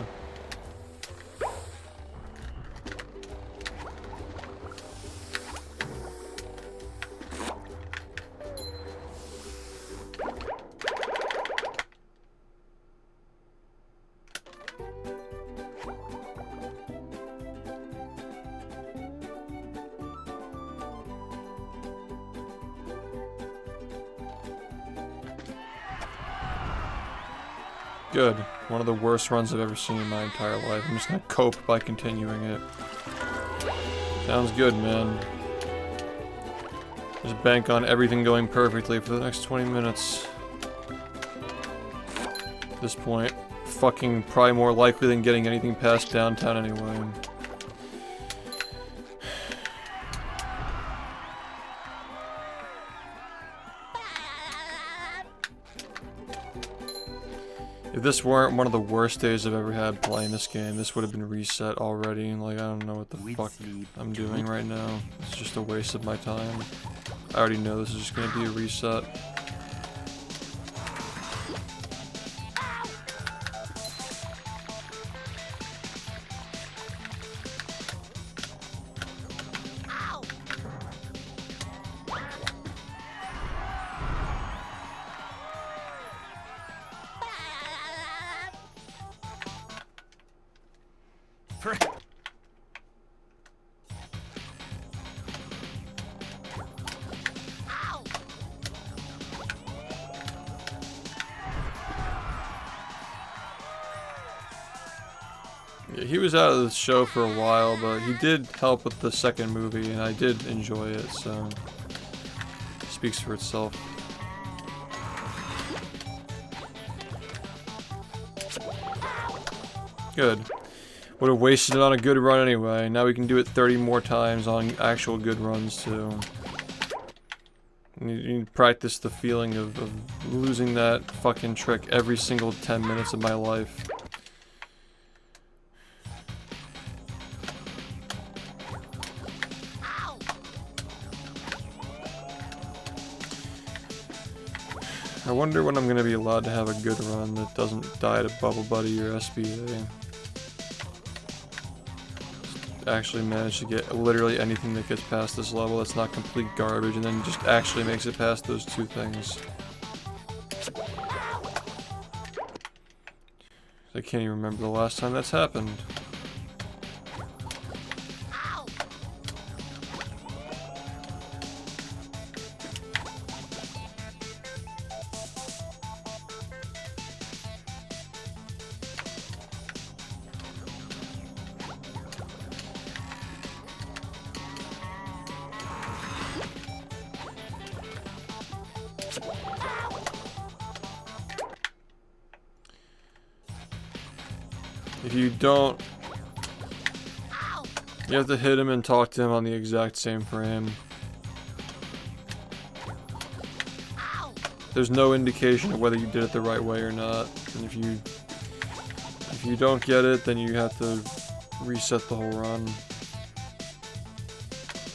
Good. One of the worst runs I've ever seen in my entire life. I'm just gonna cope by continuing it. Sounds good, man. Just bank on everything going perfectly for the next 20 minutes. At this point, fucking probably more likely than getting anything past downtown anyway. If this weren't one of the worst days I've ever had playing this game, this would have been reset already. Like, I don't know what the fuck I'm doing right now. It's just a waste of my time. I already know this is just gonna be a reset. Yeah, he was out of the show for a while, but he did help with the second movie, and I did enjoy it, so speaks for itself. Good. Would have wasted it on a good run anyway. Now we can do it 30 more times on actual good runs too. You practice the feeling of losing that fucking trick every single 10 minutes of my life. I wonder when I'm gonna be allowed to have a good run that doesn't die to Bubble Buddy or SBA. Actually manage to get literally anything that gets past this level that's not complete garbage, and then just actually makes it past those two things. I can't even remember the last time that's happened. If you don't, you have to hit him and talk to him on the exact same frame. There's no indication of whether you did it the right way or not, and if you don't get it, then you have to reset the whole run.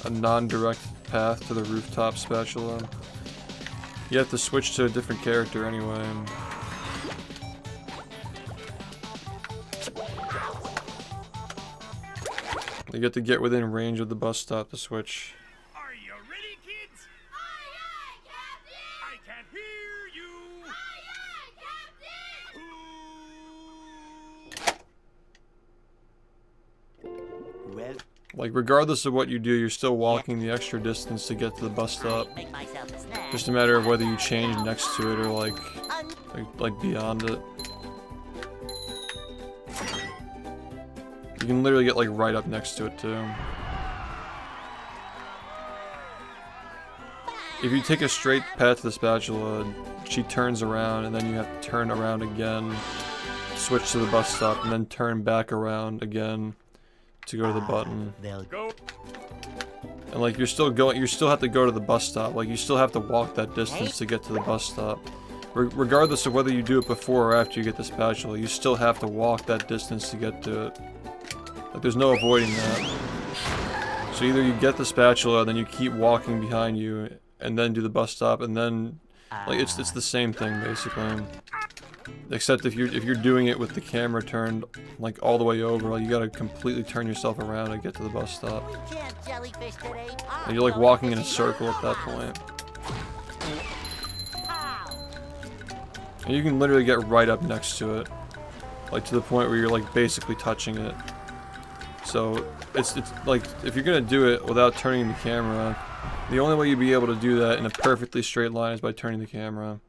A non-direct path to the rooftop spatula. You have to switch to a different character anyway. You get to get within range of the bus stop to switch. Are you ready, kids? Aye, aye, Captain! I can't hear you. Aye, aye, Captain! Well, Like, regardless of what you do, you're still walking the extra distance to get to the bus stop. Make myself a snack. Just a matter of whether you change next to it or like beyond it. You can literally get like right up next to it too. If you take a straight path to the spatula, she turns around and then you have to turn around again, switch to the bus stop, and then turn back around again to go to the button. Go. And like you still have to go to the bus stop. Like you still have to walk that distance to get to the bus stop. Regardless of whether you do it before or after you get the spatula, you still have to walk that distance to get to it. Like there's no avoiding that. So either you get the spatula, then you keep walking behind you, and then do the bus stop, and then like it's the same thing basically. Except if you're doing it with the camera turned like all the way over, like you gotta completely turn yourself around to get to the bus stop. We can't jellyfish today. And you're like walking in a circle at that point. And you can literally get right up next to it. Like to the point where you're like basically touching it. So it's like if you're gonna do it without turning the camera, the only way you'd be able to do that in a perfectly straight line is by turning the camera.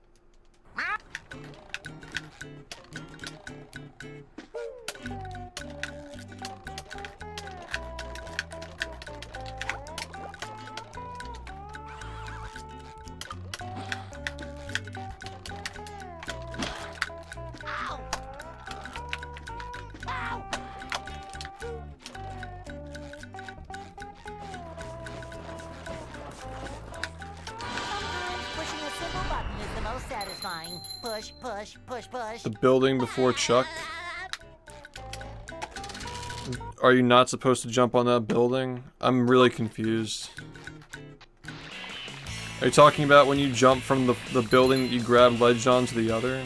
Pushing a simple button is the most satisfying. Push, push, push, push. The building before Chuck. Are you not supposed to jump on that building? I'm really confused. Are you talking about when you jump from the building that you grab ledge on to the other?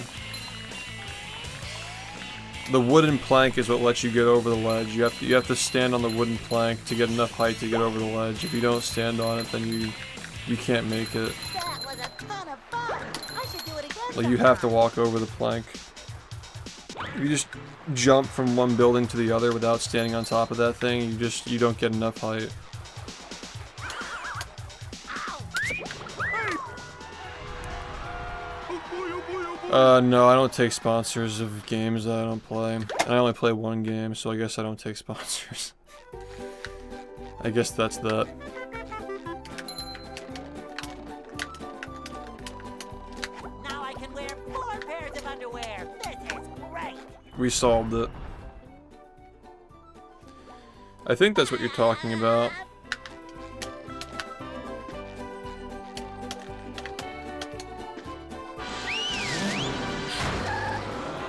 The wooden plank is what lets you get over the ledge. You have to stand on the wooden plank to get enough height to get over the ledge. If you don't stand on it, then you can't make it. That was a ton of fun. I should do it again. Like you have to walk over the plank. If you just jump from one building to the other without standing on top of that thing, you don't get enough height. No, I don't take sponsors of games that I don't play. And I only play one game, so I guess I don't take sponsors. I guess that's that. Now I can wear 4 pairs of underwear. This is great. We solved it. I think that's what you're talking about.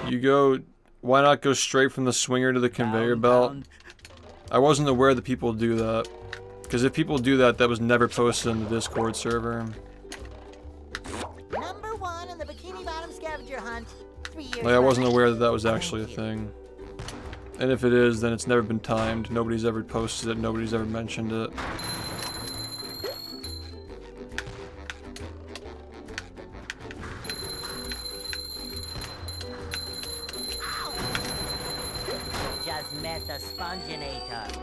You go, why not go straight from the swinger to the conveyor belt? I wasn't aware that people do that. Because if people do that, that was never posted in the Discord server. Number 1 in the Bikini Bottom scavenger hunt. 3 years Like, I wasn't running. aware that that was actually a thing. And if it is, then it's never been timed. Nobody's ever posted it, nobody's ever mentioned it. Just met the Sponginator.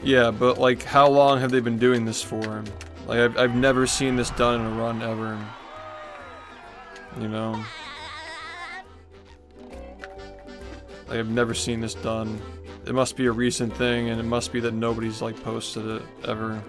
Yeah, but like, how long have they been doing this for? Like, I've never seen this done in a run ever. You know? Like, I've never seen this done. It must be a recent thing, and it must be that nobody's like posted it ever.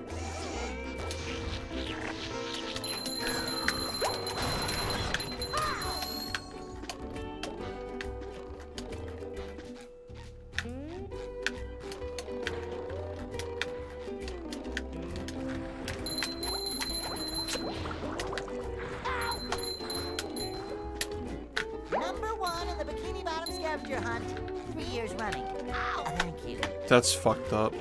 Number 1 in the Bikini Bottom scavenger hunt. 3 years running. Thank you. That's fucked up.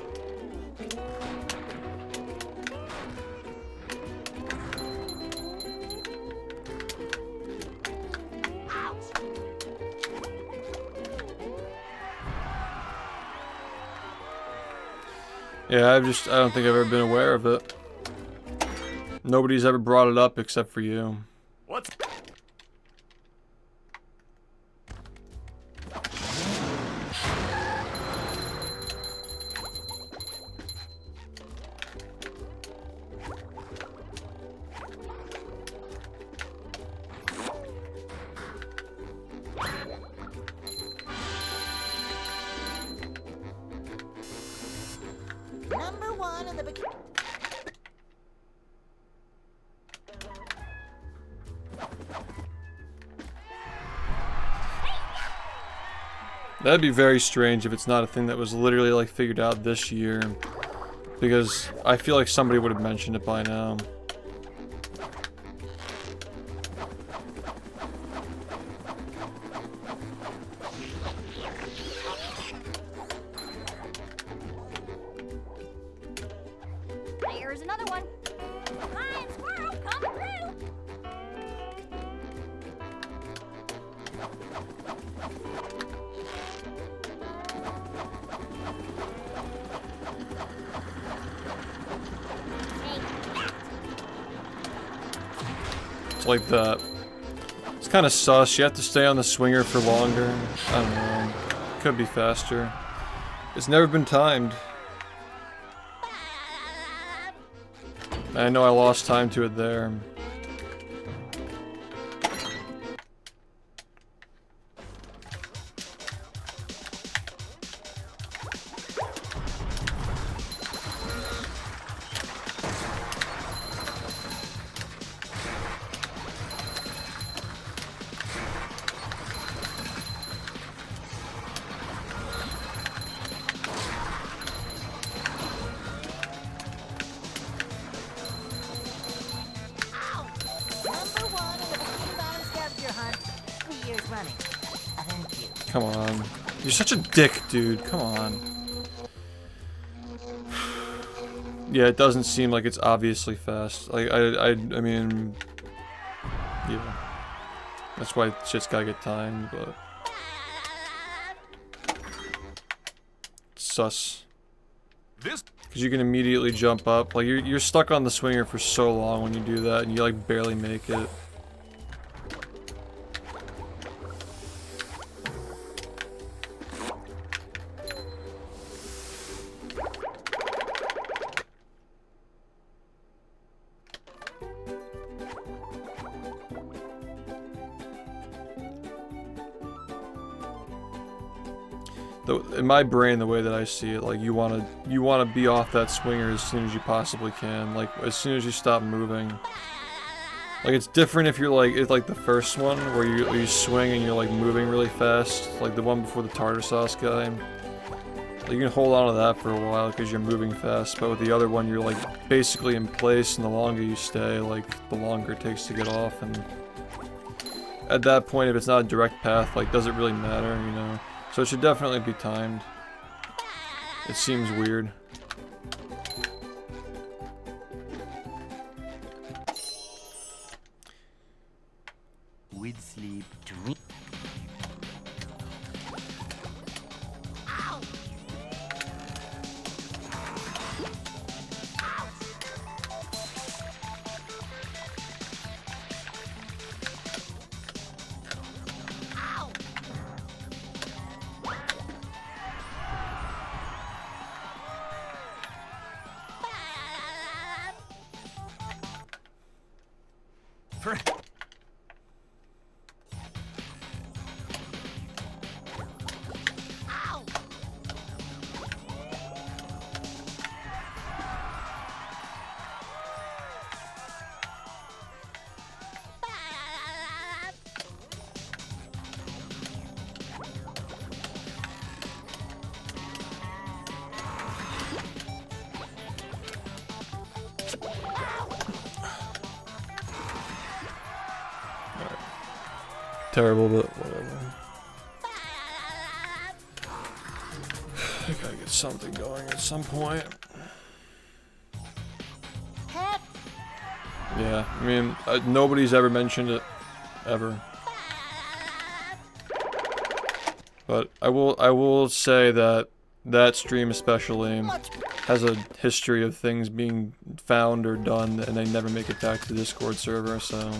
Yeah, I don't think I've ever been aware of it. Nobody's ever brought it up except for you. What's... Number 1 in the Bikini... That'd be very strange if it's not a thing that was literally like figured out this year. Because I feel like somebody would have mentioned it by now. Here's another one. Flying squirrel, come through. It's like that. It's kind of sus. You have to stay on the swinger for longer. I don't know. Could be faster. It's never been timed. I know I lost time to it there. Number 1 in the Bikini Bottom scavenger hunt. 3 years running. Thank you. Come on. You're such a dick, dude. Come on. Yeah, it doesn't seem like it's obviously fast. Like, I mean... Yeah. That's why shit's gotta get timed, but... Sus. This... Because you can immediately jump up. Like, you're stuck on the swinger for so long when you do that, and you, like, barely make it. in my brain, the way that I see it, like you wanna be off that swinger as soon as you possibly can. Like as soon as you stop moving. Like it's different if you're like it's like the first one where you swing and you're like moving really fast, like the one before the tartar sauce guy. Like, you can hold on to that for a while because you're moving fast, but with the other one you're like basically in place, and the longer you stay, like the longer it takes to get off. And at that point, if it's not a direct path, like does it really matter, you know? So it should definitely be timed. It seems weird. With sleep, drink. Terrible, but whatever. I gotta get something going at some point. Yeah, I mean, nobody's ever mentioned it, ever. But I will say that that stream especially has a history of things being found or done, and they never make it back to the Discord server, so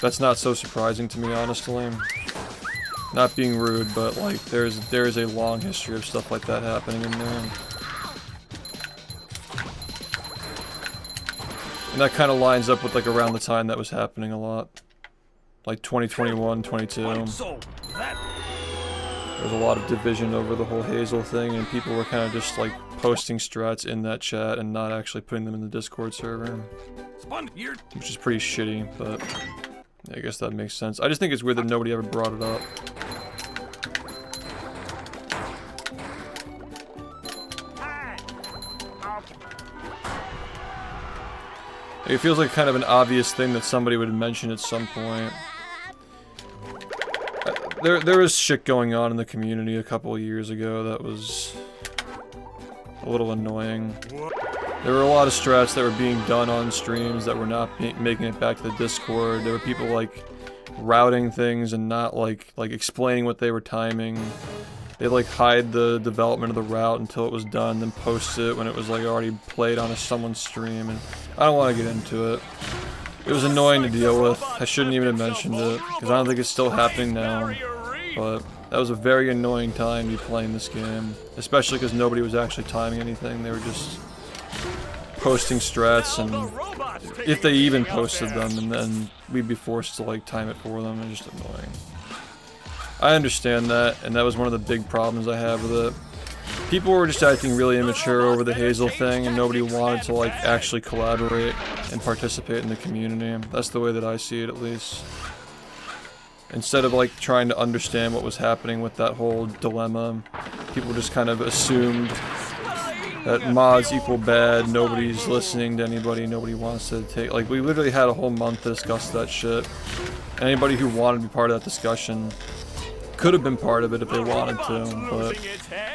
that's not so surprising to me, honestly. Not being rude, but like there is a long history of stuff like that happening in there. And that kind of lines up with like around the time that was happening a lot. Like 2021, 22. There was a lot of division over the whole Hazel thing, and people were kind of just like posting strats in that chat and not actually putting them in the Discord server. Which is pretty shitty, but I guess that makes sense. I just think it's weird that nobody ever brought it up. It feels like kind of an obvious thing that somebody would mention at some point. There was shit going on in the community a couple of years ago that was a little annoying. There were a lot of strats that were being done on streams that were not making it back to the Discord. There were people like routing things and not like explaining what they were timing. They like hide the development of the route until it was done, then post it when it was like already played on someone's stream, and I don't want to get into it. It was annoying to deal with. I shouldn't even have mentioned it, because I don't think it's still happening now. But that was a very annoying time to be playing this game, especially because nobody was actually timing anything. They were just posting strats, and if they even posted them, and then we'd be forced to like time it for them. It's just annoying. I understand that, and that was one of the big problems I have with it. People were just acting really immature over the Hazel thing, and nobody wanted to like actually collaborate and participate in the community. That's the way that I see it, at least. Instead of like trying to understand what was happening with that whole dilemma, people just kind of assumed that mods equal bad, nobody's listening to anybody, nobody wants to take, like, we literally had a whole month to discuss that shit. Anybody who wanted to be part of that discussion could have been part of it if they wanted to, but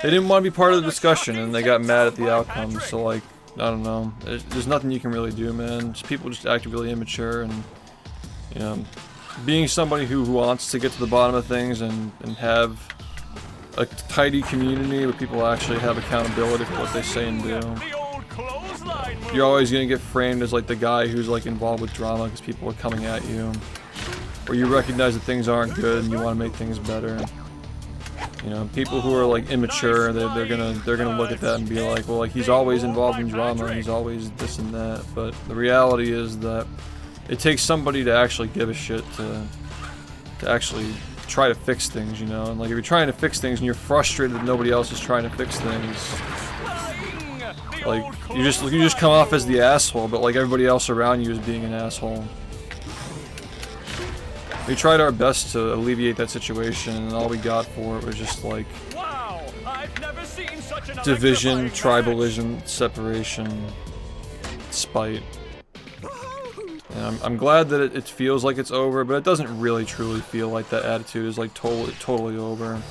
they didn't want to be part of the discussion, and they got mad at the outcome. So like, I don't know, there's nothing you can really do, man. People just act really immature, and you know, being somebody who wants to get to the bottom of things and have a tidy community where people actually have accountability for what they say and do, you're always gonna get framed as like the guy who's like involved with drama because people are coming at you. Or you recognize that things aren't good and you want to make things better. You know, people who are like immature, they're gonna look at that and be like, well, like he's always involved in drama, he's always this and that. But the reality is that it takes somebody to actually give a shit to actually try to fix things, you know? And like if you're trying to fix things and you're frustrated that nobody else is trying to fix things, like you just come off as the asshole, but like everybody else around you is being an asshole. We tried our best to alleviate that situation, and all we got for it was just like division, tribalism, separation, spite. And I'm glad that it feels like it's over, but it doesn't really truly feel like that attitude is like totally over.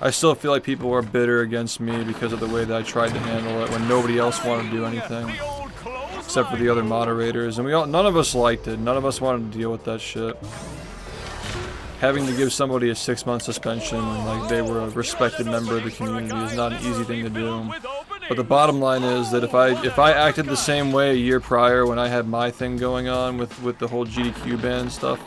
I still feel like people are bitter against me because of the way that I tried to handle it when nobody else wanted to do anything. Except for the other moderators, and none of us liked it. None of us wanted to deal with that shit. Having to give somebody a 6-month suspension when like they were a respected member of the community is not an easy thing to do. But the bottom line is that if I acted the same way a year prior when I had my thing going on with the whole GDQ ban stuff,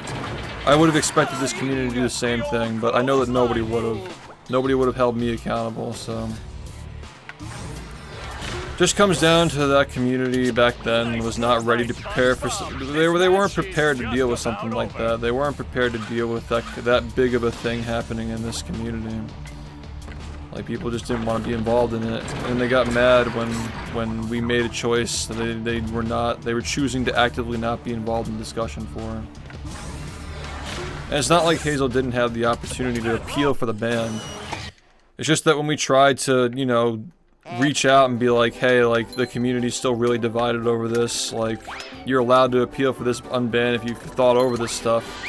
I would have expected this community to do the same thing, but I know that nobody would have. Nobody would have held me accountable, so... Just comes down to that community back then was not ready to prepare for... They weren't prepared to deal with something like that. They weren't prepared to deal with that big of a thing happening in this community. Like, people just didn't want to be involved in it. And they got mad when we made a choice that they were choosing to actively not be involved in discussion for. And it's not like Hazel didn't have the opportunity to appeal for the ban. It's just that when we tried to, you know, reach out and be like, hey, like, the community's still really divided over this, like, you're allowed to appeal for this unban if you've thought over this stuff.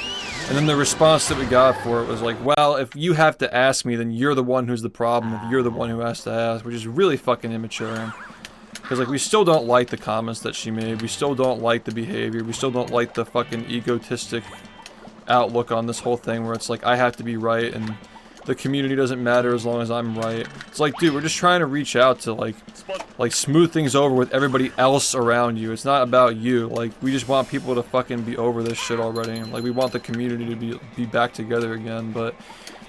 And then the response that we got for it was like, well, if you have to ask me, then you're the one who's the problem, if you're the one who has to ask, which is really fucking immature. Because, like, we still don't like the comments that she made, we still don't like the behavior, we still don't like the fucking egotistic outlook on this whole thing where it's like, I have to be right, and the community doesn't matter as long as I'm right. It's like, dude, we're just trying to reach out to, like smooth things over with everybody else around you. It's not about you. Like, we just want people to fucking be over this shit already. Like, we want the community to be back together again, but,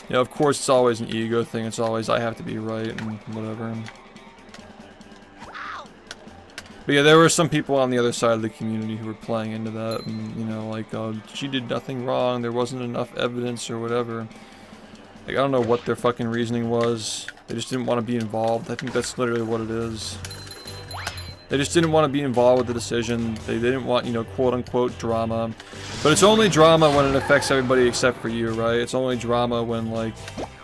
you know, of course it's always an ego thing. It's always, I have to be right, and whatever. But yeah, there were some people on the other side of the community who were playing into that, and, you know, like, she did nothing wrong, there wasn't enough evidence or whatever. Like, I don't know what their fucking reasoning was. They just didn't want to be involved. I think that's literally what it is. They just didn't want to be involved with the decision. They didn't want, you know, quote-unquote drama. But it's only drama when it affects everybody except for you, right? It's only drama when, like,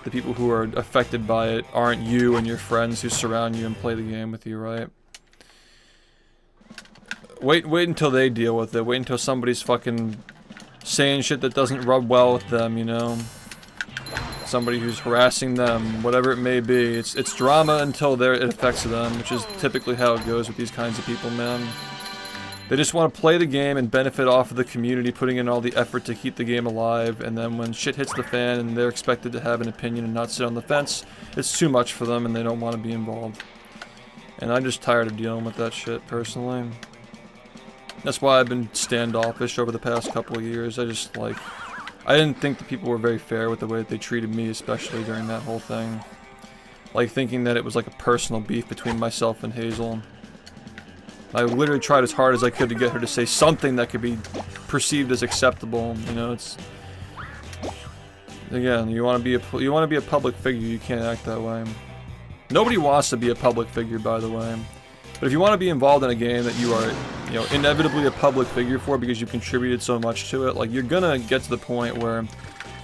the people who are affected by it aren't you and your friends who surround you and play the game with you, right? Wait until they deal with it. Wait until somebody's fucking saying shit that doesn't rub well with them, you know? Somebody who's harassing them, whatever it may be. It's drama until it affects them, which is typically how it goes with these kinds of people, man. They just want to play the game and benefit off of the community, putting in all the effort to keep the game alive, and then when shit hits the fan and they're expected to have an opinion and not sit on the fence, it's too much for them and they don't want to be involved. And I'm just tired of dealing with that shit, personally. That's why I've been standoffish over the past couple of years. I didn't think the people were very fair with the way that they treated me, especially during that whole thing. Like, thinking that it was like a personal beef between myself and Hazel. I literally tried as hard as I could to get her to say something that could be perceived as acceptable. You know, it's... Again, you want to be a public figure, you can't act that way. Nobody wants to be a public figure, by the way. But if you want to be involved in a game that you are, you know, inevitably a public figure for because you've contributed so much to it, like, you're gonna get to the point where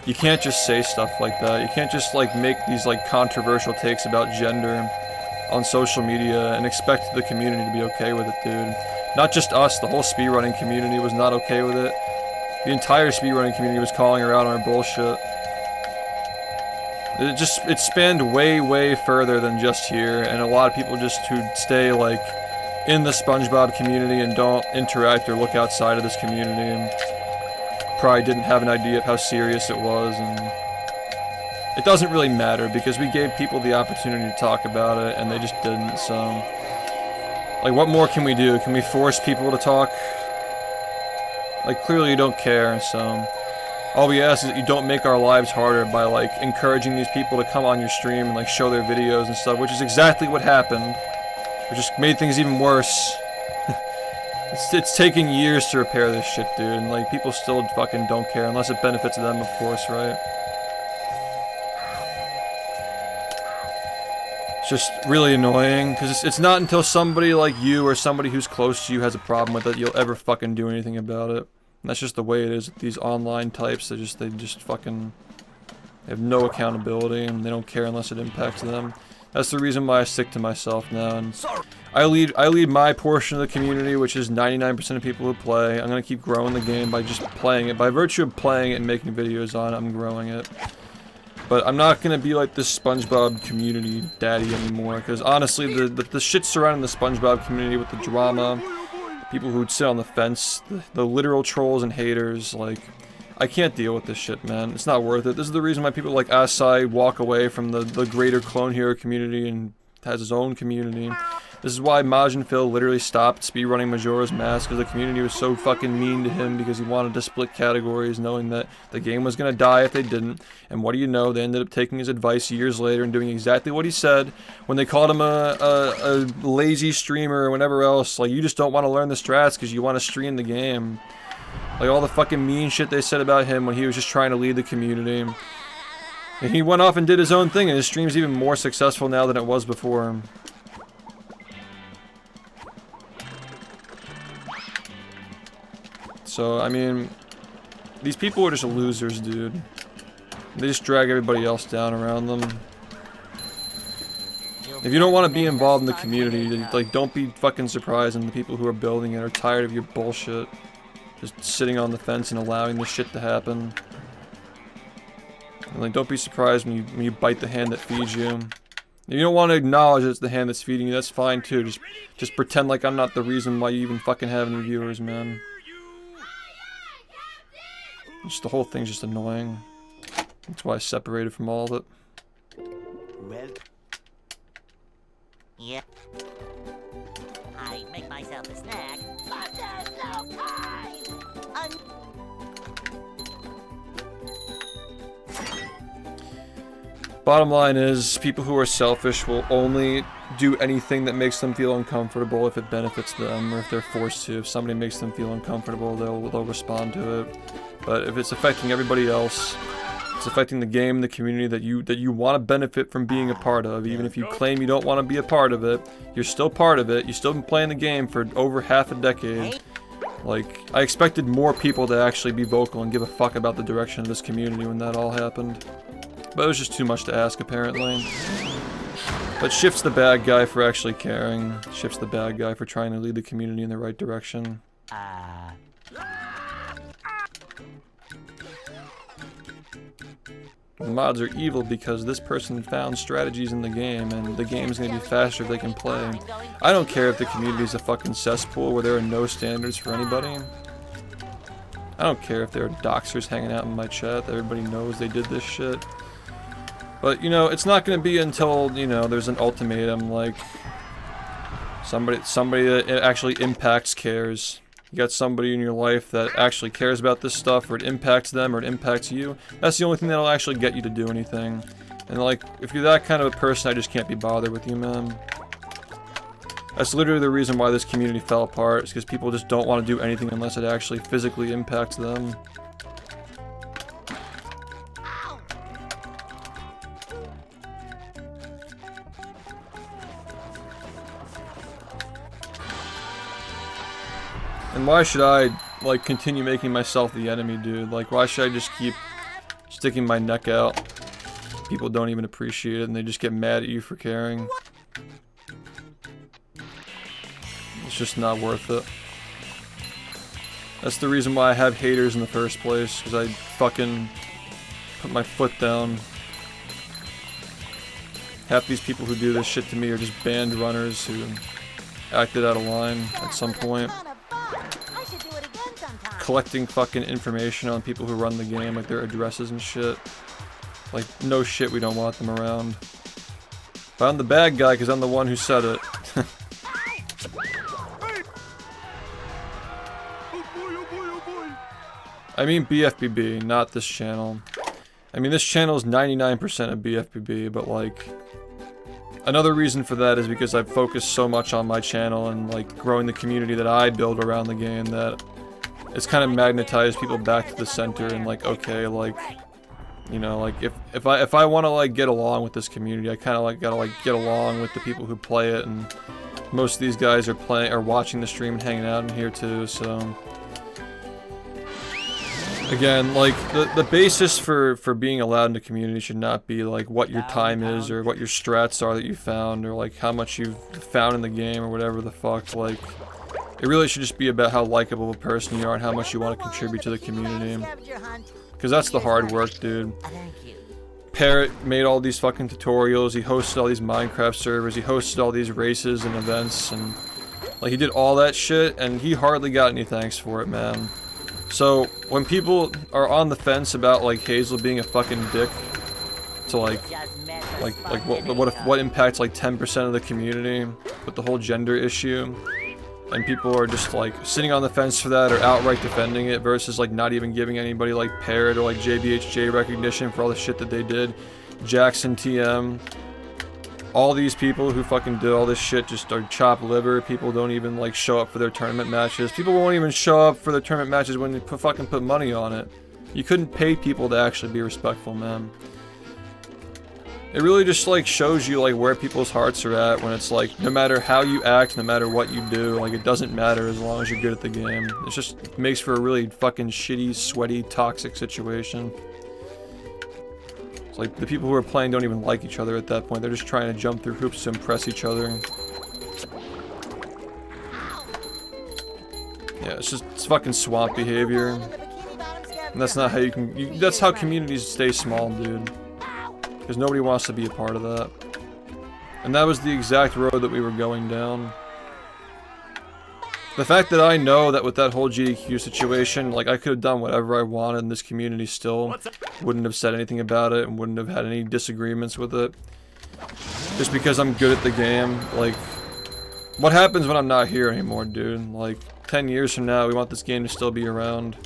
you can't just say stuff like that. You can't just, like, make these, like, controversial takes about gender on social media and expect the community to be okay with it, dude. Not just us, the whole speedrunning community was not okay with it. The entire speedrunning community was calling her out on her bullshit. It spanned way further than just here, and a lot of people just who stay, like, in the SpongeBob community and don't interact or look outside of this community and probably didn't have an idea of how serious it was, and it doesn't really matter because we gave people the opportunity to talk about it and they just didn't. So, like, what more can we do? Can we force people to talk? Like, clearly you don't care, so all we ask is that you don't make our lives harder by, like, encouraging these people to come on your stream and, like, show their videos and stuff, which is exactly what happened. It just made things even worse. It's taking years to repair this shit, dude, and, like, people still fucking don't care, unless it benefits them, of course, right? It's just really annoying, because it's not until somebody like you or somebody who's close to you has a problem with it, you'll ever fucking do anything about it. And that's just the way it is with these online types. They just fucking have no accountability, and they don't care unless it impacts them. That's the reason why I stick to myself now, and I lead my portion of the community, which is 99% of people who play. I'm gonna keep growing the game by just playing it. By virtue of playing it and making videos on it, I'm growing it. But I'm not gonna be like this SpongeBob community daddy anymore, because honestly, the shit surrounding the SpongeBob community with the drama, the people who would sit on the fence, the literal trolls and haters, like, I can't deal with this shit, man. It's not worth it. This is the reason why people like Asai walk away from the greater Clone Hero community and has his own community. This is why Majin Phil literally stopped speedrunning Majora's Mask, because the community was so fucking mean to him because he wanted to split categories knowing that the game was gonna die if they didn't. And what do you know, they ended up taking his advice years later and doing exactly what he said when they called him a lazy streamer or whatever else. Like, you just don't want to learn the strats because you want to stream the game. Like, all the fucking mean shit they said about him when he was just trying to lead the community. And he went off and did his own thing, and his stream's even more successful now than it was before. So, I mean, these people are just losers, dude. They just drag everybody else down around them. If you don't want to be involved in the community, like, don't be fucking surprised when the people who are building it are tired of your bullshit. Just sitting on the fence and allowing this shit to happen. And, like, don't be surprised when you bite the hand that feeds you. If you don't want to acknowledge it's the hand that's feeding you, that's fine too. Just pretend like I'm not the reason why you even fucking have any viewers, man. Just the whole thing's just annoying. That's why I separated from all of it. Well. Yep. I make myself a snack, but there's no time. Bottom line is, people who are selfish will only do anything that makes them feel uncomfortable if it benefits them, or if they're forced to. If somebody makes them feel uncomfortable, they'll respond to it. But if it's affecting everybody else, it's affecting the game, the community that you want to benefit from being a part of. Even if you claim you don't want to be a part of it, you're still part of it. You've still been playing the game for over half a decade. Like, I expected more people to actually be vocal and give a fuck about the direction of this community when that all happened. But it was just too much to ask, apparently. But SHiFT's the bad guy for actually caring. SHiFT's the bad guy for trying to lead the community in the right direction. The mods are evil because this person found strategies in the game, and the game is going to be faster if they can play. I don't care if the community is a fucking cesspool where there are no standards for anybody. I don't care if there are doxers hanging out in my chat that everybody knows they did this shit. But, you know, it's not going to be until, you know, there's an ultimatum, like, somebody that actually impacts cares. You got somebody in your life that actually cares about this stuff, or it impacts them, or it impacts you. That's the only thing that'll actually get you to do anything. And, like, if you're that kind of a person, I just can't be bothered with you, man. That's literally the reason why this community fell apart, is because people just don't want to do anything unless it actually physically impacts them. And why should I, like, continue making myself the enemy, dude? Like, why should I just keep sticking my neck out? People don't even appreciate it, and they just get mad at you for caring. It's just not worth it. That's the reason why I have haters in the first place, because I fucking put my foot down. Half these people who do this shit to me are just banned runners who acted out of line at some point. Collecting fucking information on people who run the game, like their addresses and shit. Like, no shit, we don't want them around. But I'm the bad guy because I'm the one who said it. I mean bfbb, not this channel. I mean, this channel is 99% of bfbb, but like, another reason for that is because I've focused so much on my channel and like growing the community that I build around the game that it's kind of magnetized people back to the center and like, okay, like, You know, like if I want to like get along with this community, I kind of like gotta like get along with the people who play it, and most of these guys are watching the stream and hanging out in here too. So again, like the basis for being allowed in the community should not be like what your time is or what your strats are that you found or like how much you've found in the game or whatever the fuck. Like it really should just be about how likable of a person you are and how much you want to contribute to the community. Because that's the hard work, dude. Parrot made all these fucking tutorials, he hosted all these Minecraft servers, he hosted all these races and events, and like he did all that shit, and he hardly got any thanks for it, man. So when people are on the fence about like Hazel being a fucking dick to what impacts like 10% of the community with the whole gender issue, and people are just like sitting on the fence for that or outright defending it versus like not even giving anybody like Parrot or like JBHJ recognition for all the shit that they did, Jackson TM, all these people who fucking did all this shit just are chopped liver. People don't even like show up for their tournament matches. People won't even show up for their tournament matches when you fucking put money on it. You couldn't pay people to actually be respectful, man. It really just like shows you like where people's hearts are at when it's like no matter how you act, no matter what you do, like it doesn't matter as long as you're good at the game. It makes for a really fucking shitty, sweaty, toxic situation. It's like the people who are playing don't even like each other at that point. They're just trying to jump through hoops to impress each other. Yeah, it's fucking swamp behavior. And that's not how you can that's how communities stay small, dude. Because nobody wants to be a part of that. And that was the exact road that we were going down. The fact that I know that with that whole GDQ situation, like I could have done whatever I wanted and this community still wouldn't have said anything about it and wouldn't have had any disagreements with it. Just because I'm good at the game, like, what happens when I'm not here anymore, dude? Like, 10 years from now, we want this game to still be around.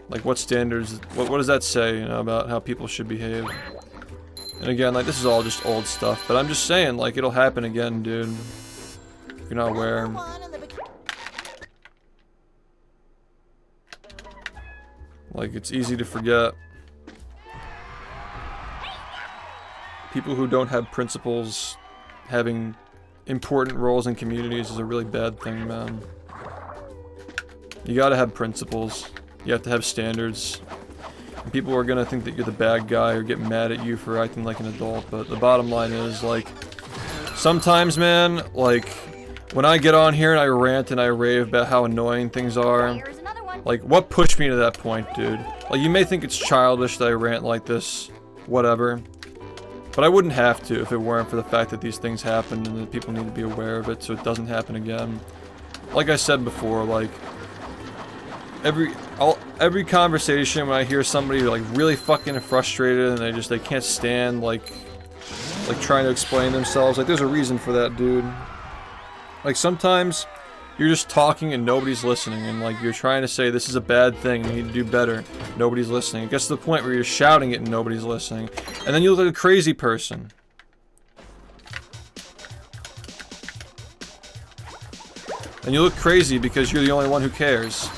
Like, what standards, what does that say, you know, about how people should behave? And again, like, this is all just old stuff, but I'm just saying, like, it'll happen again, dude. If you're not aware. Like, it's easy to forget. People who don't have principles having important roles in communities is a really bad thing, man. You gotta have principles. You have to have standards. And people are gonna think that you're the bad guy or get mad at you for acting like an adult, but the bottom line is, like, sometimes, man, like, when I get on here and I rant and I rave about how annoying things are, like, what pushed me to that point, dude? Like, you may think it's childish that I rant like this, whatever, but I wouldn't have to if it weren't for the fact that these things happen and that people need to be aware of it so it doesn't happen again. Like I said before, like, every conversation when I hear somebody like really fucking frustrated and they can't stand like trying to explain themselves, like there's a reason for that, dude. Like sometimes you're just talking and nobody's listening, and like you're trying to say this is a bad thing, you need to do better, nobody's listening. It gets to the point where you're shouting it and nobody's listening, and then you look like a crazy person. And you look crazy because you're the only one who cares.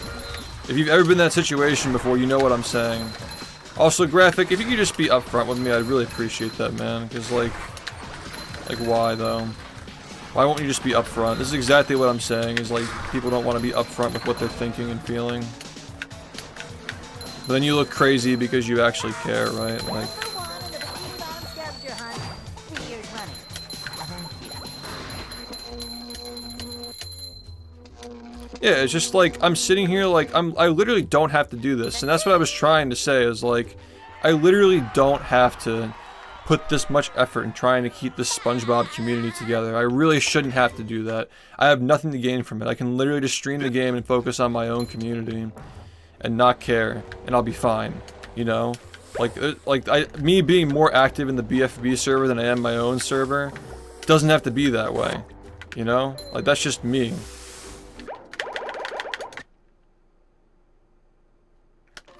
If you've ever been in that situation before, you know what I'm saying. Also, Graphic, if you could just be upfront with me, I'd really appreciate that, man. Because, like, why, though? Why won't you just be upfront? This is exactly what I'm saying, is, like, people don't want to be upfront with what they're thinking and feeling. But then you look crazy because you actually care, right? Like... Yeah, it's just like, I'm sitting here like, I literally don't have to do this, and that's what I was trying to say, is like, I literally don't have to put this much effort in trying to keep this SpongeBob community together. I really shouldn't have to do that. I have nothing to gain from it. I can literally just stream the game and focus on my own community, and not care, and I'll be fine, you know? Me being more active in the bfbb server than I am my own server, doesn't have to be that way, you know? Like, that's just me.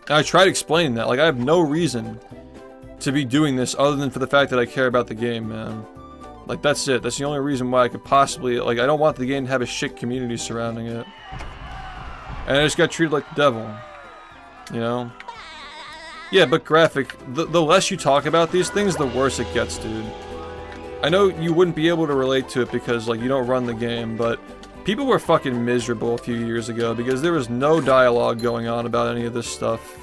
And I tried explaining that, like, I have no reason to be doing this other than for the fact that I care about the game, man. Like, that's it. That's the only reason why I could possibly, like, I don't want the game to have a shit community surrounding it. And I just got treated like the devil. You know? Yeah, but Graphic, the less you talk about these things, the worse it gets, dude. I know you wouldn't be able to relate to it because, like, you don't run the game, but people were fucking miserable a few years ago because there was no dialogue going on about any of this stuff.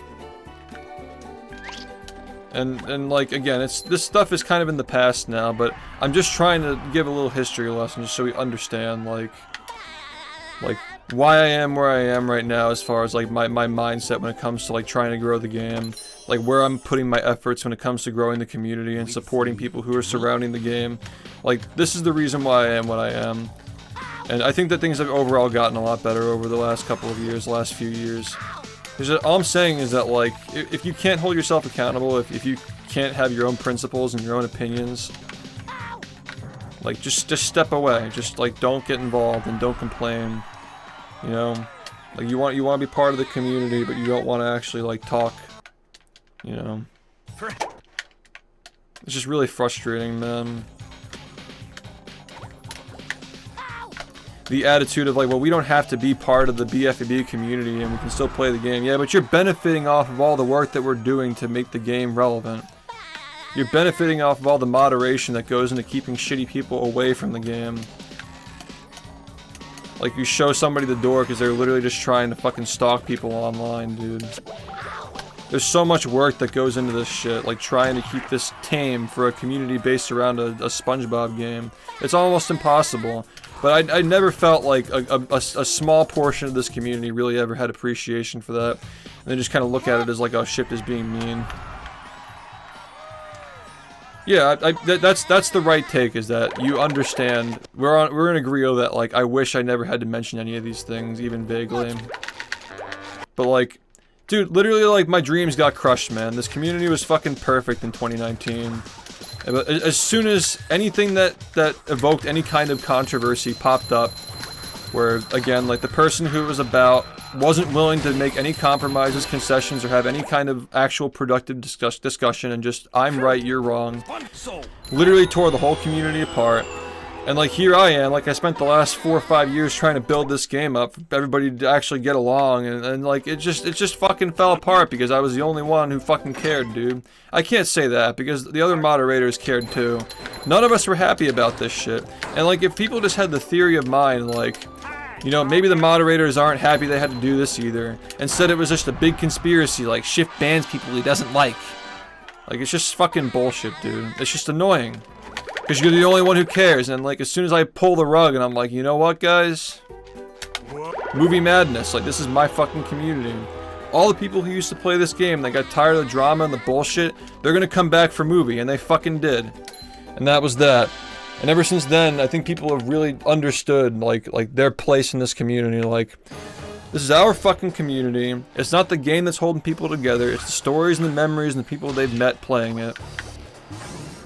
And like, again, this stuff is kind of in the past now, but I'm just trying to give a little history lesson just so we understand, like why I am where I am right now as far as, like, my mindset when it comes to, like, trying to grow the game. Like, where I'm putting my efforts when it comes to growing the community and supporting people who are surrounding the game. Like, this is the reason why I am what I am. And I think that things have overall gotten a lot better over the last couple of years, last few years. All I'm saying is that, like, if you can't hold yourself accountable, if you can't have your own principles and your own opinions, like, just step away. Just, like, don't get involved and don't complain. You know? Like, you want to be part of the community, but you don't want to actually, like, talk. You know? It's just really frustrating, man. The attitude of, like, well, we don't have to be part of the bfbb community and we can still play the game. Yeah, but you're benefiting off of all the work that we're doing to make the game relevant. You're benefiting off of all the moderation that goes into keeping shitty people away from the game. Like, you show somebody the door because they're literally just trying to fucking stalk people online, dude. There's so much work that goes into this shit, like trying to keep this tame for a community based around a SpongeBob game. It's almost impossible. But I never felt like a small portion of this community really ever had appreciation for that. And they just kind of look at it as like, oh, SHiFT is being mean. Yeah, that's the right take, is that you understand. We're in agreeal that, like, I wish I never had to mention any of these things, even vaguely. But, like, dude, literally, like, my dreams got crushed, man. This community was fucking perfect in 2019. But as soon as anything that evoked any kind of controversy popped up, where, again, like, the person who it was about wasn't willing to make any compromises, concessions, or have any kind of actual productive discussion, and just, I'm right, you're wrong, literally tore the whole community apart. And, like, here I am, like, I spent the last 4 or 5 years trying to build this game up for everybody to actually get along, and like, it just fucking fell apart because I was the only one who fucking cared, dude. I can't say that, because the other moderators cared too. None of us were happy about this shit. And, like, if people just had the theory of mind, like, you know, maybe the moderators aren't happy they had to do this either, and said it was just a big conspiracy, like, SHiFT bans people he doesn't like. Like, it's just fucking bullshit, dude. It's just annoying. Because you're the only one who cares, and, like, as soon as I pull the rug and I'm like, you know what, guys? Movie madness, like, this is my fucking community. All the people who used to play this game, they got tired of the drama and the bullshit, they're gonna come back for movie, and they fucking did. And that was that. And ever since then, I think people have really understood, like their place in this community. Like, this is our fucking community. It's not the game that's holding people together. It's the stories and the memories and the people they've met playing it.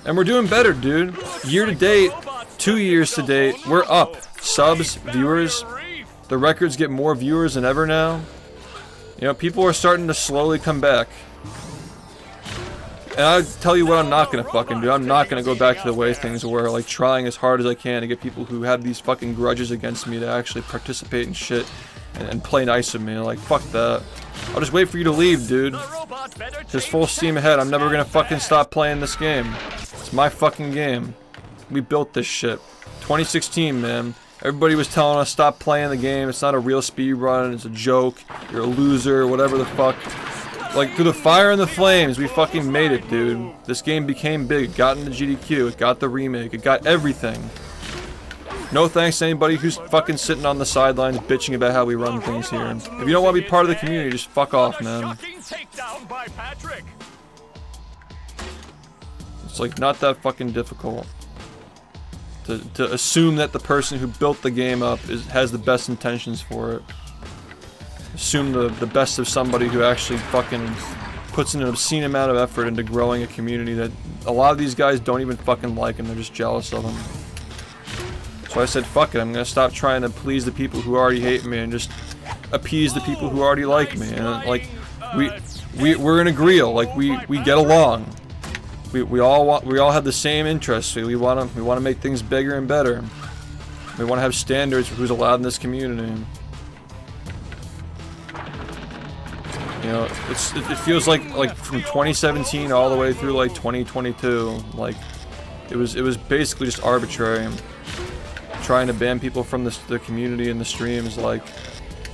And we're doing better, dude. Year to date, 2 years to date, we're up. Subs, viewers. The records get more viewers than ever now. You know, people are starting to slowly come back. And I tell you what I'm not gonna fucking do. I'm not gonna go back to the way things were, like trying as hard as I can to get people who have these fucking grudges against me to actually participate in shit and play nice with me. Like, fuck that. I'll just wait for you to leave, dude. Just full steam ahead. I'm never gonna fucking stop playing this game. It's my fucking game. We built this shit. 2016, man. Everybody was telling us stop playing the game. It's not a real speedrun. It's a joke. You're a loser. Whatever the fuck. Like, through the fire and the flames, we fucking made it, dude. This game became big. It got into GDQ. It got the remake. It got everything. No thanks to anybody who's fucking sitting on the sidelines bitching about how we run things here. If you don't want to be part of the community, just fuck off, man. It's like not that fucking difficult to assume that the person who built the game up has the best intentions for it. Assume the best of somebody who actually fucking puts in an obscene amount of effort into growing a community that a lot of these guys don't even fucking like, and they're just jealous of them. So I said, fuck it, I'm gonna stop trying to please the people who already hate me and just appease the people who already like me. And like, we're in agreeal, like we get along. We all have the same interests. We wanna make things bigger and better. We wanna have standards for who's allowed in this community. You know, it feels like from 2017 all the way through like 2022, like it was basically just arbitrary. Trying to ban people from the community and the streams, like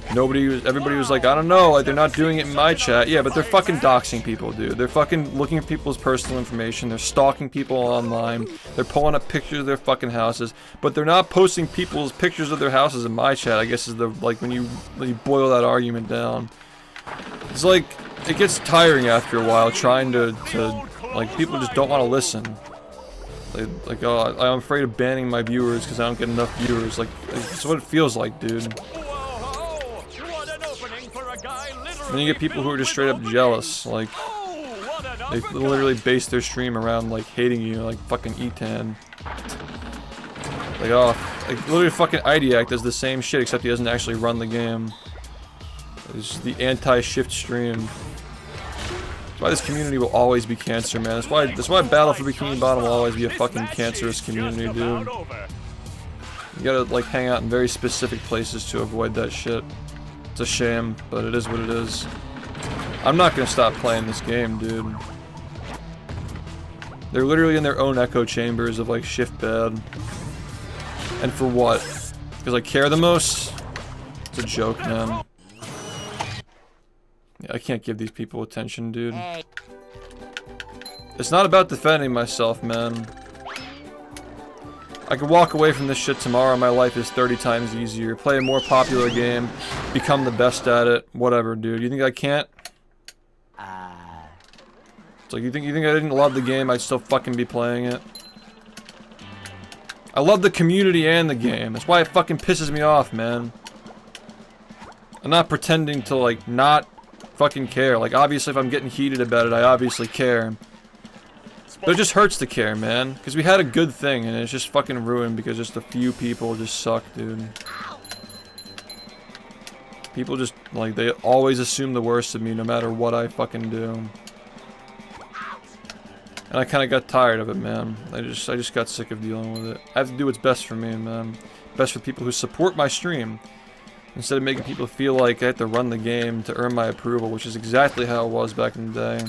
everybody was like, I don't know, like they're not doing it in my chat. Yeah, but they're fucking doxing people, dude. They're fucking looking at people's personal information. They're stalking people online. They're pulling up pictures of their fucking houses, but they're not posting people's pictures of their houses in my chat. I guess is the like when you boil that argument down. It's like it gets tiring after a while trying to like people just don't want to listen. Like, oh, I'm afraid of banning my viewers because I don't get enough viewers. Like, it's what it feels like, dude. And then you get people who are just straight up jealous. Like, they literally base their stream around, like, hating you, like fucking Etan. Like, oh, like, literally fucking Idiac does the same shit except he doesn't actually run the game. It's the anti-SHiFT stream. That's why this community will always be cancer, man. That's why Battle for Bikini Bottom will always be a fucking cancerous community, dude. You gotta, like, hang out in very specific places to avoid that shit. It's a shame, but it is what it is. I'm not gonna stop playing this game, dude. They're literally in their own echo chambers of, like, SHiFT bad. And for what? Because I care the most? It's a joke, man. Yeah, I can't give these people attention, dude. It's not about defending myself, man. I could walk away from this shit tomorrow, my life is 30 times easier. Play a more popular game, become the best at it, whatever, dude. You think I can't? It's like, you think I didn't love the game, I'd still fucking be playing it? I love the community and the game. That's why it fucking pisses me off, man. I'm not pretending to, like, not fucking care. Like, obviously if I'm getting heated about it, I obviously care. But it just hurts to care, man. Because we had a good thing, and it's just fucking ruined because just a few people just suck, dude. People just, like, they always assume the worst of me no matter what I fucking do. And I kind of got tired of it, man. I just got sick of dealing with it. I have to do what's best for me, man. Best for people who support my stream. Instead of making people feel like I have to run the game to earn my approval, which is exactly how it was back in the day.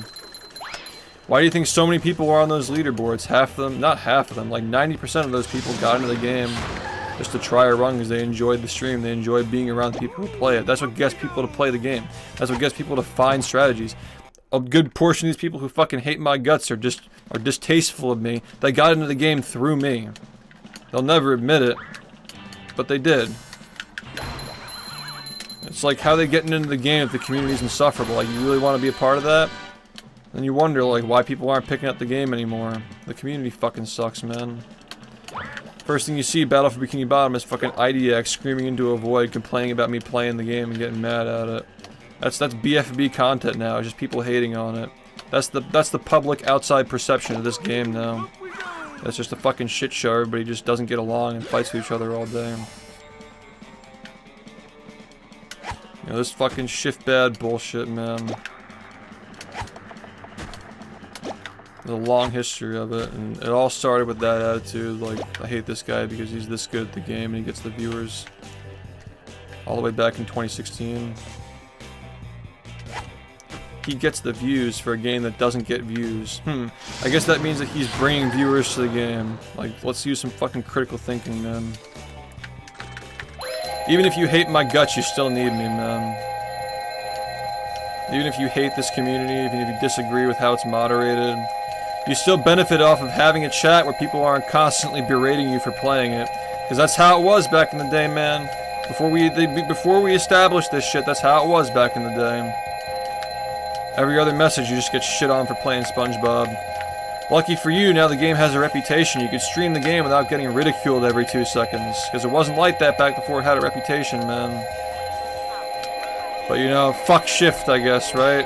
Why do you think so many people are on those leaderboards? Half of them, not half of them, like 90% of those people got into the game just to try a run because they enjoyed the stream, they enjoyed being around people who play it. That's what gets people to play the game. That's what gets people to find strategies. A good portion of these people who fucking hate my guts are distasteful of me. They got into the game through me. They'll never admit it, but they did. It's like how they getting into the game if the community's insufferable. Like, you really want to be a part of that? Then you wonder, like, why people aren't picking up the game anymore. The community fucking sucks, man. First thing you see, Battle for Bikini Bottom, is fucking IDX screaming into a void, complaining about me playing the game and getting mad at it. That's bfbb content now. It's just people hating on it. That's the public outside perception of this game now. It's just a fucking shit show. Everybody just doesn't get along and fights with each other all day. You know, this fucking SHiFT bad bullshit, man. There's a long history of it, and it all started with that attitude, like, I hate this guy because he's this good at the game and he gets the viewers. All the way back in 2016. He gets the views for a game that doesn't get views. I guess that means that he's bringing viewers to the game. Like, let's use some fucking critical thinking, man. Even if you hate my guts, you still need me, man. Even if you hate this community, even if you disagree with how it's moderated, you still benefit off of having a chat where people aren't constantly berating you for playing it. Because that's how it was back in the day, man. Before we established this shit, that's how it was back in the day. Every other message, you just get shit on for playing SpongeBob. Lucky for you, now the game has a reputation. You could stream the game without getting ridiculed every 2 seconds. Because it wasn't like that back before it had a reputation, man. But you know, fuck SHiFT, I guess, right?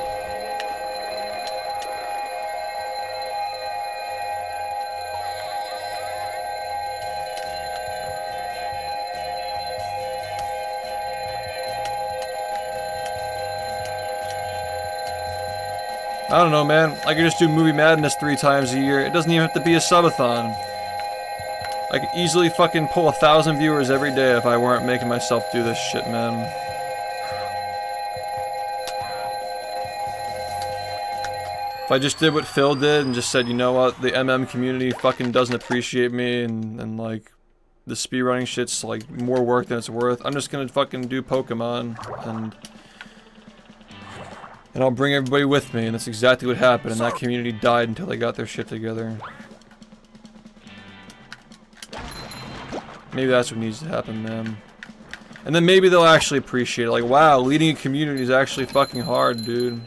I don't know, man. I could just do Movie Madness 3 times a year. It doesn't even have to be a subathon. I could easily fucking pull 1,000 viewers every day if I weren't making myself do this shit, man. I just did what Phil did and just said, you know what, the MM community fucking doesn't appreciate me and like, the speedrunning shit's like more work than it's worth, I'm just gonna fucking do Pokemon and I'll bring everybody with me, and that's exactly what happened, and that community died until they got their shit together. Maybe that's what needs to happen, man. And then maybe they'll actually appreciate it, like, wow, leading a community is actually fucking hard, dude.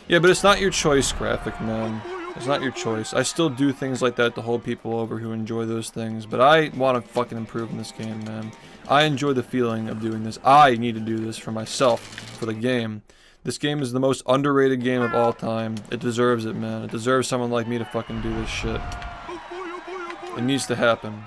Yeah, but it's not your choice, Graphic, man. It's not your choice. I still do things like that to hold people over who enjoy those things, but I want to fucking improve in this game, man. I enjoy the feeling of doing this. I need to do this for myself, for the game. This game is the most underrated game of all time. It deserves it, man. It deserves someone like me to fucking do this shit. It needs to happen.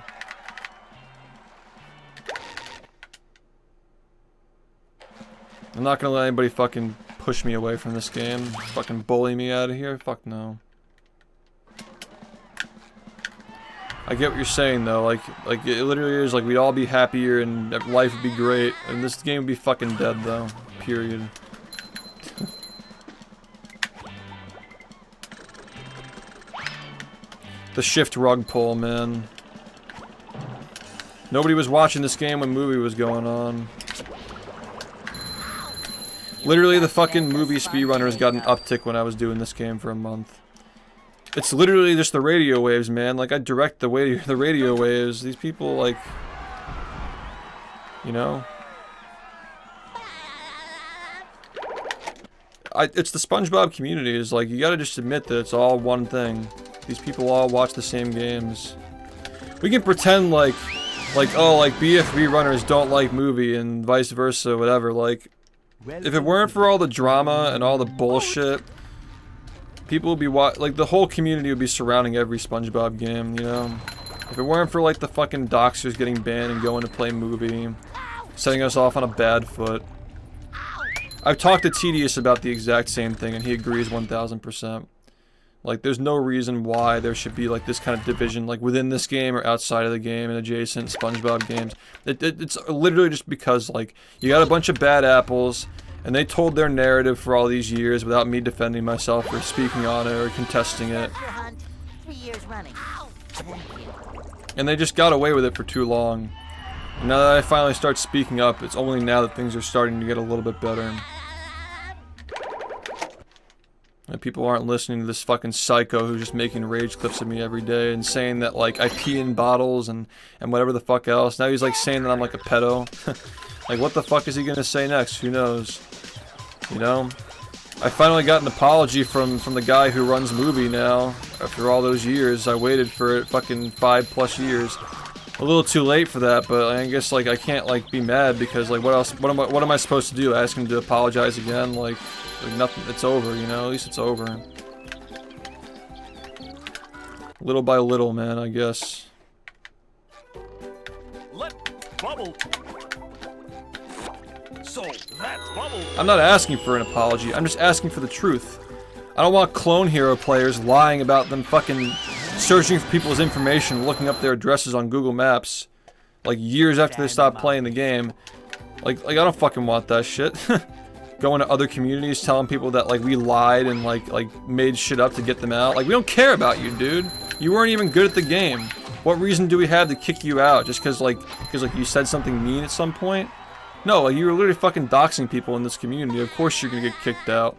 I'm not gonna let anybody fucking push me away from this game. Fucking bully me out of here. Fuck no. I get what you're saying though, like it literally is like we'd all be happier and life would be great, and this game would be fucking dead though. Period. The SHiFT rug pull, man. Nobody was watching this game when movie was going on. Literally the fucking movie speedrunners got an uptick when I was doing this game for a month. It's literally just the radio waves, man. Like, I direct the radio waves. These people, like... You know? It's the SpongeBob community. It's like, you gotta just admit that it's all one thing. These people all watch the same games. We can pretend like oh, like, bfbb runners don't like movie and vice versa, whatever. Like, if it weren't for all the drama and all the bullshit... People would be like, the whole community would be surrounding every SpongeBob game, you know? If it weren't for, like, the fucking doxers getting banned and going to play movie, setting us off on a bad foot. I've talked to Tedious about the exact same thing, and he agrees 1000%. Like, there's no reason why there should be, like, this kind of division, like, within this game or outside of the game and adjacent SpongeBob games. It's literally just because, like, you got a bunch of bad apples, and they told their narrative for all these years without me defending myself or speaking on it or contesting it. 3 years running. And they just got away with it for too long. And now that I finally start speaking up, it's only now that things are starting to get a little bit better. And people aren't listening to this fucking psycho who's just making rage clips of me every day and saying that, like, I pee in bottles and whatever the fuck else. Now he's, like, saying that I'm, like, a pedo. Like, what the fuck is he gonna say next? Who knows? You know? I finally got an apology from the guy who runs movie now. After all those years, I waited for it fucking 5+ years. A little too late for that, but I guess, like, I can't, like, be mad because, like, what else? What am I supposed to do? Ask him to apologize again? Like nothing. It's over, you know? At least it's over. Little by little, man, I guess. Let bubble. So that's bubble. I'm not asking for an apology, I'm just asking for the truth. I don't want clone hero players lying about them fucking searching for people's information, looking up their addresses on Google Maps, like years after they stop playing the game. Like I don't fucking want that shit. Going to other communities telling people that, like, we lied and like made shit up to get them out. Like, we don't care about you, dude. You weren't even good at the game. What reason do we have to kick you out just because you said something mean at some point? No, like, you were literally fucking doxing people in this community. Of course you're gonna get kicked out.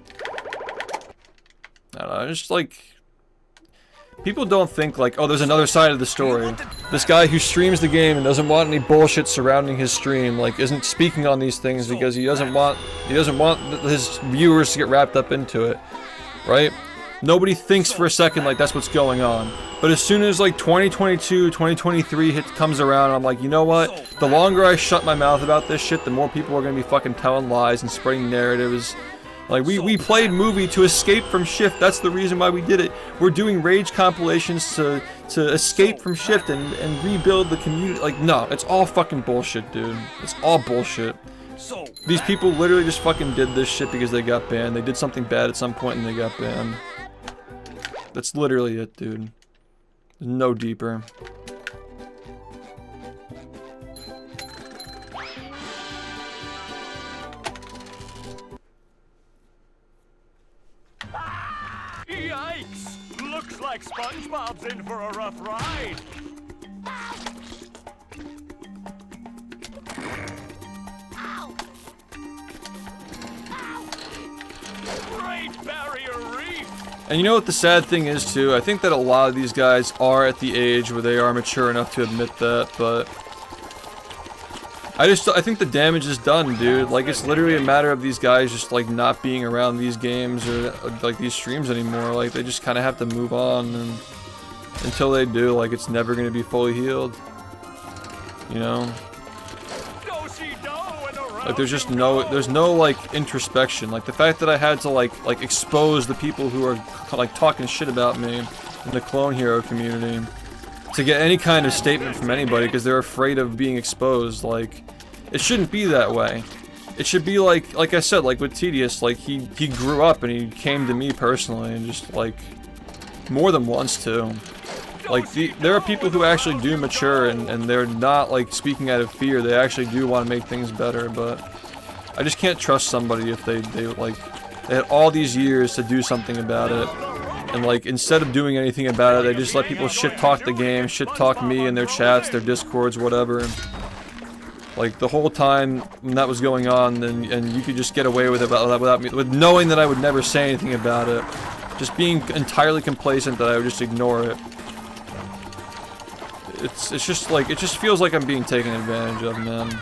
I don't know, just like... People don't think like, oh, there's another side of the story. This guy who streams the game and doesn't want any bullshit surrounding his stream, like, isn't speaking on these things because he doesn't want his viewers to get wrapped up into it, right? Nobody thinks for a second like that's what's going on. But as soon as like 2022, 2023 comes around, I'm like, you know what? The longer I shut my mouth about this shit, the more people are gonna be fucking telling lies and spreading narratives. Like, we played movie to escape from SHiFT. That's the reason why we did it. We're doing rage compilations to escape from SHiFT and rebuild the community. Like, no, it's all fucking bullshit, dude. It's all bullshit. These people literally just fucking did this shit because they got banned. They did something bad at some point and they got banned. That's literally it, dude. There's no deeper. Looks like SpongeBob's in for a rough ride. Ow! Great Barrier Reef! And you know what the sad thing is too? I think that a lot of these guys are at the age where they are mature enough to admit that, but I think the damage is done, dude. Like, it's literally a matter of these guys just like not being around these games or like these streams anymore. Like, they just kind of have to move on, and until they do, like, it's never gonna be fully healed. You know? Like, there's no like introspection. Like, the fact that I had to like expose the people who are like talking shit about me in the Clone Hero community to get any kind of statement from anybody because they're afraid of being exposed. Like, it shouldn't be that way. It should be like I said, like with Tedious, like he grew up and he came to me personally and just like more than once too. Like, there are people who actually do mature and they're not like speaking out of fear. They actually do want to make things better, but I just can't trust somebody if they had all these years to do something about it. And like, instead of doing anything about it, they just let people shit talk the game, shit talk me in their chats, their discords, whatever. Like, the whole time when that was going on, and you could just get away with it without me, with knowing that I would never say anything about it. Just being entirely complacent that I would just ignore it. It's just like, it just feels like I'm being taken advantage of, man.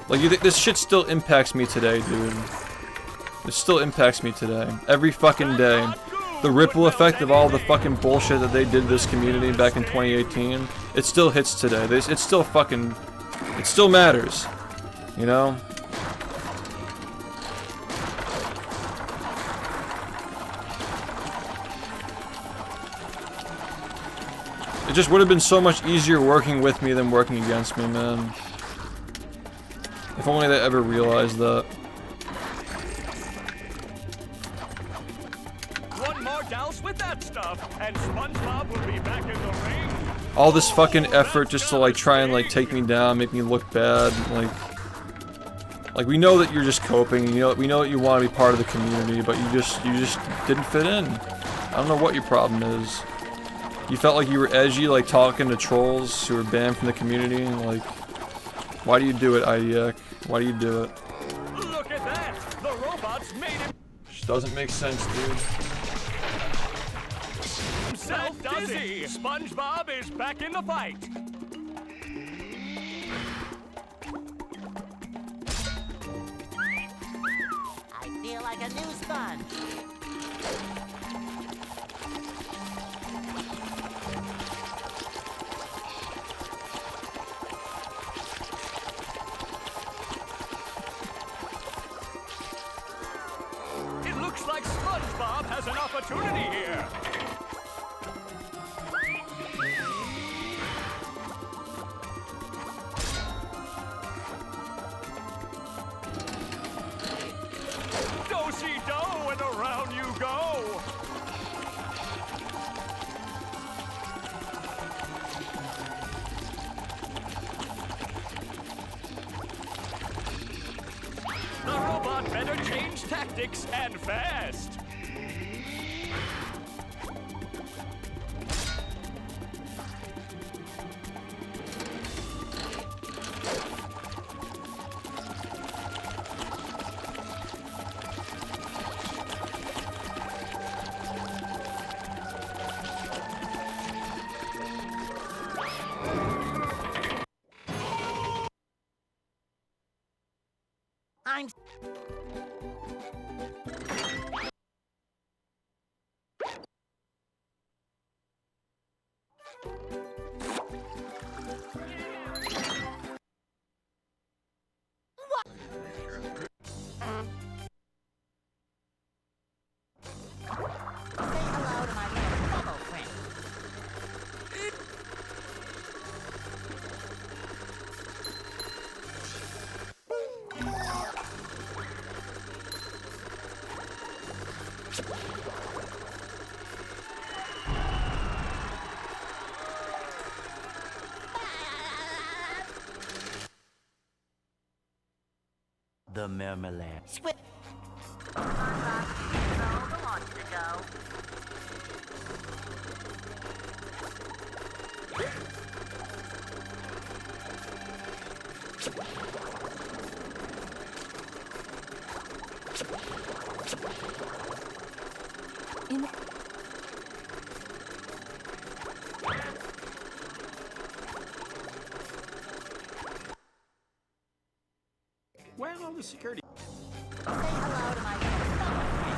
Like, this shit still impacts me today, dude. It still impacts me today. Every fucking day. The ripple effect of all the fucking bullshit that they did to this community back in 2018, it still hits today. It still fucking... It still matters. You know? It just would have been so much easier working with me than working against me, man. If only they ever realized that. One more douse with that stuff, and SpongeBob will be back in the ring. All this fucking effort just to like try and like take me down, make me look bad, like we know that you're just coping, we know that you want to be part of the community, but you just didn't fit in. I don't know what your problem is. You felt like you were edgy, like talking to trolls who were banned from the community, like, why do you do it, IDEC? Why do you do it? Look at that! The robots made him Just doesn't make sense, dude. himself dizzy. SpongeBob is back in the fight. I feel like a new sponge. It looks like SpongeBob has an opportunity here. Do-si-do, and around you go. The robot better change tactics and fast. I'm... Say hello to my little bubble friend. The marmalade. Squid. SpongeBob, roll the launch to go. In Well, the security. Say hello to my little bubble friend.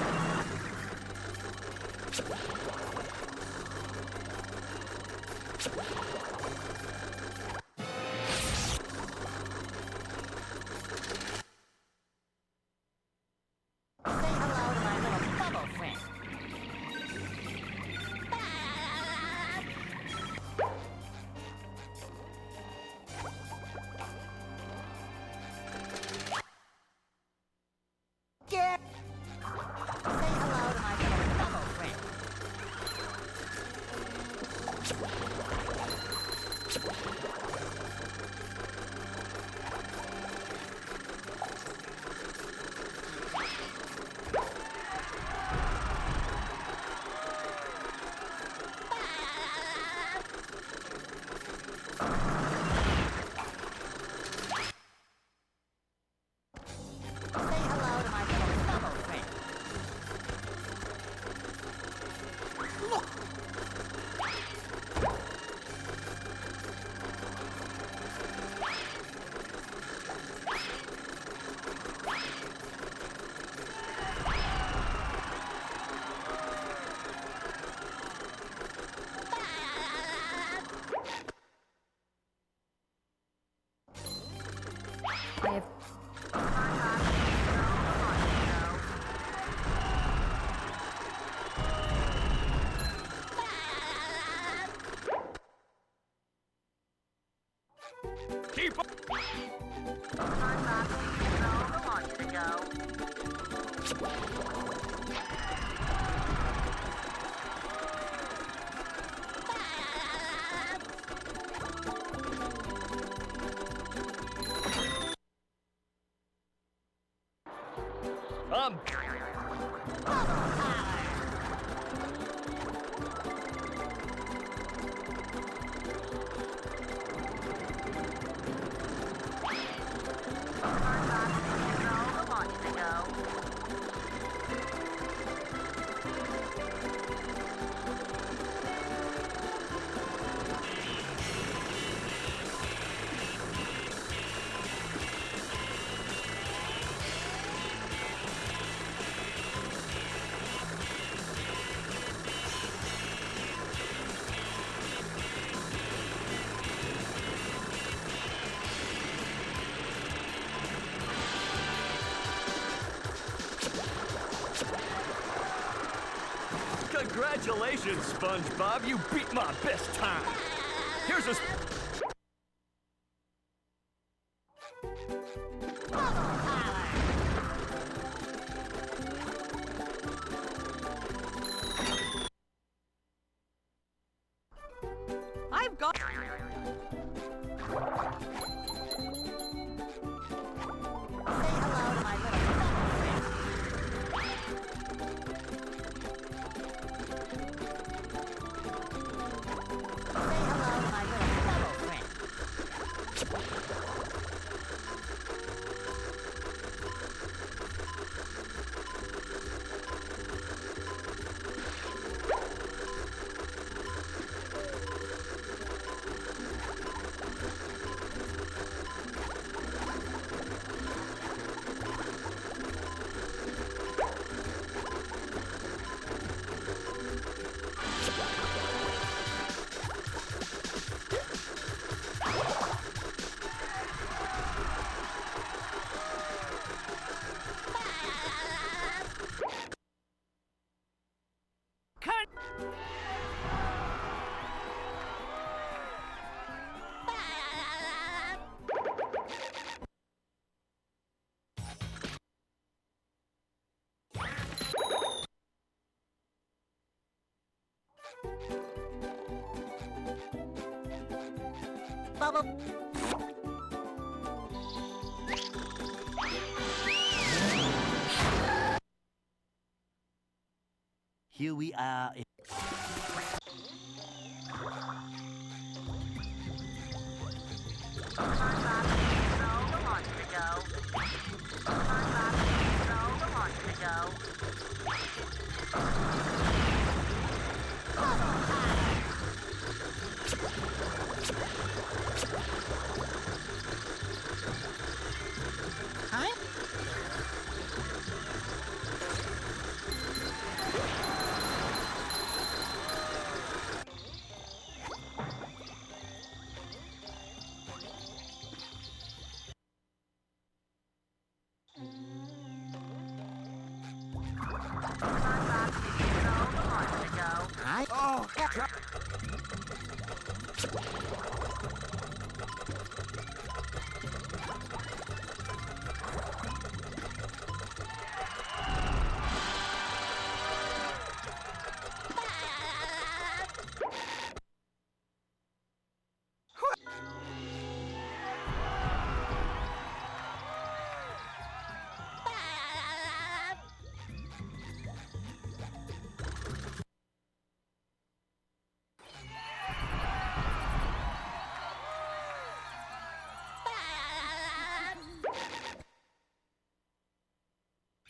Say hello to my little bubble friend. Get. Say hello to my little bubble friend. Say hello to my little bubble friend. I have Keep up. Congratulations, SpongeBob. You beat my best time. Here's a... I've got. Say hello to my little bubble friend. Say hello to my little bubble friend. Bubble. Here we are.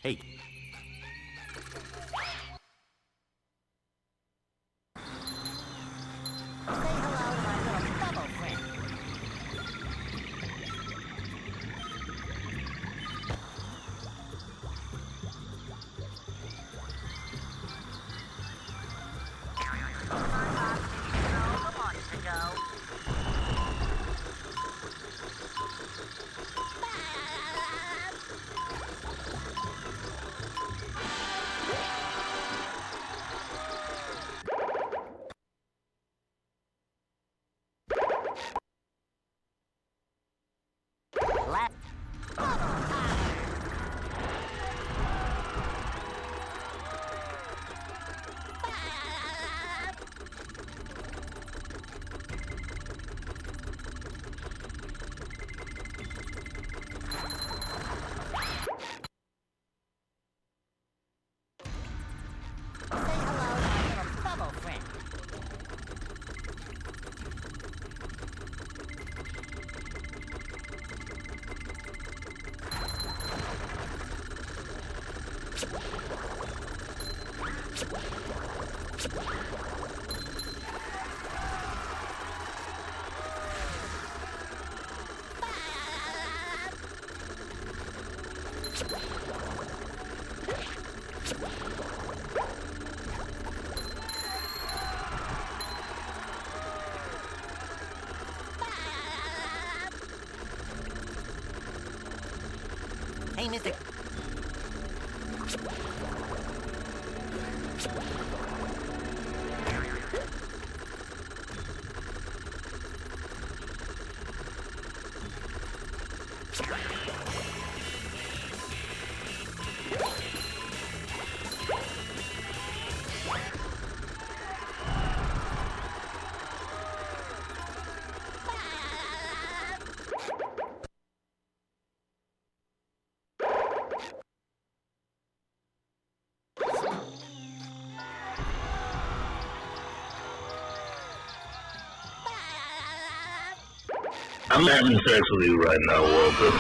Hey. Say hello to my little bubble friend. Say hello to my little bubble friend. Hey, Mr. I'm having sex with you right now, Walter.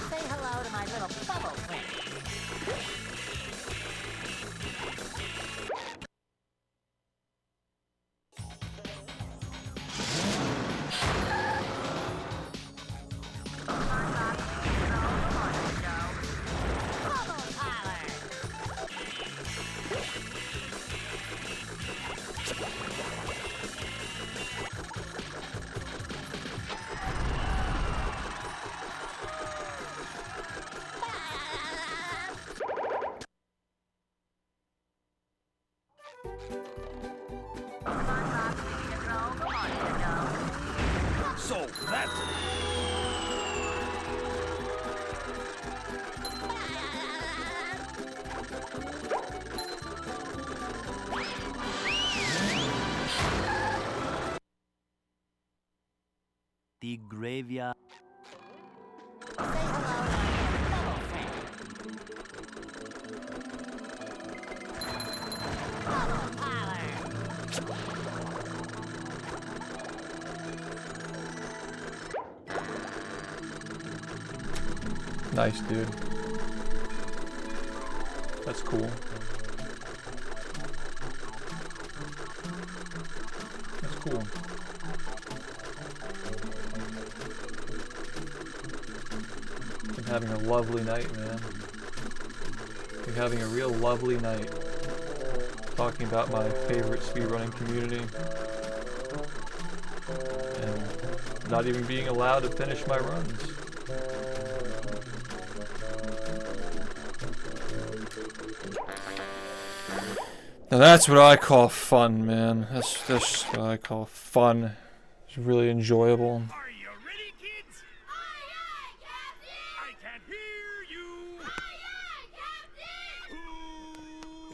Say hello to my little bubble friend. So that's The graveyard. Say hello to my little bubble friend. Bubble power. Nice, dude. That's cool. That's cool. Been having a lovely night, man. Been having a real lovely night. Talking about my favorite speedrunning community. And not even being allowed to finish my runs. Now that's what I call fun, man. That's what I call fun. It's really enjoyable. Are you ready, kids? I can't hear you.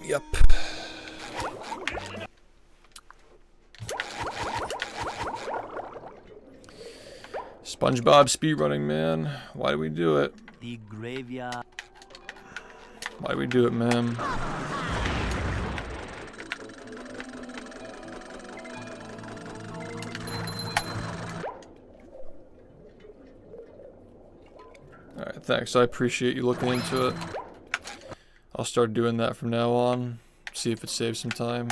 Yep. SpongeBob speedrunning, man. Why do we do it? The graveyard. Why do we do it, man? Alright, thanks. I appreciate you looking into it. I'll start doing that from now on. See if it saves some time.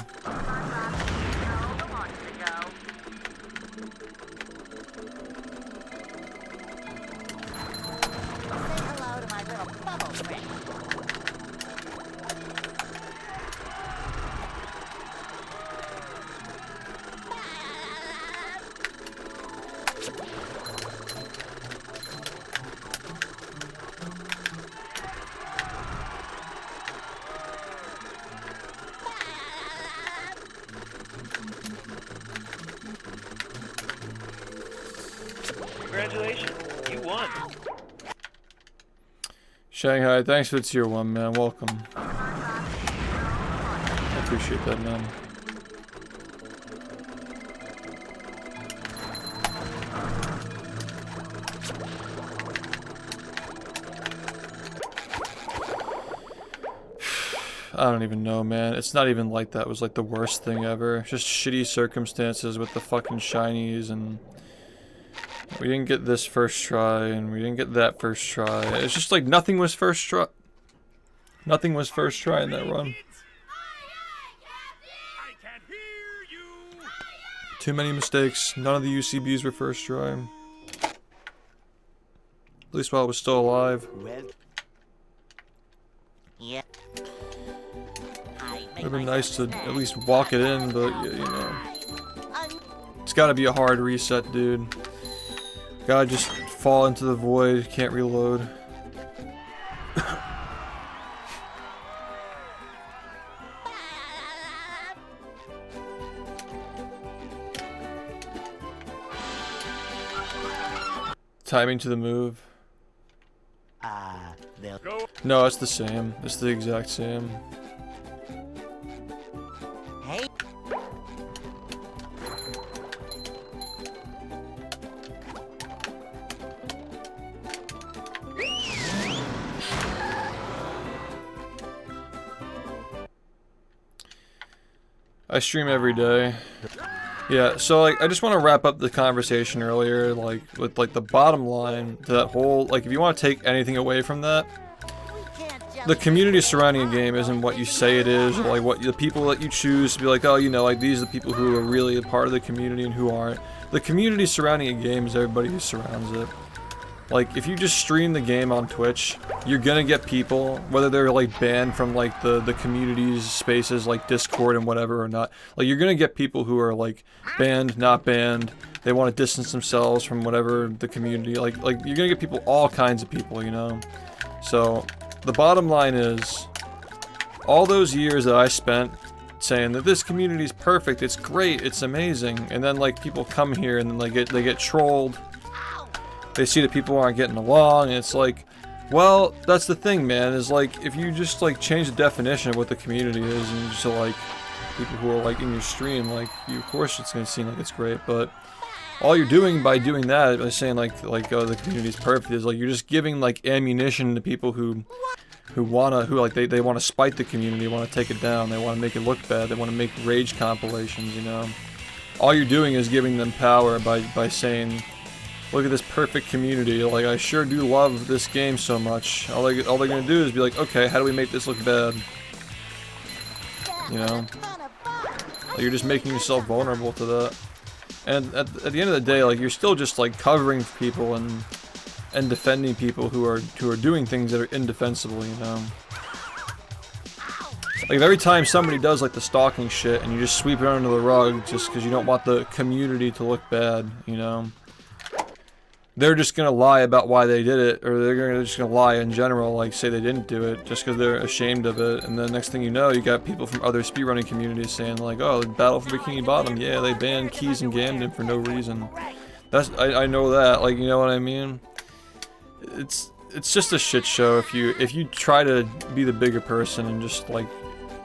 Congratulations, you won. Shanghai, thanks for the tier 1, man. Welcome. I appreciate that, man. I don't even know, man. It's not even like that was like the worst thing ever. Just shitty circumstances with the fucking shinies, and we didn't get this first try, and we didn't get that first try. It's just like nothing was first try. Nothing was first try in that run. Too many mistakes. None of the UCBs were first try. At least while I was still alive. Yeah. It would have been nice to at least walk it in, but you know. It's gotta be a hard reset, dude. Gotta just fall into the void, can't reload. Timing to the move. No, it's the same. It's the exact same. Hey. I stream every day. Yeah, so like I just want to wrap up the conversation earlier, like with like the bottom line to that whole, like if you want to take anything away from that, the community surrounding a game isn't what you say it is, or like what the people that you choose to be like, oh, you know, like these are the people who are really a part of the community and who aren't. The community surrounding a game is everybody who surrounds it. Like, if you just stream the game on Twitch, you're gonna get people, whether they're like banned from like the community's spaces like Discord and whatever or not. Like, you're gonna get people who are like banned, not banned. They want to distance themselves from whatever the community. Like you're gonna get people, all kinds of people, you know. So the bottom line is, all those years that I spent saying that this community is perfect, it's great, it's amazing, and then like people come here and then they get trolled. They see that people aren't getting along, and it's like, well, that's the thing, man, is like, if you just like change the definition of what the community is, and just like, people who are like in your stream, like, you, of course it's gonna seem like it's great, but all you're doing by doing that, by saying like oh, the community's perfect, is like, you're just giving like ammunition to people who they wanna spite the community, wanna take it down, they wanna make it look bad, they wanna make rage compilations, you know. All you're doing is giving them power by saying look at this perfect community. Like, I sure do love this game so much. All they're gonna do is be like, okay, how do we make this look bad? You know? Like, you're just making yourself vulnerable to that. And at the end of the day, like, you're still just like covering people and defending people who are doing things that are indefensible, you know? Like, every time somebody does like the stalking shit and you just sweep it under the rug just because you don't want the community to look bad, you know? They're just gonna lie about why they did it, or they're just gonna lie in general, like say they didn't do it, just because they're ashamed of it. And then next thing you know, you got people from other speedrunning communities saying like, oh, Battle for Bikini Bottom, yeah, they banned Keys and Gamden for no reason. I know that, like, you know what I mean? It's just a shit show if you try to be the bigger person and just like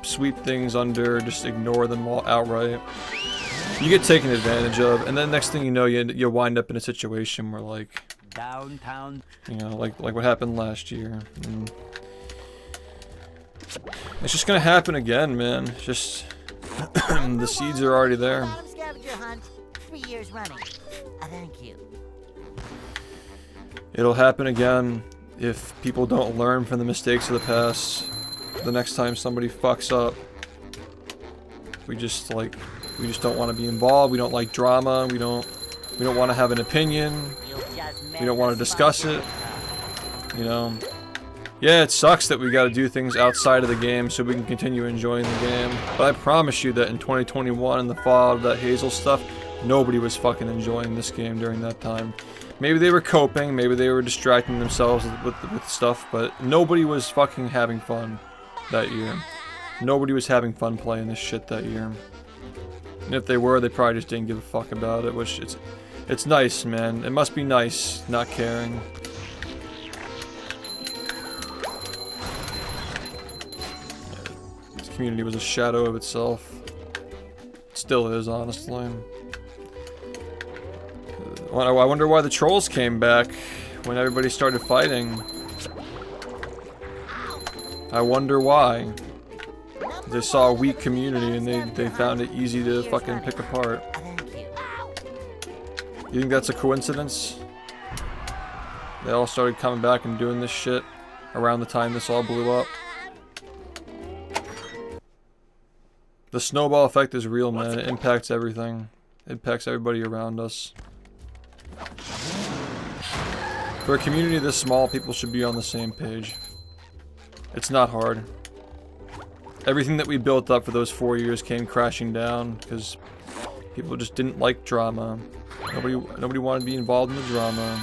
sweep things under, just ignore them all outright. You get taken advantage of, and then next thing you know, you wind up in a situation where, like, Downtown. you know, like what happened last year. And it's just gonna happen again, man. It's just the seeds are already there. Bottom scavenger hunt, 3 years running. Thank you. It'll happen again if people don't learn from the mistakes of the past. The next time somebody fucks up, we just don't want to be involved. We don't like drama. We don't want to have an opinion. We don't want to discuss it. You know. Yeah, it sucks that we got to do things outside of the game so we can continue enjoying the game. But I promise you that in 2021, in the fallout of that Hazel stuff, nobody was fucking enjoying this game during that time. Maybe they were coping. Maybe they were distracting themselves with stuff. But nobody was fucking having fun that year. Nobody was having fun playing this shit that year. And if they were, they probably just didn't give a fuck about it, which it's nice, man. It must be nice not caring. This community was a shadow of itself. It still is, honestly. I wonder why the trolls came back when everybody started fighting. I wonder why. They saw a weak community and they found it easy to fucking pick apart. You think that's a coincidence? They all started coming back and doing this shit around the time this all blew up. The snowball effect is real, man. It impacts everything. It impacts everybody around us. For a community this small, people should be on the same page. It's not hard. Everything that we built up for those 4 years came crashing down because people just didn't like drama. Nobody wanted to be involved in the drama.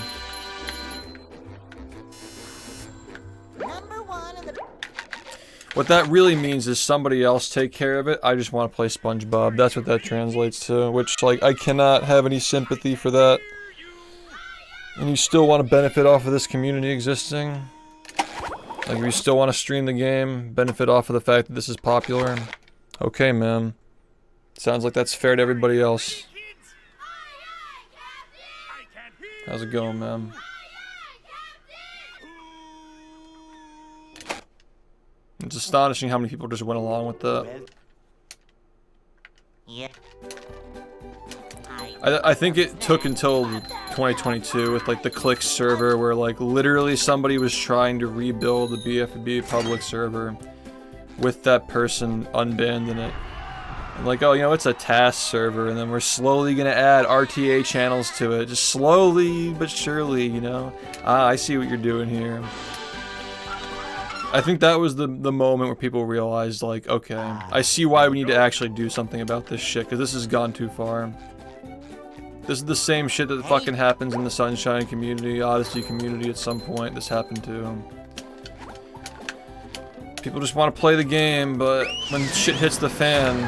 What that really means is somebody else take care of it. I just want to play SpongeBob. That's what that translates to. Which, like, I cannot have any sympathy for that. And you still want to benefit off of this community existing. Like, if you still want to stream the game, benefit off of the fact that this is popular. Okay, man. Sounds like that's fair to everybody else. How's it going, man? It's astonishing how many people just went along with that. Yeah. I think it took until 2022 with like the Click server where like literally somebody was trying to rebuild the bfbb public server with that person unbanned in it. And like, oh, you know, it's a task server, and then we're slowly gonna add RTA channels to it. Just slowly but surely, you know? Ah, I see what you're doing here. I think that was the moment where people realized, like, okay, I see why we need to actually do something about this shit, because this has gone too far. This is the same shit that fucking happens in the Sunshine community, Odyssey community at some point. This happened to. People just want to play the game, but when shit hits the fan,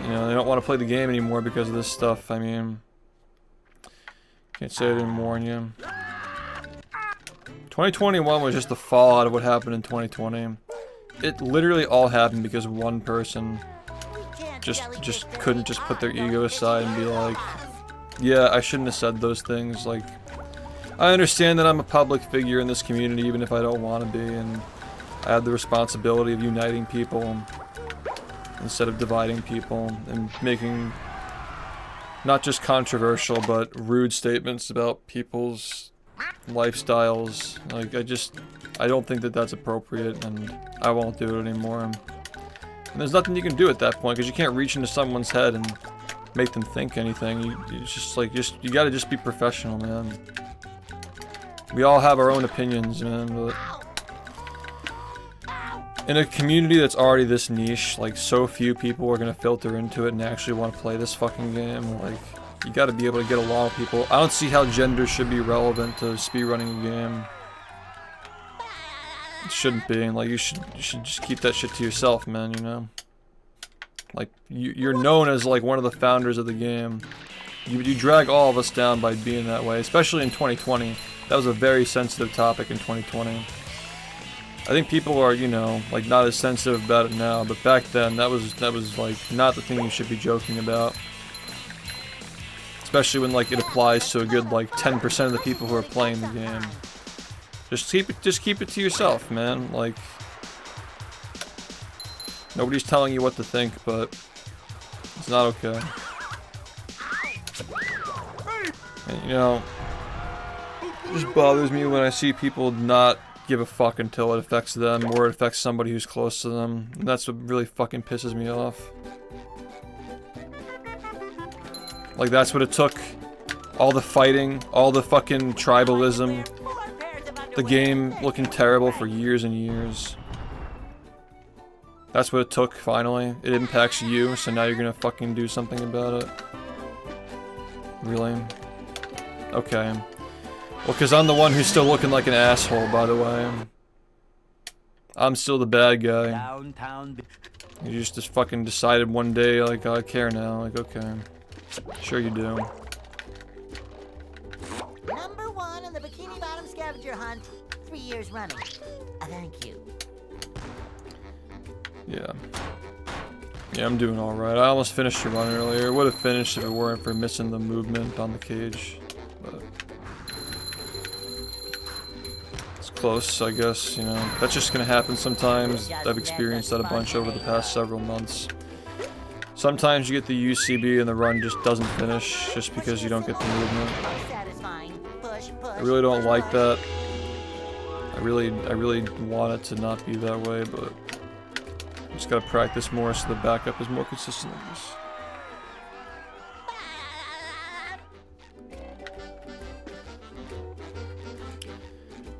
you know, they don't want to play the game anymore because of this stuff. I mean, can't say I didn't warn you. 2021 was just the fallout of what happened in 2020. It literally all happened because one person just couldn't just put their ego aside and be like, yeah, I shouldn't have said those things. Like, I understand that I'm a public figure in this community even if I don't want to be, and I have the responsibility of uniting people instead of dividing people and making not just controversial, but rude statements about people's lifestyles. Like, I don't think that that's appropriate, and I won't do it anymore. And there's nothing you can do at that point, because you can't reach into someone's head and make them think anything. You just like, you gotta just be professional, man. We all have our own opinions, man, but in a community that's already this niche, like, so few people are gonna filter into it and actually want to play this fucking game. Like, you gotta be able to get along with people. I don't see how gender should be relevant to speedrunning a game. It shouldn't be, and like, you should just keep that shit to yourself, man, you know? Like, you're known as like one of the founders of the game. You drag all of us down by being that way, especially in 2020. That was a very sensitive topic in 2020. I think people are, you know, like, not as sensitive about it now, but back then that was like not the thing you should be joking about. Especially when, like, it applies to a good, like, 10% of the people who are playing the game. Just keep it to yourself, man. Like, nobody's telling you what to think, but it's not okay. And, you know, it just bothers me when I see people not give a fuck until it affects them or it affects somebody who's close to them. And that's what really fucking pisses me off. Like, that's what it took. All the fighting, all the fucking tribalism, the game looking terrible for years and years. That's what it took, finally. It impacts you, so now you're gonna fucking do something about it. Really? Okay. Well, because I'm the one who's still looking like an asshole, by the way. I'm still the bad guy. Downtown. You just fucking decided one day, like, I care now. Like, okay. Sure you do. Number 1 in the Bikini Bottom scavenger hunt, 3 years running. Thank you. Yeah. Yeah, I'm doing alright. I almost finished the run earlier. Would have finished if it weren't for missing the movement on the cage. But it's close, I guess, you know. That's just gonna happen sometimes. I've experienced that a bunch over the past several months. Sometimes you get the UCB and the run just doesn't finish just because you don't get the movement. I really don't like that. I really want it to not be that way, but just gotta practice more so the backup is more consistent, I guess.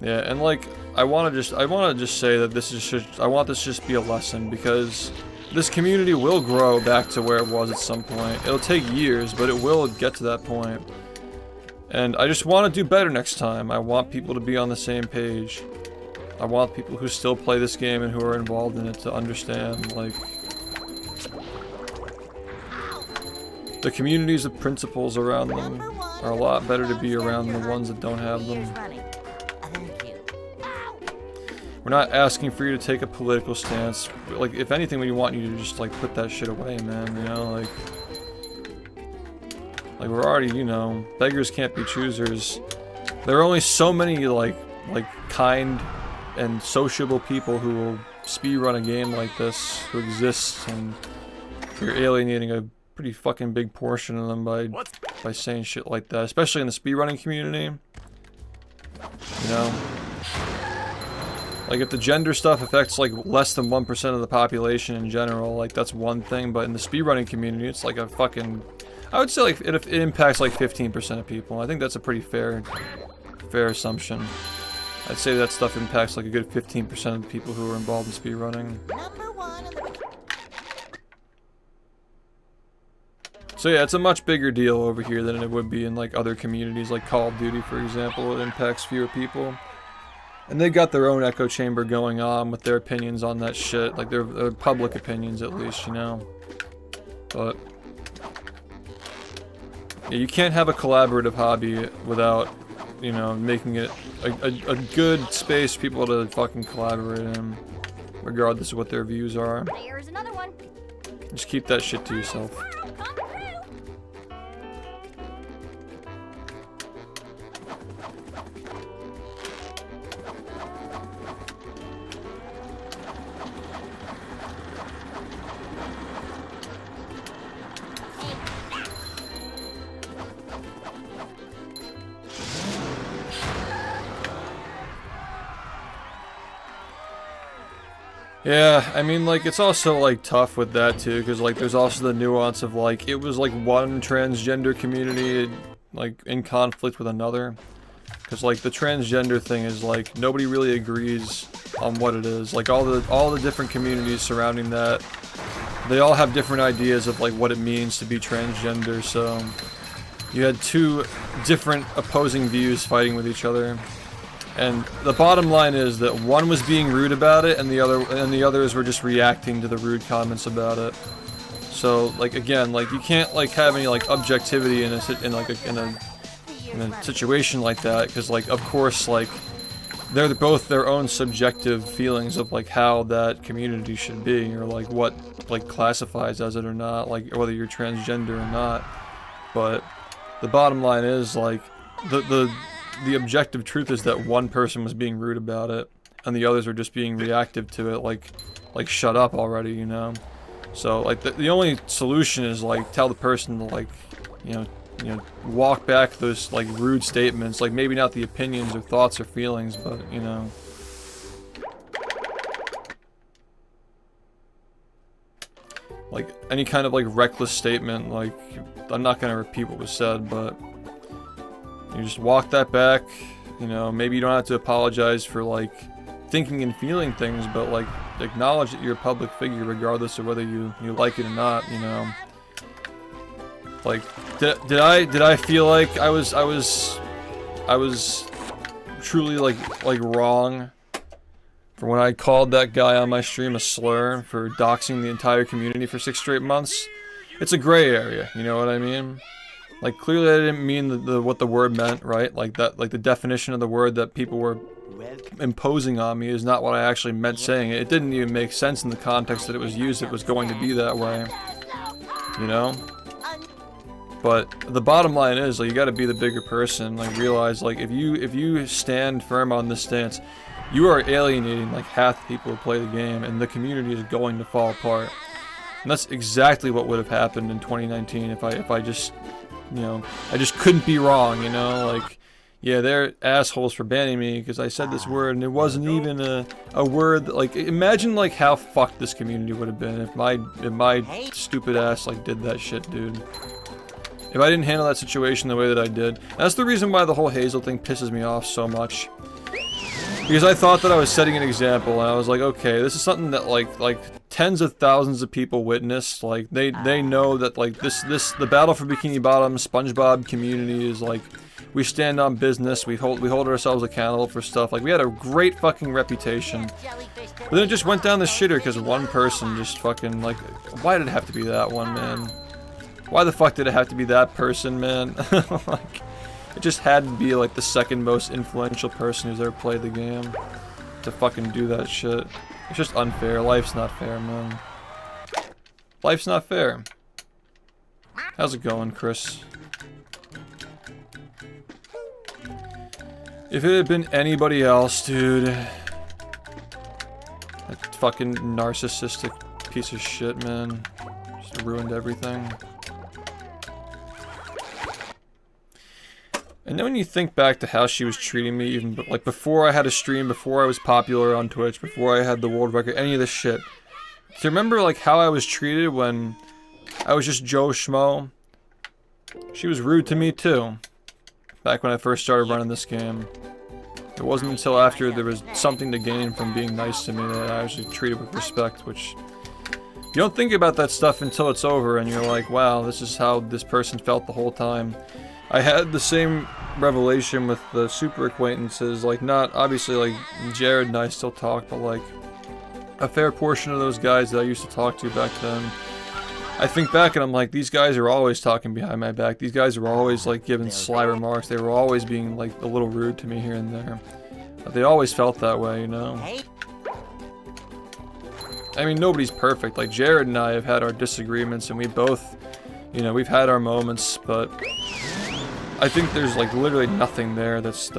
Yeah, and like, I wanna just say that this is I want this to just be a lesson, because this community will grow back to where it was at some point. It'll take years, but it will get to that point. And I just want to do better next time. I want people to be on the same page. I want people who still play this game and who are involved in it to understand, like, the communities of principles around them are a lot better to be around than the ones that don't have them. We're not asking for you to take a political stance. Like, if anything, we want you to just, like, put that shit away, man, you know, like, we're already, you know, beggars can't be choosers. There are only so many, like kind and sociable people who will speedrun a game like this, who exist, and you're alienating a pretty fucking big portion of them by saying shit like that, especially in the speedrunning community, you know? Like, if the gender stuff affects, like, less than 1% of the population in general, like, that's one thing, but in the speedrunning community, it's like a fucking... I would say, like, it impacts, like, 15% of people. I think that's a pretty fair assumption. I'd say that stuff impacts, like, a good 15% of the people who are involved in speedrunning. So yeah, it's a much bigger deal over here than it would be in, like, other communities, like Call of Duty, for example. It impacts fewer people. And they got their own echo chamber going on with their opinions on that shit. Like, their public opinions, at least, you know? But yeah, you can't have a collaborative hobby without, you know, making it a good space for people to fucking collaborate in, regardless of what their views are. There's another one. Just keep that shit to yourself. Yeah, I mean, like, it's also, like, tough with that, too, because, like, there's also the nuance of, like, it was, like, one transgender community, like, in conflict with another. Because, like, the transgender thing is, like, nobody really agrees on what it is. Like, all the different communities surrounding that, they all have different ideas of, like, what it means to be transgender, so... You had two different opposing views fighting with each other. And the bottom line is that one was being rude about it, and the others were just reacting to the rude comments about it. So, like, again, like, you can't, like, have any, like, objectivity in a situation like that, because, like, of course, like, they're both their own subjective feelings of, like, how that community should be, or, like, what, like, classifies as it or not, like, whether you're transgender or not. But the bottom line is, like, the objective truth is that one person was being rude about it, and the others were just being reactive to it, like shut up already, you know? So, like, the only solution is, like, tell the person to, like, you know, walk back those, like, rude statements, like, maybe not the opinions or thoughts or feelings, but, you know. Like, any kind of, like, reckless statement, like, I'm not gonna repeat what was said, but you just walk that back, you know, maybe you don't have to apologize for, like, thinking and feeling things, but, like, acknowledge that you're a public figure regardless of whether you like it or not, you know. Like, did I feel like I was truly, like wrong for when I called that guy on my stream a slur for doxing the entire community for 6 straight months? It's a gray area, you know what I mean? Like, clearly I didn't mean what the word meant, right? Like, that, like, the definition of the word that people were imposing on me is not what I actually meant saying. It didn't even make sense in the context that it was used. It was going to be that way, you know? But the bottom line is, like, you gotta be the bigger person. Like, realize, like, if you stand firm on this stance, you are alienating, like, half the people who play the game, and the community is going to fall apart. And that's exactly what would have happened in 2019 if I just... You know, I just couldn't be wrong, you know, like, yeah, they're assholes for banning me because I said this word and it wasn't even a word that, like, imagine, like, how fucked this community would have been if my stupid ass, like, did that shit, dude. If I didn't handle that situation the way that I did. That's the reason why the whole Hazel thing pisses me off so much. Because I thought that I was setting an example, and I was like, okay, this is something that, like tens of thousands of people witnessed. Like, they know that, like, the Battle for Bikini Bottom SpongeBob community is, like, we stand on business, we hold ourselves accountable for stuff. Like, we had a great fucking reputation. But then it just went down the shitter because one person just fucking, like, why did it have to be that one, man? Why the fuck did it have to be that person, man? Like, it just had to be, like, the second most influential person who's ever played the game to fucking do that shit. It's just unfair. Life's not fair, man. Life's not fair. How's it going, Chris? If it had been anybody else, dude. That fucking narcissistic piece of shit, man. Just ruined everything. And then when you think back to how she was treating me, even like before I had a stream, before I was popular on Twitch, before I had the world record, any of this shit. Do you remember, like, how I was treated when I was just Joe Schmo? She was rude to me too. Back when I first started running this game. It wasn't until after there was something to gain from being nice to me that I was treated with respect, which... You don't think about that stuff until it's over and you're like, wow, this is how this person felt the whole time. I had the same revelation with the super acquaintances, like, not, obviously, like, Jared and I still talk, but, like, a fair portion of those guys that I used to talk to back then, I think back and I'm like, these guys are always talking behind my back, these guys are always, like, giving sly remarks, they were always being, like, a little rude to me here and there, but they always felt that way, you know? I mean, nobody's perfect, like, Jared and I have had our disagreements, and we both, you know, we've had our moments, but... I think there's, like, literally nothing there that's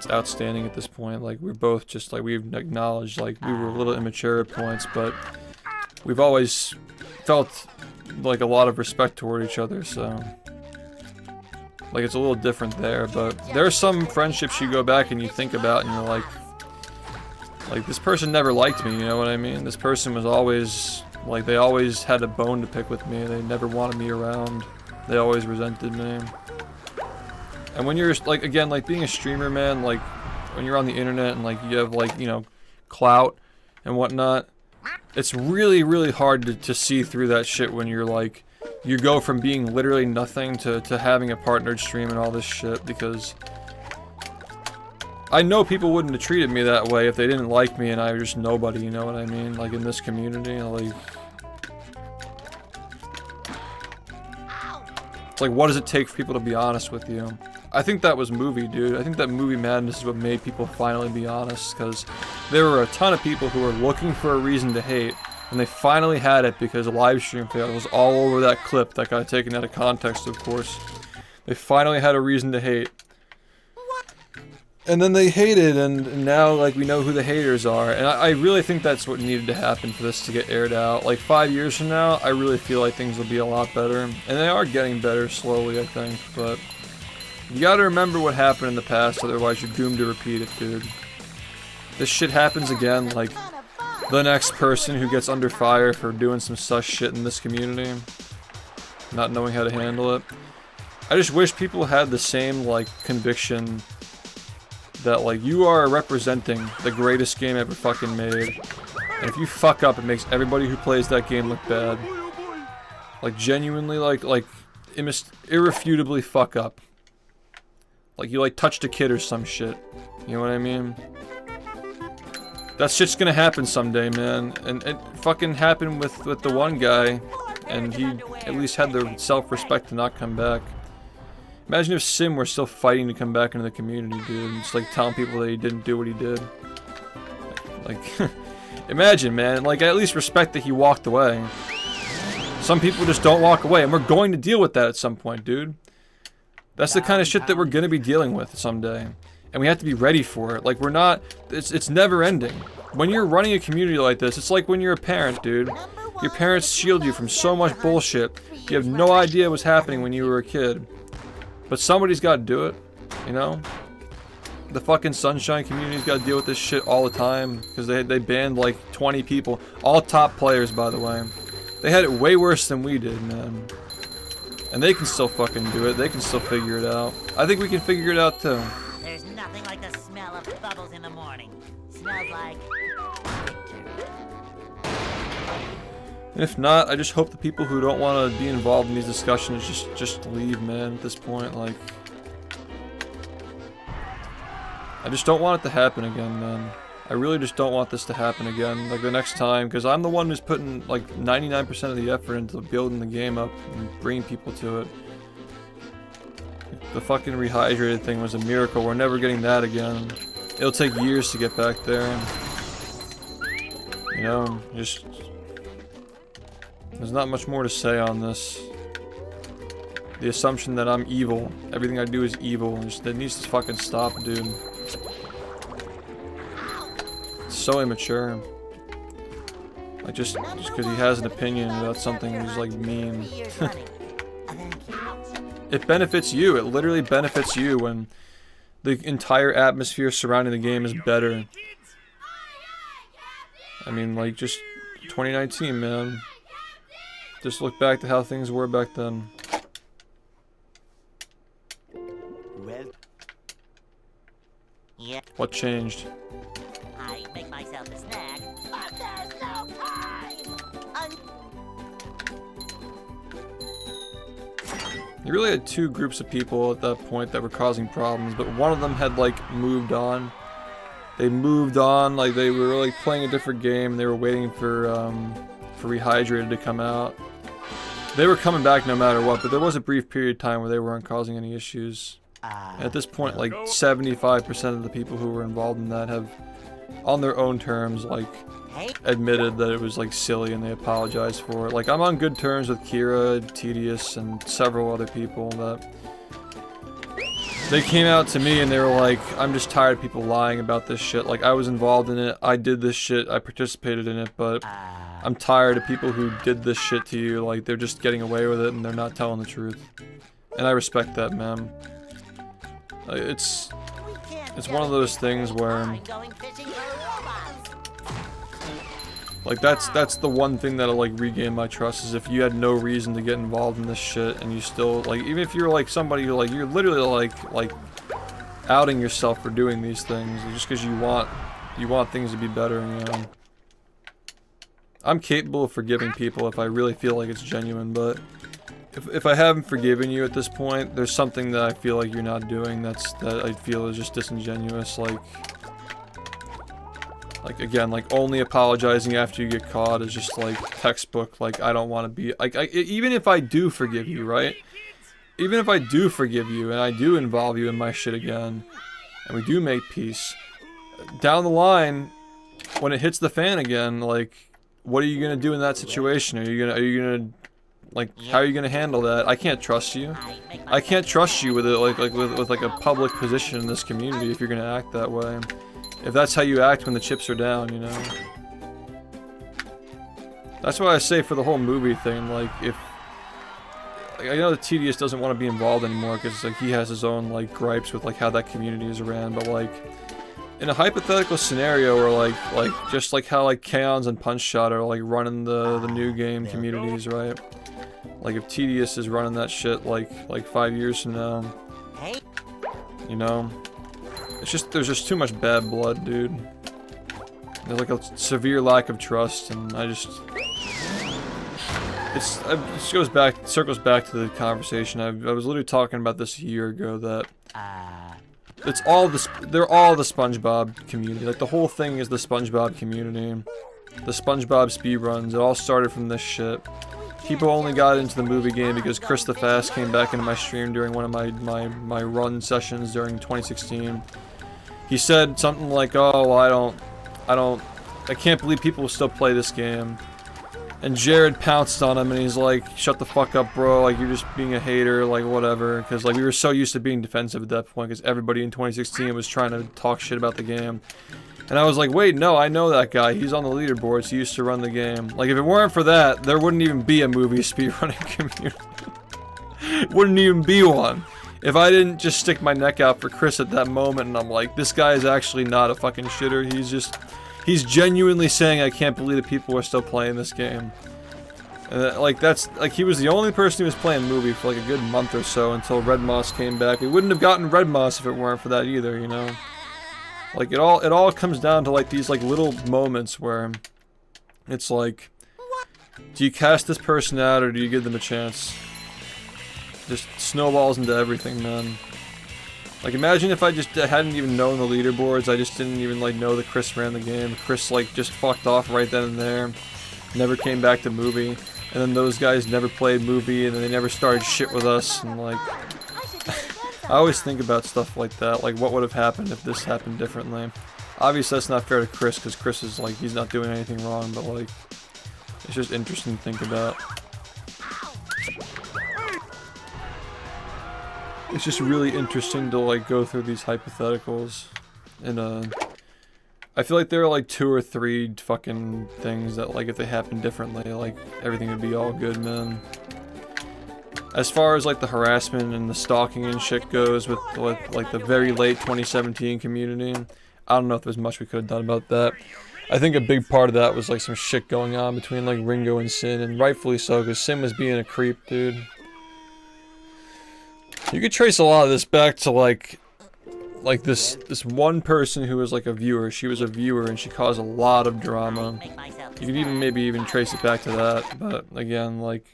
outstanding at this point. Like, we're both just, like, we've acknowledged, like, we were a little immature at points, but we've always felt, like, a lot of respect toward each other, so... Like, it's a little different there, but there are some friendships you go back and you think about and you're like... Like, this person never liked me, you know what I mean? This person was always, like, they always had a bone to pick with me. They never wanted me around. They always resented me. And when you're, like, again, like, being a streamer, man, like, when you're on the internet and, like, you have, like, you know, clout and whatnot, it's really, really hard to see through that shit when you're, like, you go from being literally nothing to having a partnered stream and all this shit, because I know people wouldn't have treated me that way if they didn't like me and I was just nobody, you know what I mean? Like, in this community, like... It's like, what does it take for people to be honest with you? I think that was movie, dude. I think that movie madness is what made people finally be honest, because there were a ton of people who were looking for a reason to hate, and they finally had it because a live stream fail was all over that clip that got taken out of context, of course. They finally had a reason to hate. And then they hated, and now, like, we know who the haters are. And I really think that's what needed to happen for this to get aired out. Like, 5 years from now, I really feel like things will be a lot better. And they are getting better slowly, I think. But you gotta remember what happened in the past, otherwise you're doomed to repeat it, dude. This shit happens again, like, the next person who gets under fire for doing some sus shit in this community, not knowing how to handle it. I just wish people had the same, like, conviction that, like, you are representing the greatest game ever fucking made, and if you fuck up, it makes everybody who plays that game look bad. Like, genuinely, like irrefutably fuck up. Like, you, like, touched a kid or some shit. You know what I mean? That shit's gonna happen someday, man. And it fucking happened with the one guy, and he at least had the self-respect to not come back. Imagine if Sim were still fighting to come back into the community, dude. And just, like, telling people that he didn't do what he did. Like, imagine, man. Like, I at least respect that he walked away. Some people just don't walk away, and we're going to deal with that at some point, dude. That's the kind of shit that we're gonna be dealing with someday. And we have to be ready for it. Like, we're not... It's never ending. When you're running a community like this, it's like when you're a parent, dude. Your parents shield you from so much bullshit. You have no idea what's happening when you were a kid. But somebody's got to do it, you know? The fucking Sunshine community's got to deal with this shit all the time, because they banned like 20 people. All top players, by the way. They had it way worse than we did, man. And they can still fucking do it. They can still figure it out. I think we can figure it out too. There's nothing like the smell of bubbles in the morning. Smells like... And if not, I just hope the people who don't want to be involved in these discussions just leave, man, at this point. Like, I just don't want it to happen again, man. I really just don't want this to happen again, like, the next time, because I'm the one who's putting, like, 99% of the effort into building the game up and bringing people to it. The fucking rehydrated thing was a miracle. We're never getting that again. It'll take years to get back there. You know, just... There's not much more to say on this. The assumption that I'm evil, everything I do is evil, it needs to fucking stop, dude. It's so immature. Like, just because he has an opinion about something is, like, mean. It benefits you, it literally benefits you when the entire atmosphere surrounding the game is better. I mean, like, just 2019, man. Just look back to how things were back then. Well, yeah. What changed? I make myself a snack, but there's no time. You really had two groups of people at that point that were causing problems, but one of them had, like, moved on. They moved on, like, they were, like, playing a different game. They were waiting for Rehydrated to come out. They were coming back no matter what, but there was a brief period of time where they weren't causing any issues. And at this point, like, 75% of the people who were involved in that have, on their own terms, like, admitted that it was, like, silly and they apologized for it. Like, I'm on good terms with Kira, Tedious, and several other people that... They came out to me and they were like, I'm just tired of people lying about this shit. Like, I was involved in it, I did this shit, I participated in it, but... I'm tired of people who did this shit to you, like, they're just getting away with it and they're not telling the truth. And I respect that, man. It's... it's one of those things where, Going fishing for robots. like, that's the one thing that'll like regain my trust, is if you had no reason to get involved in this shit and you still, like, even if you're like somebody who, like, you're literally like outing yourself for doing these things just because you want things to be better, you know. I'm capable of forgiving people if I really feel like it's genuine, but if I haven't forgiven you at this point, there's something that I feel like you're not doing that I feel is just disingenuous. Like again, like only apologizing after you get caught is just like textbook. Like, I don't want to be like, even if I do forgive you, right? Even if I do forgive you and I do involve you in my shit again, and we do make peace, down the line, when it hits the fan again, like, what are you gonna do in that situation? Are you gonna like, how are you gonna handle that? I can't trust you. I can't trust you with it, with like a public position in this community if you're gonna act that way. If that's how you act when the chips are down, you know. That's why I say for the whole movie thing, like, if like, I know that TDS doesn't want to be involved anymore because like he has his own like gripes with like how that community is ran, but like in a hypothetical scenario where like just like how like Kaons and Punch Shot are like running the new game communities, right? Like if TDS is running that shit like 5 years from now, you know, it's just, there's just too much bad blood, dude. There's like a severe lack of trust, and I just, it circles back to the conversation. I was literally talking about this a year ago, that it's all this, they're all the SpongeBob community. Like, the whole thing is the SpongeBob community. The SpongeBob speedruns, it all started from this shit. People only got into the movie game because Chris the Fast came back into my stream during one of my run sessions during 2016. He said something like, "Oh, well, I can't believe people still play this game." And Jared pounced on him and he's like, "Shut the fuck up, bro, like, you're just being a hater, like, whatever." Because like we were so used to being defensive at that point because everybody in 2016 was trying to talk shit about the game. And I was like, wait, no, I know that guy. He's on the leaderboards. He used to run the game. Like, if it weren't for that, there wouldn't even be a movie speedrunning community. Wouldn't even be one. If I didn't just stick my neck out for Chris at that moment and I'm like, this guy is actually not a fucking shitter. He's genuinely saying, I can't believe that people are still playing this game. And like, that's, like, he was the only person who was playing movie for like a good month or so until Red Moss came back. We wouldn't have gotten Red Moss if it weren't for that either, you know? Like, it all comes down to like these like little moments where it's like, do you cast this person out or do you give them a chance? Just snowballs into everything, man. Like, imagine if I just hadn't even known the leaderboards, I just didn't even like know that Chris ran the game. Chris like just fucked off right then and there, never came back to movie, and then those guys never played movie and then they never started shit with us, and like, I always think about stuff like that, like what would have happened if this happened differently. Obviously that's not fair to Chris, because Chris is like, he's not doing anything wrong, but like, it's just interesting to think about. It's just really interesting to like go through these hypotheticals, and I feel like there are like 2 or 3 fucking things that like if they happen differently, like everything would be all good, man. As far as like the harassment and the stalking and shit goes with like the very late 2017 community, I don't know if there's much we could have done about that. I think a big part of that was like some shit going on between like Ringo and Sin, and rightfully so, because Sin was being a creep, dude. You could trace a lot of this back to like this one person who was like a viewer. She was a viewer and she caused a lot of drama. You could even maybe trace it back to that, but again, like,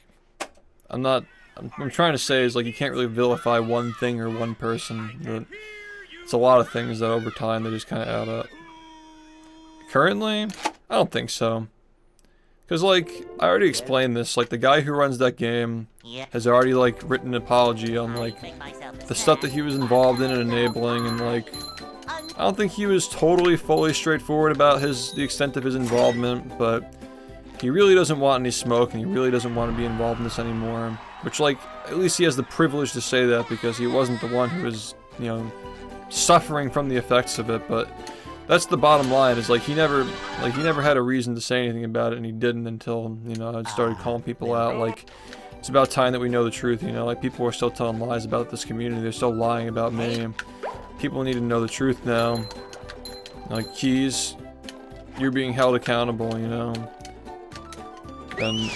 I'm trying to say is like you can't really vilify one thing or one person, but it's a lot of things that over time they just kind of add up. Currently, I don't think so. Because like, I already explained this, like the guy who runs that game has already like written an apology on like the stuff that he was involved in and enabling, and like, I don't think he was totally fully straightforward about the extent of his involvement, but he really doesn't want any smoke and he really doesn't want to be involved in this anymore. Which, like, at least he has the privilege to say that because he wasn't the one who was, you know, suffering from the effects of it, but that's the bottom line, is like he never had a reason to say anything about it, and he didn't until, you know, I started calling people out. Like, it's about time that we know the truth, you know, like people are still telling lies about this community, they're still lying about me. people need to know the truth now. Like, Keys, you're being held accountable, you know? And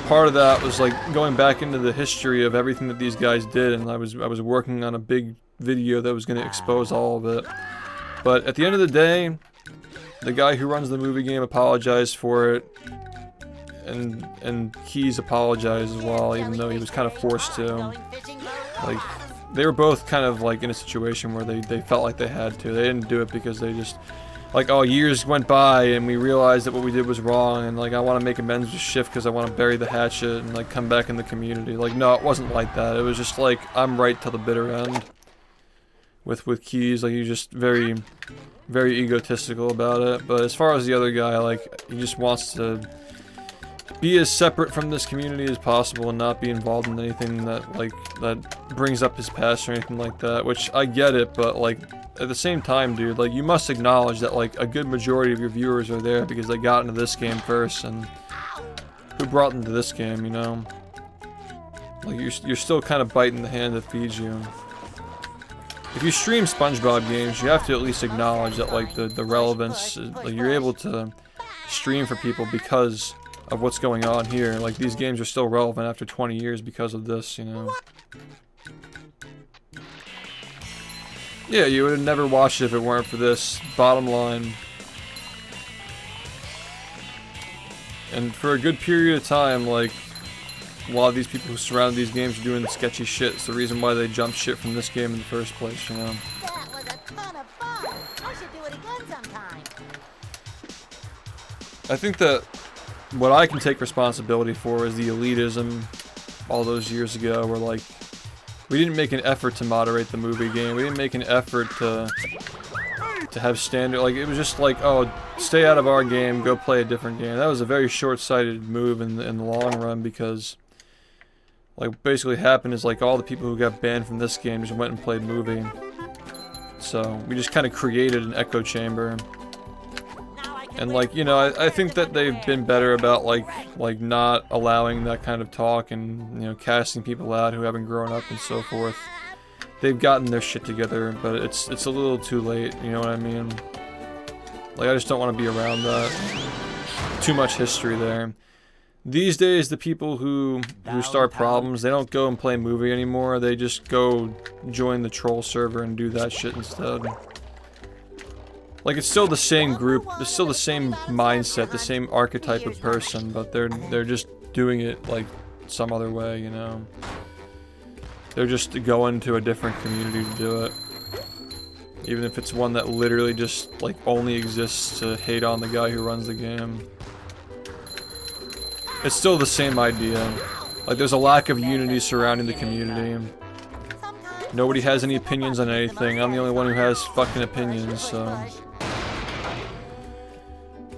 part of that was like going back into the history of everything that these guys did, and I was working on a big video that was going to expose all of it. But at the end of the day, the guy who runs the movie game apologized for it, and Keys apologized as well, even though he was kind of forced to. Like, they were both kind of like in a situation where they felt like they had to. They didn't do it because they just, like, oh, years went by and we realized that what we did was wrong, and like, I want to make amends with SHiFT because I want to bury the hatchet and like come back in the community. Like, no, it wasn't like that. It was just like, I'm right till the bitter end. With Keys, like, he's just very egotistical about it. But as far as the other guy, like, he just wants to be as separate from this community as possible and not be involved in anything that, like, that brings up his past or anything like that, which I get it, but like, at the same time, dude, like, you must acknowledge that like a good majority of your viewers are there because they got into this game first, and who brought them to this game, you know? Like, you're still kind of biting the hand that feeds you. If you stream SpongeBob games, you have to at least acknowledge that, like, the relevance, like, you're able to stream for people because of what's going on here. Like, these games are still relevant after 20 years because of this, you know? Yeah, you would have never watched it if it weren't for this, bottom line. And for a good period of time, like, a lot of these people who surround these games are doing the sketchy shit. It's the reason why they jumped shit from this game in the first place, you know? That was a ton of fun. I should do it again sometime. I think that what I can take responsibility for is the elitism all those years ago, where, like, we didn't make an effort to moderate the movie game. We didn't make an effort to have standard, like, it was just like, oh, stay out of our game, go play a different game. That was a very short-sighted move in the long run, because, like, what basically happened is, like, all the people who got banned from this game just went and played movie. So we just kind of created an echo chamber. And, like, you know, I think that they've been better about, like not allowing that kind of talk and, you know, casting people out who haven't grown up and so forth. They've gotten their shit together, but it's a little too late, you know what I mean? Like, I just don't want to be around that. Too much history there. These days, the people who start problems, they don't go and play movie anymore. They just go join the troll server and do that shit instead. Like, it's still the same group, it's still the same mindset, the same archetype of person, but they're just doing it like some other way, you know? They're just going to a different community to do it. Even if it's one that literally just, like, only exists to hate on the guy who runs the game. It's still the same idea. Like, there's a lack of unity surrounding the community. Nobody has any opinions on anything. I'm the only one who has fucking opinions, so...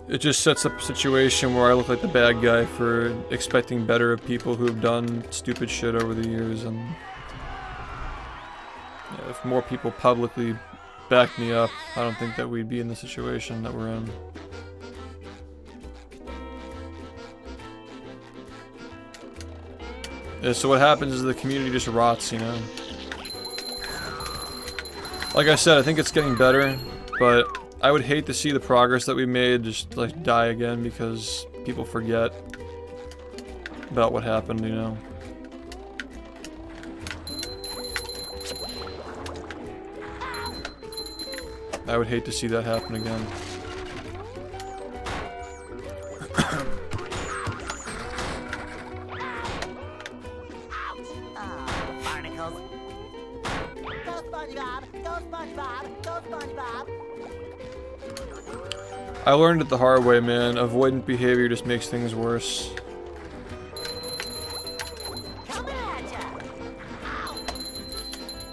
It just sets up a situation where I look like the bad guy for expecting better of people who have done stupid shit over the years, and... yeah, if more people publicly back me up, I don't think that we'd be in the situation that we're in. Yeah, so what happens is the community just rots, you know? Like I said, I think it's getting better, but I would hate to see the progress that we made just, like, die again because people forget about what happened, you know? I would hate to see that happen again. Barnacles. Go SpongeBob! Go SpongeBob! Go SpongeBob! I learned it the hard way, man. Avoidant behavior just makes things worse. Coming at ya!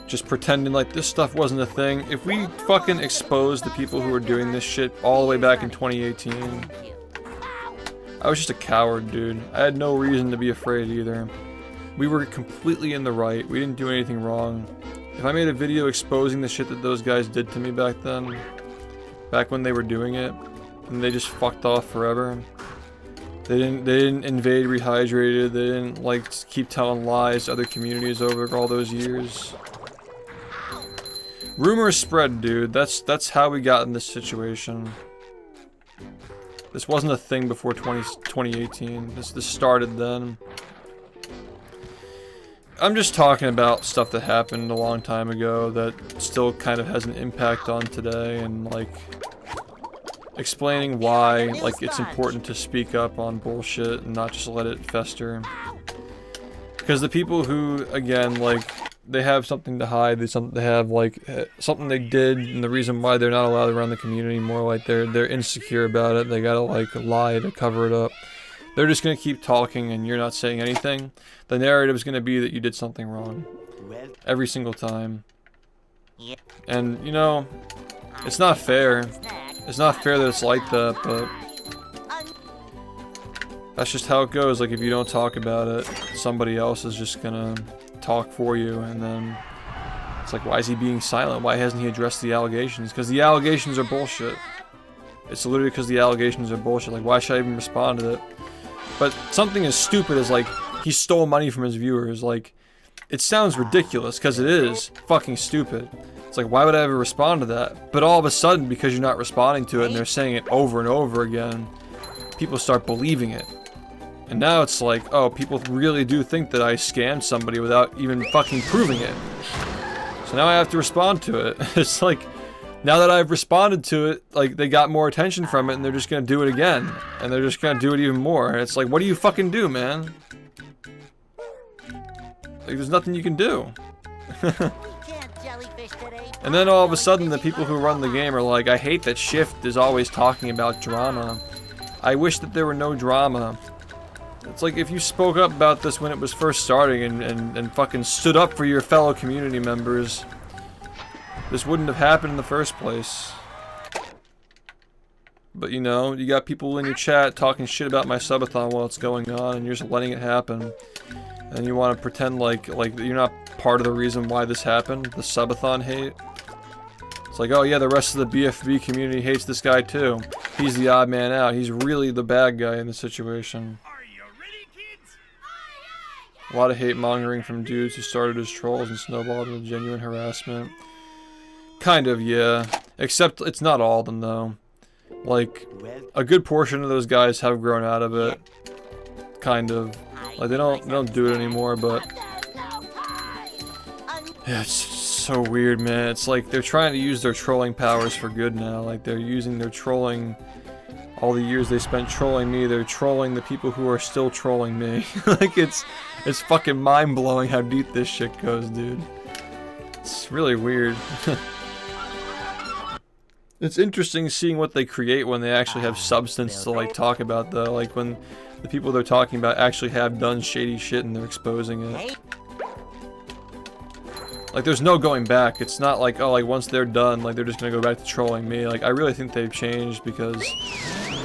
Just pretending like this stuff wasn't a thing. If we fucking exposed the people who were doing this shit all the way back in 2018, I was just a coward, dude. I had no reason to be afraid either. We were completely in the right. We didn't do anything wrong. If I made a video exposing the shit that those guys did to me back then, back when they were doing it, and they just fucked off forever. They didn't invade Rehydrated. They didn't, like, keep telling lies to other communities over all those years. Rumors spread, dude. That's how we got in this situation. This wasn't a thing before 2018. This started then. I'm just talking about stuff that happened a long time ago that still kind of has an impact on today, and like explaining why like it's important to speak up on bullshit and not just let it fester. Because the people who, again, like, they have something to hide, they have like something they did, and the reason why they're not allowed around the community more, like they're insecure about it, they gotta like lie to cover it up. They're just gonna keep talking and you're not saying anything. The narrative is gonna be that you did something wrong. Every single time. And, you know, it's not fair. It's not fair that it's like that, but that's just how it goes. Like, if you don't talk about it, somebody else is just gonna talk for you, and then it's like, why is he being silent? Why hasn't he addressed the allegations? Because the allegations are bullshit. It's literally because the allegations are bullshit. Like, why should I even respond to it? But something as stupid as, like, he stole money from his viewers, like, it sounds ridiculous, because it is fucking stupid. It's like, why would I ever respond to that? But all of a sudden, because you're not responding to it, and they're saying it over and over again, people start believing it. And now it's like, oh, people really do think that I scammed somebody without even fucking proving it. So now I have to respond to it. It's like, now that I've responded to it, like, they got more attention from it, and they're just gonna do it again. And they're just gonna do it even more. And it's like, what do you fucking do, man? Like, there's nothing you can do. And then all of a sudden, the people who run the game are like, I hate that SHiFT is always talking about drama. I wish that there were no drama. It's like, if you spoke up about this when it was first starting and fucking stood up for your fellow community members, this wouldn't have happened in the first place. But, you know, you got people in your chat talking shit about my subathon while it's going on, and you're just letting it happen. And you want to pretend like you're not part of the reason why this happened, the subathon hate. It's like, oh yeah, the rest of the BFB community hates this guy too. He's the odd man out. He's really the bad guy in the situation. A lot of hate mongering from dudes who started as trolls and snowballed into genuine harassment. Kind of, yeah. Except it's not all of them though. Like, a good portion of those guys have grown out of it. Kind of. Like, they don't do it anymore, but yeah, it's so weird, man. It's like they're trying to use their trolling powers for good now. Like, they're using their trolling, all the years they spent trolling me, they're trolling the people who are still trolling me. Like, it's fucking mind-blowing how deep this shit goes, dude. It's really weird. It's interesting seeing what they create when they actually have substance to, like, talk about, though. Like, when the people they're talking about actually have done shady shit and they're exposing it. Like, there's no going back. It's not like, oh, like, once they're done, like, they're just gonna go back to trolling me. Like, I really think they've changed because,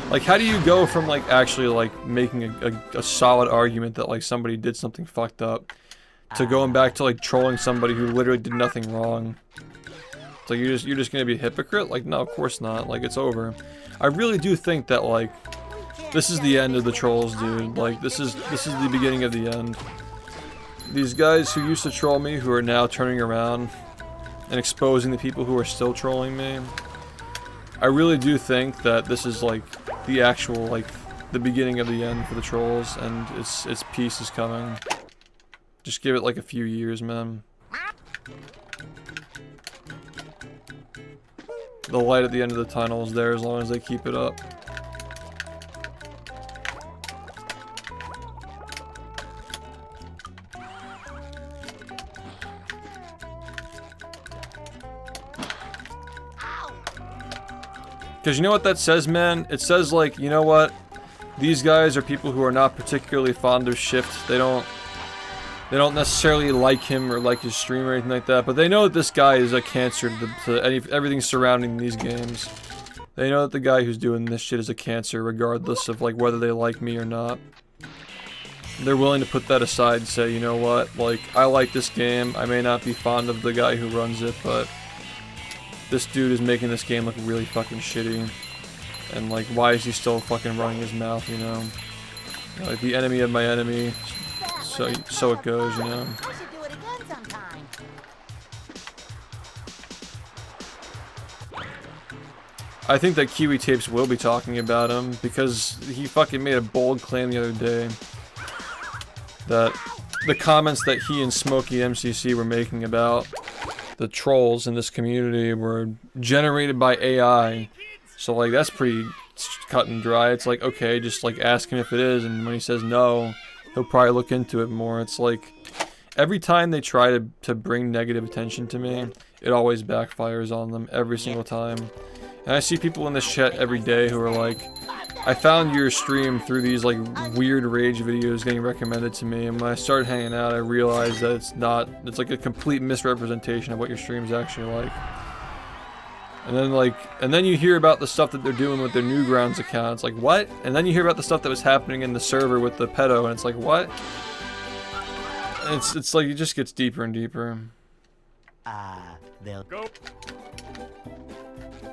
like, how do you go from, like, actually, like, making a solid argument that, like, somebody did something fucked up to going back to, like, trolling somebody who literally did nothing wrong? It's like, you're just gonna be a hypocrite? Like, no, of course not. Like, it's over. I really do think that, like, this is the end of the trolls, dude. Like, this is the beginning of the end. These guys who used to troll me, who are now turning around and exposing the people who are still trolling me, I really do think that this is, like, the actual, like, the beginning of the end for the trolls, and its peace is coming. Just give it, like, a few years, man. The light at the end of the tunnel is there as long as they keep it up. Because you know what that says, man? It says, like, you know what? These guys are people who are not particularly fond of SHiFT. They don't necessarily like him or like his stream or anything like that, but they know that this guy is a cancer to everything surrounding these games. They know that the guy who's doing this shit is a cancer, regardless of, like, whether they like me or not. They're willing to put that aside and say, you know what? Like, I like this game. I may not be fond of the guy who runs it, but this dude is making this game look really fucking shitty. And, like, why is he still fucking running his mouth, you know? Like, the enemy of my enemy, so it goes, you know? I think that Kiwi Tapes will be talking about him because he fucking made a bold claim the other day that the comments that he and Smokey MCC were making about the trolls in this community were generated by AI. So like that's pretty cut and dry. It's like, okay, just like ask him if it is, and when he says no, he'll probably look into it more. It's like every time they try to bring negative attention to me, it always backfires on them every single time. And I see people in this chat every day who are like, I found your stream through these like weird rage videos getting recommended to me, and when I started hanging out I realized that it's like a complete misrepresentation of what your stream's actually like. And then you hear about the stuff that they're doing with their Newgrounds account. It's like, what? And then you hear about the stuff that was happening in the server with the pedo, and it's like, what? And it's like it just gets deeper and deeper. They'll Go.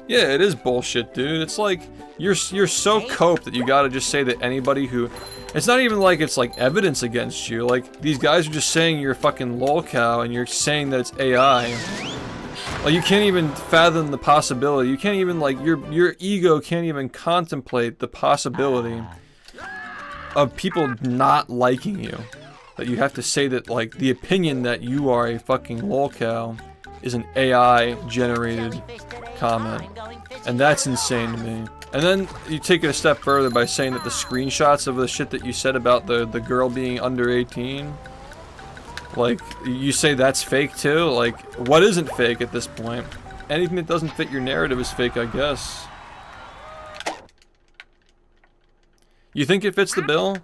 Yeah, it is bullshit, dude. It's like you're so coped that you gotta just say that anybody who, it's not even like it's like evidence against you. Like these guys are just saying you're a fucking lolcow and you're saying that it's AI. Like you can't even fathom the possibility. You can't even like your ego can't even contemplate the possibility of people not liking you. That you have to say that like the opinion that you are a fucking lolcow is an AI generated comment. And that's insane to me. And then you take it a step further by saying that the screenshots of the shit that you said about the girl being under 18, like, you say that's fake too? Like, what isn't fake at this point? Anything that doesn't fit your narrative is fake, I guess. You think it fits the bill?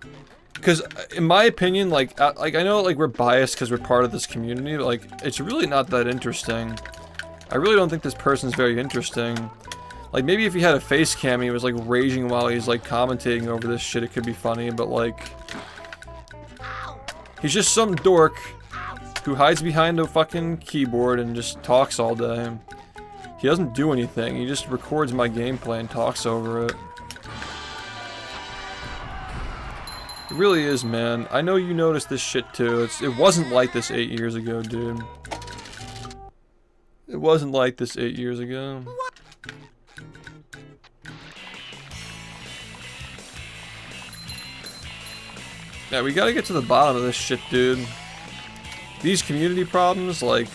Because, in my opinion, like I know like we're biased because we're part of this community, but like, it's really not that interesting. I really don't think this person's very interesting. Like, maybe if he had a face cam and he was like raging while he's like commentating over this shit, it could be funny, but like, he's just some dork who hides behind a fucking keyboard and just talks all day. He doesn't do anything, he just records my gameplay and talks over it. It really is, man. I know you noticed this shit too. It wasn't like this 8 years ago, dude. It wasn't like this 8 years ago. Yeah, we gotta get to the bottom of this shit, dude. These community problems, like,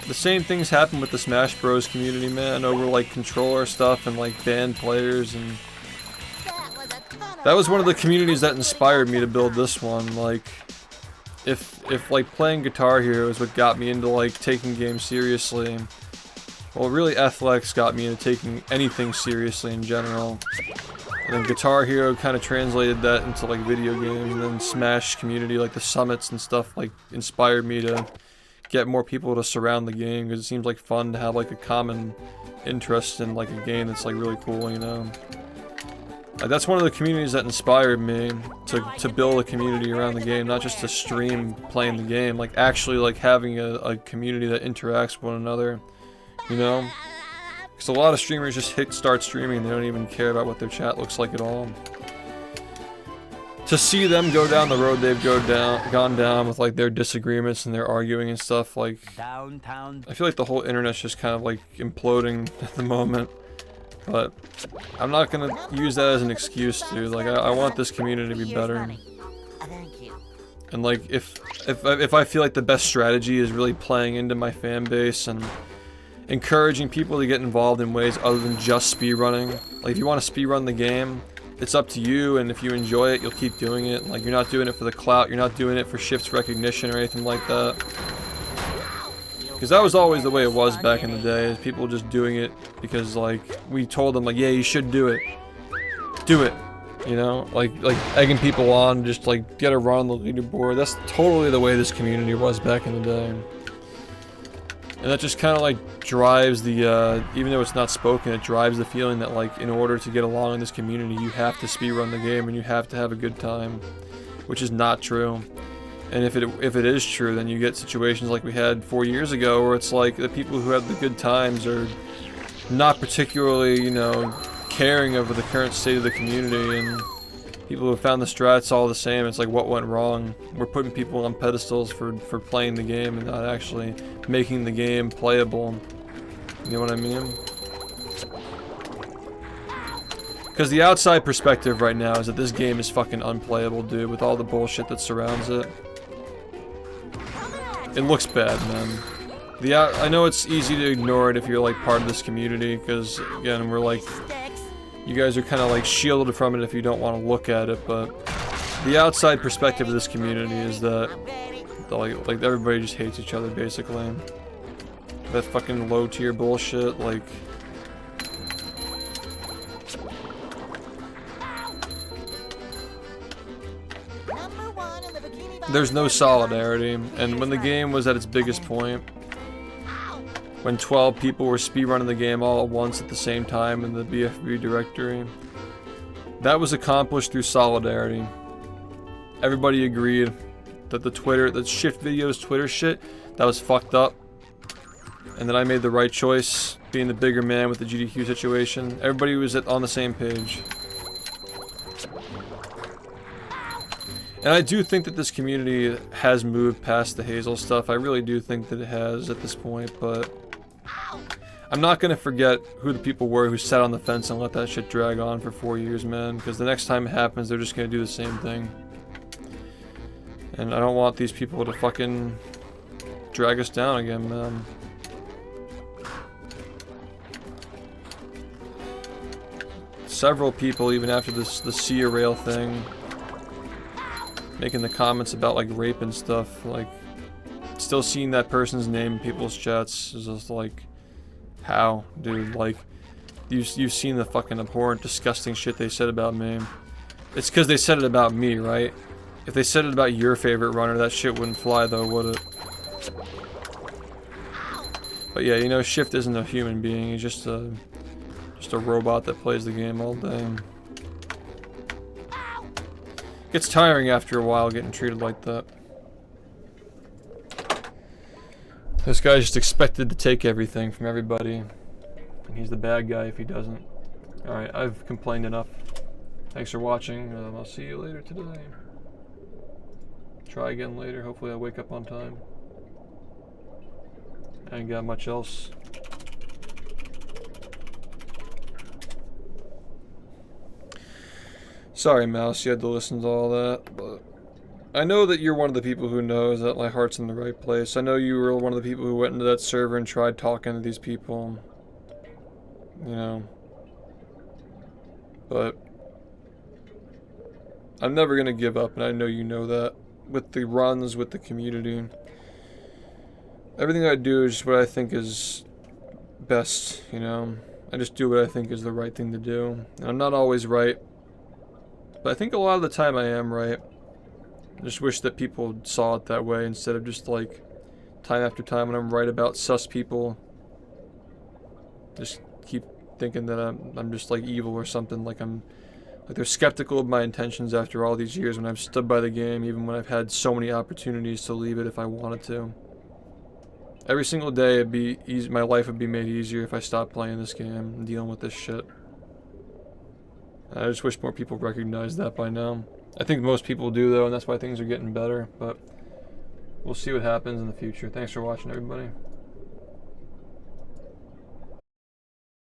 the same things happen with the Smash Bros community, man, over like controller stuff and like banned players, and that was one of the communities that inspired me to build this one. Like, if like playing Guitar Hero is what got me into like taking games seriously, well, really Athlex got me into taking anything seriously in general. And then Guitar Hero kind of translated that into like video games, and then Smash community, like the summits and stuff, like inspired me to get more people to surround the game, because it seems like fun to have like a common interest in like a game that's like really cool, you know. Like, that's one of the communities that inspired me to build a community around the game, not just to stream playing the game, like actually like having a community that interacts with one another, you know? Because a lot of streamers just hit start streaming and they don't even care about what their chat looks like at all. To see them go down the road they've gone down with like their disagreements and their arguing and stuff, like, downtown. I feel like the whole internet's just kind of like imploding at the moment. But I'm not gonna use that as an excuse, dude. Like, I want this community to be better. And like, if I feel like the best strategy is really playing into my fan base and encouraging people to get involved in ways other than just speedrunning. Like, if you want to speedrun the game, it's up to you, and if you enjoy it, you'll keep doing it. Like, you're not doing it for the clout, you're not doing it for SHiFT's recognition or anything like that. Because that was always the way it was back in the day, is people just doing it because, like, we told them, like, yeah, you should do it. Do it. You know? Like egging people on, just, like, get a run on the leaderboard. That's totally the way this community was back in the day. And that just kind of, like, drives the, even though it's not spoken, it drives the feeling that, like, in order to get along in this community, you have to speedrun the game and you have to have a good time. Which is not true. And if it is true, then you get situations like we had 4 years ago, where it's like the people who have the good times are not particularly, you know, caring over the current state of the community, and people who have found the strats all the same. It's like, what went wrong? We're putting people on pedestals for playing the game and not actually making the game playable. You know what I mean? Because the outside perspective right now is that this game is fucking unplayable, dude, with all the bullshit that surrounds it. It looks bad, man. I know it's easy to ignore it if you're like part of this community, because again, we're like, you guys are kind of like shielded from it if you don't want to look at it, but the outside perspective of this community is that like everybody just hates each other basically. That fucking low tier bullshit, like. There's no solidarity, and when the game was at its biggest point, when 12 people were speedrunning the game all at once at the same time in the bfbb directory, that was accomplished through solidarity. Everybody agreed that the SHiFT videos Twitter shit, that was fucked up, and that I made the right choice, being the bigger man with the GDQ situation. Everybody was on the same page. And I do think that this community has moved past the Hazel stuff. I really do think that it has at this point, but I'm not gonna forget who the people were who sat on the fence and let that shit drag on for 4 years, man, because the next time it happens, they're just gonna do the same thing. And I don't want these people to fucking drag us down again, man. Several people, even after the Sia Rail thing, making the comments about like rape and stuff, like still seeing that person's name in people's chats is just like, how, dude? Like, you've seen the fucking abhorrent, disgusting shit they said about me. It's because they said it about me, right? If they said it about your favorite runner, that shit wouldn't fly though, would it? But yeah, you know, SHiFT isn't a human being. He's just a robot that plays the game all day. It's tiring after a while getting treated like that. This guy's just expected to take everything from everybody, and he's the bad guy if he doesn't. Alright, I've complained enough. Thanks for watching. I'll see you later today. Try again later. Hopefully I'll wake up on time. I ain't got much else. Sorry, Mouse, you had to listen to all that, but I know that you're one of the people who knows that my heart's in the right place. I know you were one of the people who went into that server and tried talking to these people, you know, but I'm never gonna give up, and I know you know that. With the runs, with the community, everything I do is just what I think is best, you know. I just do what I think is the right thing to do, and I'm not always right. But I think a lot of the time I am right. I just wish that people saw it that way instead of just like time after time when I'm right about sus people. Just keep thinking that I'm just like evil or something, like they're skeptical of my intentions after all these years when I've stood by the game, even when I've had so many opportunities to leave it if I wanted to. Every single day it'd be easy, my life would be made easier if I stopped playing this game and dealing with this shit. I just wish more people recognized that by now. I think most people do though, and that's why things are getting better, but we'll see what happens in the future. Thanks for watching, everybody.